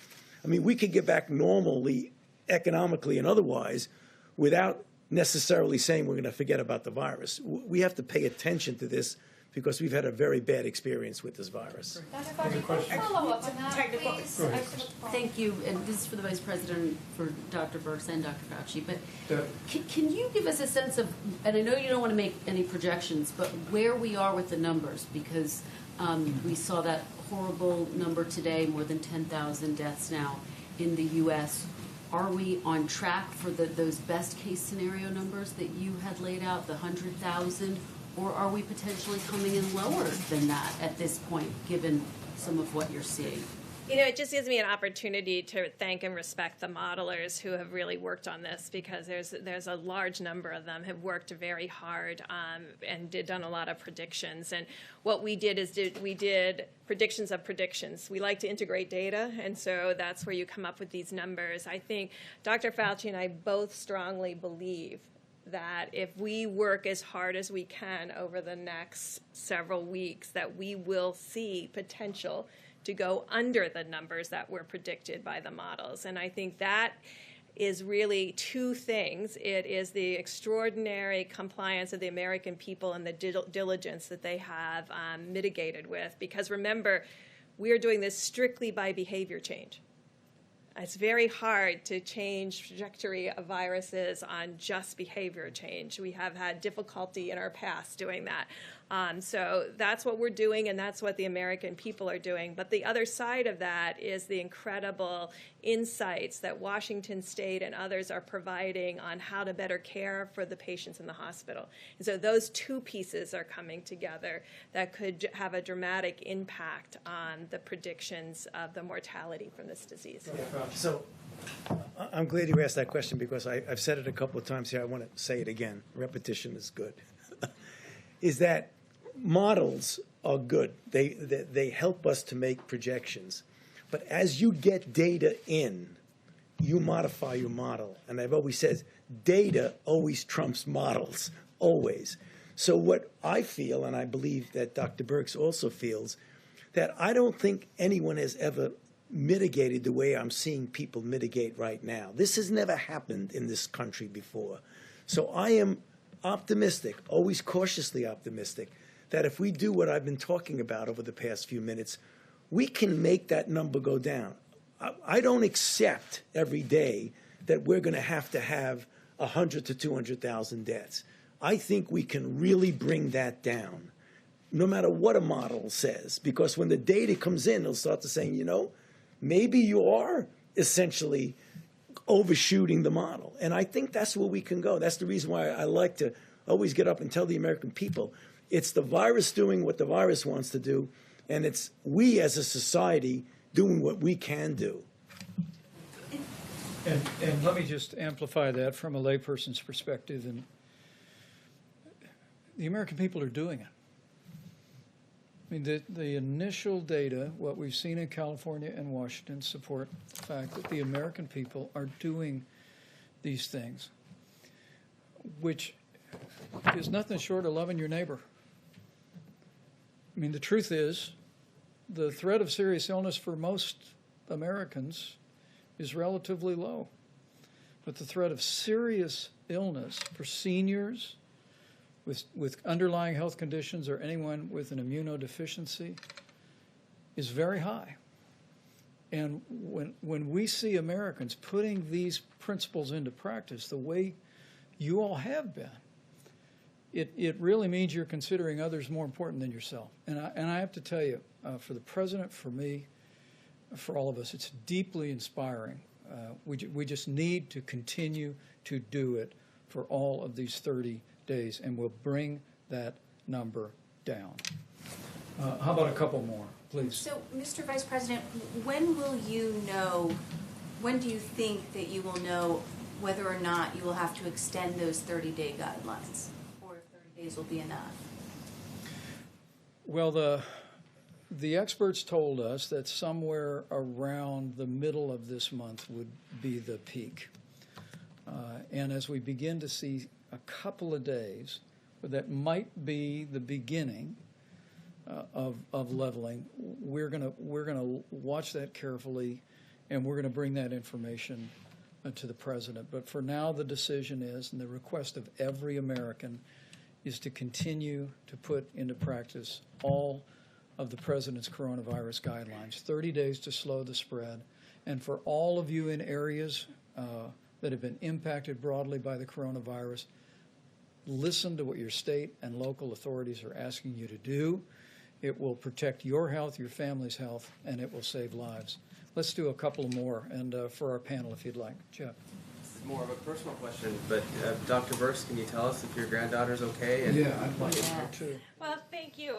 I mean, we could get back normally, economically and otherwise, without necessarily saying we're going to forget about the virus. We have to pay attention to this because we've had a very bad experience with this virus. Follow up on that, please. Thank you, and this is for the Vice President, for Dr. Birx and Dr. Fauci, but can you give us a sense of, and I know you don't want to make any projections, but where we are with the numbers, because we saw that horrible number today, more than 10,000 deaths now in the U.S. Are we on track for those best case scenario numbers that you had laid out, the 100,000, or are we potentially coming in lower than that at this point, given some of what you're seeing? You know, it just gives me an opportunity to thank and respect the modelers who have really worked on this, because there's a large number of them have worked very hard and done a lot of predictions. And what we did is we did predictions of predictions. We like to integrate data, and so that's where you come up with these numbers. I think Dr. Fauci and I both strongly believe that if we work as hard as we can over the next several weeks, that we will see potential to go under the numbers that were predicted by the models. And I think that is really two things. It is the extraordinary compliance of the American people and the diligence that they have mitigated with. Because remember, we are doing this strictly by behavior change. It's very hard to change trajectory of viruses on just behavior change. We have had difficulty in our past doing that. So that's what we're doing, and that's what the American people are doing. But the other side of that is the incredible insights that Washington State and others are providing on how to better care for the patients in the hospital. And so those two pieces are coming together that could have a dramatic impact on the predictions of the mortality from this disease. So I'm glad you asked that question, because I've said it a couple of times here. I want to say it again. Repetition is good. Is that models are good. They help us to make projections. But as you get data in, you modify your model. And I've always said, data always trumps models, always. So what I feel, and I believe that Dr. Birx also feels, that I don't think anyone has ever mitigated the way I'm seeing people mitigate right now. This has never happened in this country before. So I am optimistic, always cautiously optimistic, that if we do what I've been talking about over the past few minutes, we can make that number go down. I don't accept every day that we're going to have 100 to 200,000 deaths. I think we can really bring that down, no matter what a model says, because when the data comes in, they'll start to say, you know, maybe you are essentially overshooting the model. And I think that's where we can go. That's the reason why I like to always get up and tell the American people, it's the virus doing what the virus wants to do, and it's we as a society doing what we can do. And let me just amplify that from a layperson's perspective. And the American people are doing it. I mean, the initial data, what we've seen in California and Washington, support the fact that the American people are doing these things, which is nothing short of loving your neighbor. I mean, the truth is, the threat of serious illness for most Americans is relatively low. But the threat of serious illness for seniors with underlying health conditions or anyone with an immunodeficiency is very high. And when we see Americans putting these principles into practice the way you all have been, it really means you're considering others more important than yourself. And I have to tell you, for the president, for me, for all of us, it's deeply inspiring. We just need to continue to do it for all of these 30 days, and we'll bring that number down. How about a couple more, please? So, Mr. Vice President, when will you know, when do you think that you will know whether or not you will have to extend those 30-day guidelines, or if 30 days will be enough? Well, the experts told us that somewhere around the middle of this month would be the peak. And as we begin to see a couple of days, that might be the beginning of leveling, we're gonna watch that carefully, and we're gonna bring that information to the president. But for now, the decision is, and the request of every American, is to continue to put into practice all of the president's coronavirus guidelines. 30 days to slow the spread. And for all of you in areas that have been impacted broadly by the coronavirus, listen to what your state and local authorities are asking you to do, it will protect your health, your family's health, and it will save lives. Let's do a couple more, and for our panel, if you'd like. Jeff. This is more of a personal question, but Dr. Burks, can you tell us if your granddaughter's okay? And I'd like to know too. Well, thank you.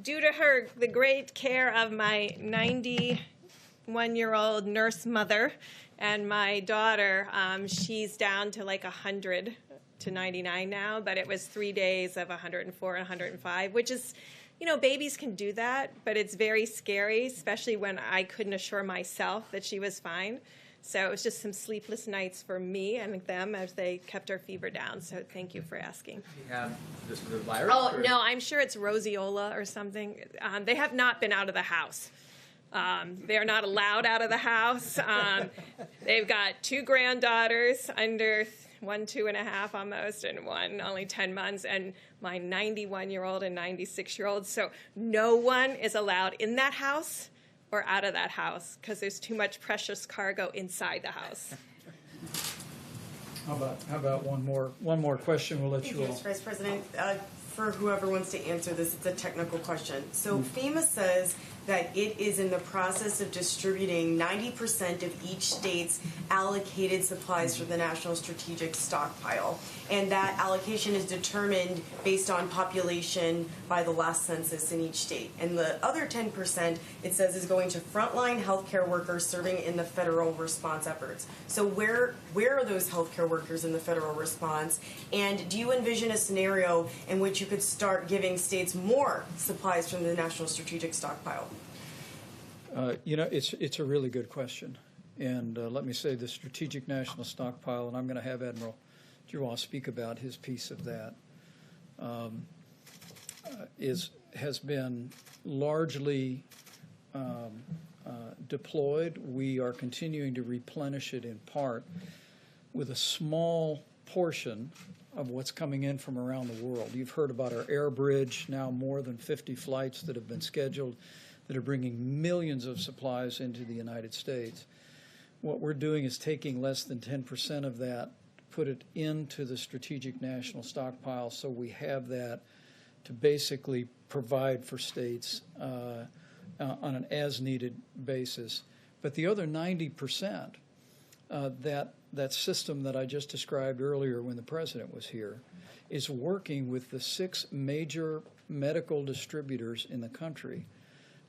Due to the great care of my 91-year-old nurse mother and my daughter, she's down to like 100 to 99 now, but it was 3 days of 104 and 105, which is, babies can do that, but it's very scary, especially when I couldn't assure myself that she was fine. So it was just some sleepless nights for me and them as they kept our fever down. So thank you for asking. You have the virus? Oh, or? no, I'm sure it's roseola or something. They have not been out of the house. They're not allowed out of the house. They've got 2 granddaughters under 1, 2.5 almost, and one only 10 months, and my 91-year-old and 96-year-old. So no one is allowed in that house or out of that house because there's too much precious cargo inside the house. How about one more question? We'll let Thank you you, all. Mr. Vice President. For whoever wants to answer this, it's a technical question. So FEMA says that it is in the process of distributing 90% of each state's allocated supplies for the National Strategic Stockpile. And that allocation is determined based on population by the last census in each state. And the other 10%, it says, is going to frontline healthcare workers serving in the federal response efforts. So where are those healthcare workers in the federal response? And do you envision a scenario in which you could start giving states more supplies from the National Strategic Stockpile? It's a really good question. And let me say the Strategic National Stockpile, and I'm going to have Admiral Giroir speak about his piece of that, has been largely deployed. We are continuing to replenish it in part with a small portion of what's coming in from around the world. You've heard about our air bridge, now more than 50 flights that have been scheduled that are bringing millions of supplies into the United States. What we're doing is taking less than 10% of that, put it into the Strategic National Stockpile, so we have that to basically provide for states on an as-needed basis. But the other 90%, that system that I just described earlier when the President was here, is working with the 6 major medical distributors in the country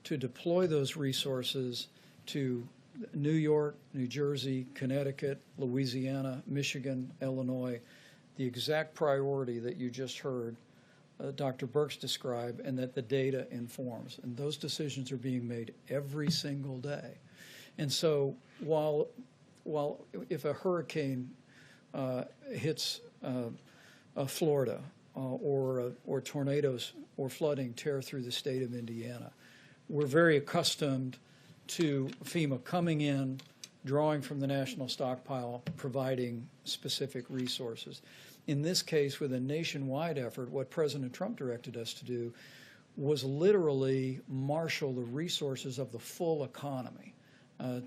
to deploy those resources to New York, New Jersey, Connecticut, Louisiana, Michigan, Illinois, the exact priority that you just heard Dr. Burks describe and that the data informs. And those decisions are being made every single day. And so while if a hurricane hits Florida or tornadoes or flooding tear through the state of Indiana, we're very accustomed to FEMA coming in, drawing from the national stockpile, providing specific resources. In this case, with a nationwide effort, what President Trump directed us to do was literally marshal the resources of the full economy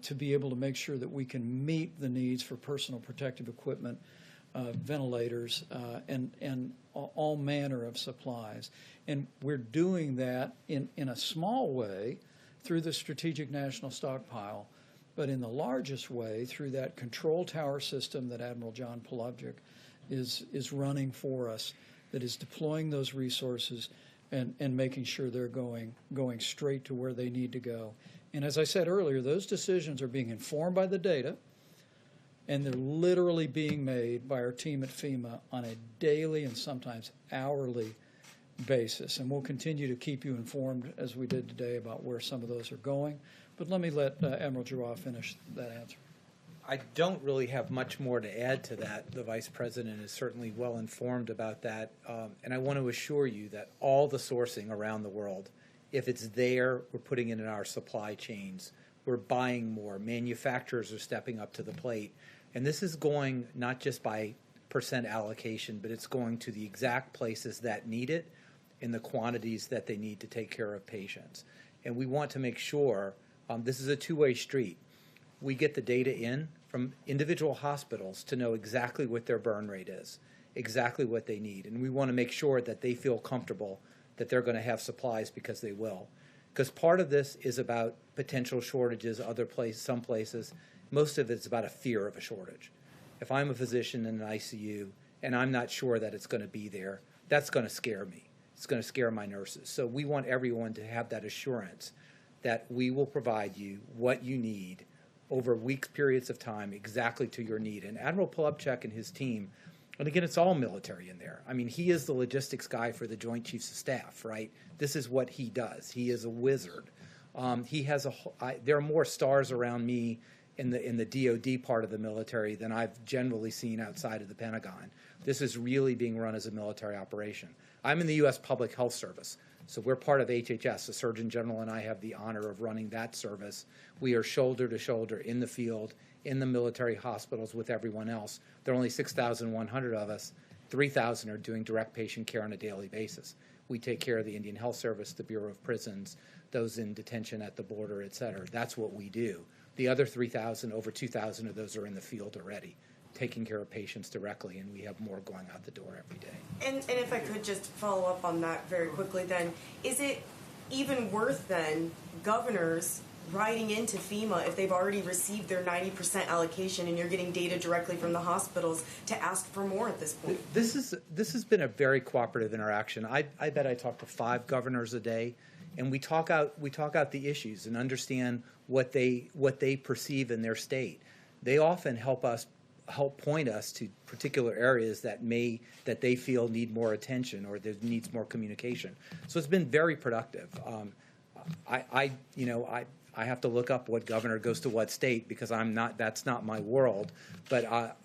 to be able to make sure that we can meet the needs for personal protective equipment, ventilators, and all manner of supplies. And we're doing that in a small way through the Strategic National Stockpile, but in the largest way through that control tower system that Admiral John Polovchik is running for us, that is deploying those resources and making sure they're going straight to where they need to go. And as I said earlier, those decisions are being informed by the data, and they're literally being made by our team at FEMA on a daily and sometimes hourly basis. And we'll continue to keep you informed, as we did today, about where some of those are going. But let me let Admiral Giroir finish that answer. I don't really have much more to add to that. The Vice President is certainly well informed about that. And I want to assure you that all the sourcing around the world, if it's there, we're putting it in our supply chains. We're buying more. Manufacturers are stepping up to the plate. And this is going not just by percent allocation, but it's going to the exact places that need it in the quantities that they need to take care of patients. And we want to make sure this is a two-way street. We get the data in from individual hospitals to know exactly what their burn rate is, exactly what they need. And we want to make sure that they feel comfortable that they're going to have supplies because they will. Because part of this is about potential shortages, some places. Most of it's about a fear of a shortage. If I'm a physician in an ICU and I'm not sure that it's going to be there, that's going to scare me. It's going to scare my nurses. So we want everyone to have that assurance that we will provide you what you need over weeks, periods of time, exactly to your need. And Admiral Polubchak and his team, and again, it's all military in there. I mean, he is the logistics guy for the Joint Chiefs of Staff, right? This is what he does. He is a wizard. There are more stars around me in the DoD part of the military than I've generally seen outside of the Pentagon. This is really being run as a military operation. I'm in the U.S. Public Health Service, so we're part of HHS. The Surgeon General and I have the honor of running that service. We are shoulder to shoulder in the field, in the military hospitals with everyone else. There are only 6,100 of us. 3,000 are doing direct patient care on a daily basis. We take care of the Indian Health Service, the Bureau of Prisons, those in detention at the border, et cetera. That's what we do. The other 3,000, over 2,000 of those are in the field already, taking care of patients directly, and we have more going out the door every day. And if I could just follow up on that very quickly then, is it even worth then governors writing into FEMA if they've already received their 90% allocation and you're getting data directly from the hospitals to ask for more at this point? This has been a very cooperative interaction. I bet I talk to 5 governors a day, and we talk out the issues and understand what they perceive in their state. They often help point us to particular areas that they feel need more attention or that needs more communication. So it's been very productive. I have to look up what governor goes to what state because that's not my world, but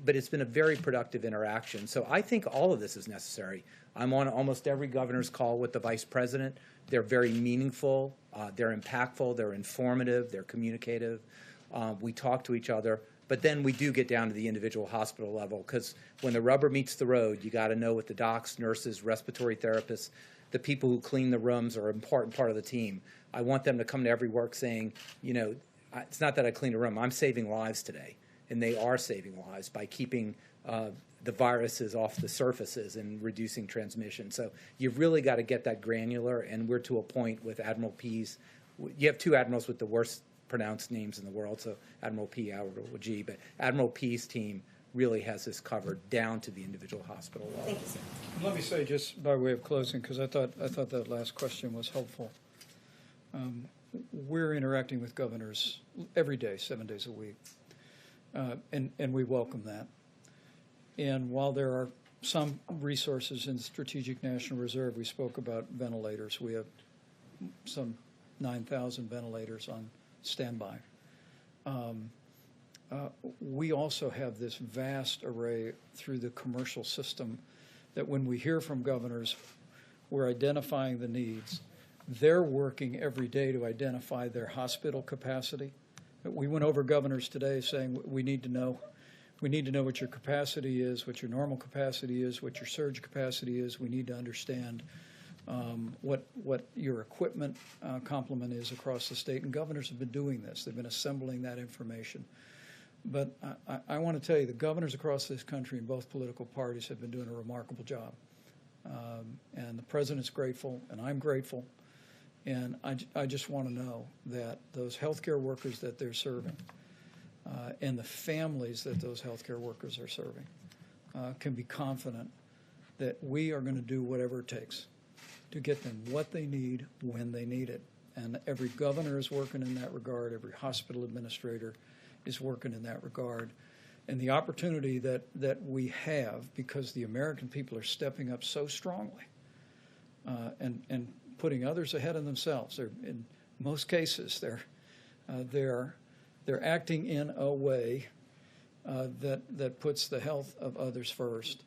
it's been a very productive interaction. So I think all of this is necessary. I'm on almost every governor's call with the vice president. They're very meaningful, they're impactful, they're informative, they're communicative. We talk to each other, but then we do get down to the individual hospital level because when the rubber meets the road, you got to know what the docs, nurses, respiratory therapists, the people who clean the rooms are an important part of the team. I want them to come to every work saying, it's not that I clean a room, I'm saving lives today. And they are saving lives by keeping the viruses off the surfaces and reducing transmission. So you've really got to get that granular, and we're to a point with Admiral P's. You have 2 admirals with the worst pronounced names in the world, so Admiral P, Admiral G, but Admiral P's team really has this covered down to the individual hospital level. Thank you, sir. Let me say, just by way of closing, because I thought that last question was helpful. We're interacting with governors every day, 7 days a week, and we welcome that. And while there are some resources in the Strategic National Reserve, we spoke about ventilators. We have some 9,000 ventilators on standby. We also have this vast array through the commercial system that when we hear from governors, we're identifying the needs. They're working every day to identify their hospital capacity. We went over governors today saying we need to know what your capacity is, what your normal capacity is, what your surge capacity is. We need to understand what your equipment complement is across the state. And governors have been doing this. They've been assembling that information. But I want to tell you, the governors across this country in both political parties have been doing a remarkable job. And the president's grateful, and I'm grateful. And I just want to know that those healthcare workers that they're serving and the families that those healthcare workers are serving can be confident that we are going to do whatever it takes to get them what they need when they need it. And every governor is working in that regard. Every hospital administrator is working in that regard. And the opportunity that we have, because the American people are stepping up so strongly and putting others ahead of themselves. In most cases, they're acting in a way that puts the health of others first.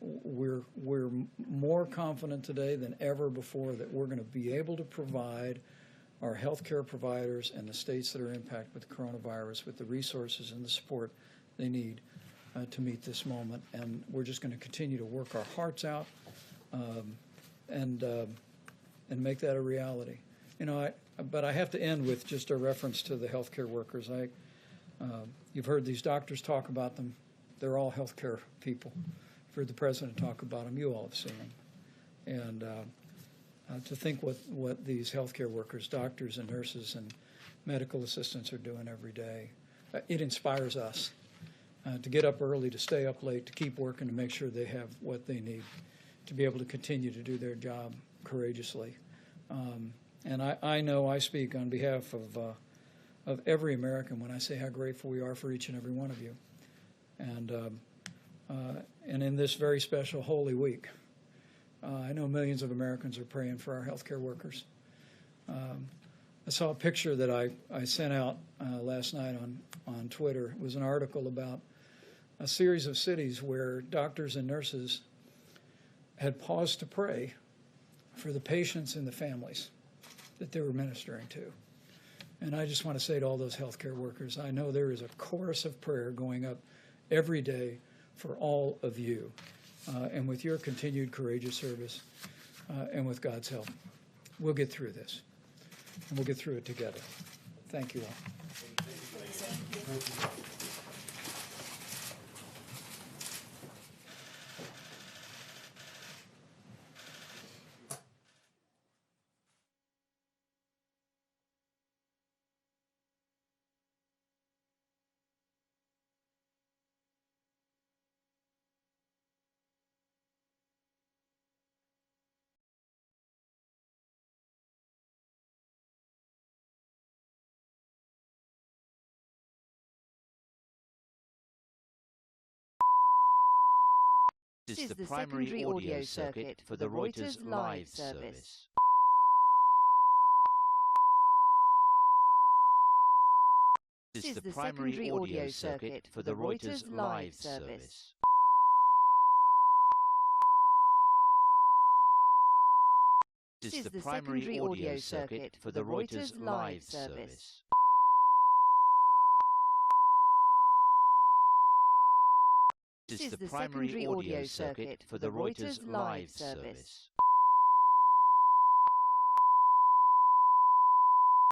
We're more confident today than ever before that we're going to be able to provide our healthcare providers and the states that are impacted with the coronavirus with the resources and the support they need to meet this moment. And we're just going to continue to work our hearts out and make that a reality. But I have to end with just a reference to the healthcare workers. You've heard these doctors talk about them. They're all healthcare people. You've heard the president talk about them. You all have seen them. And to think what these healthcare workers, doctors and nurses and medical assistants are doing every day. It inspires us to get up early, to stay up late, to keep working, to make sure they have what they need to be able to continue to do their job courageously. And I know I speak on behalf of every American when I say how grateful we are for each and every one of you. And in this very special Holy Week, I know millions of Americans are praying for our healthcare workers. I saw a picture that I sent out last night on Twitter. It was an article about a series of cities where doctors and nurses had paused to pray for the patients and the families that they were ministering to. And I just want to say to all those healthcare workers, I know there is a chorus of prayer going up every day for all of you. And with your continued courageous service and with God's help, we'll get through this. And we'll get through it together. Thank you all. This is the primary audio circuit for the Reuters live service. This is the primary audio circuit for the Reuters live service. This is the primary audio circuit for the Reuters live service. This is the primary audio circuit for the Reuters live service.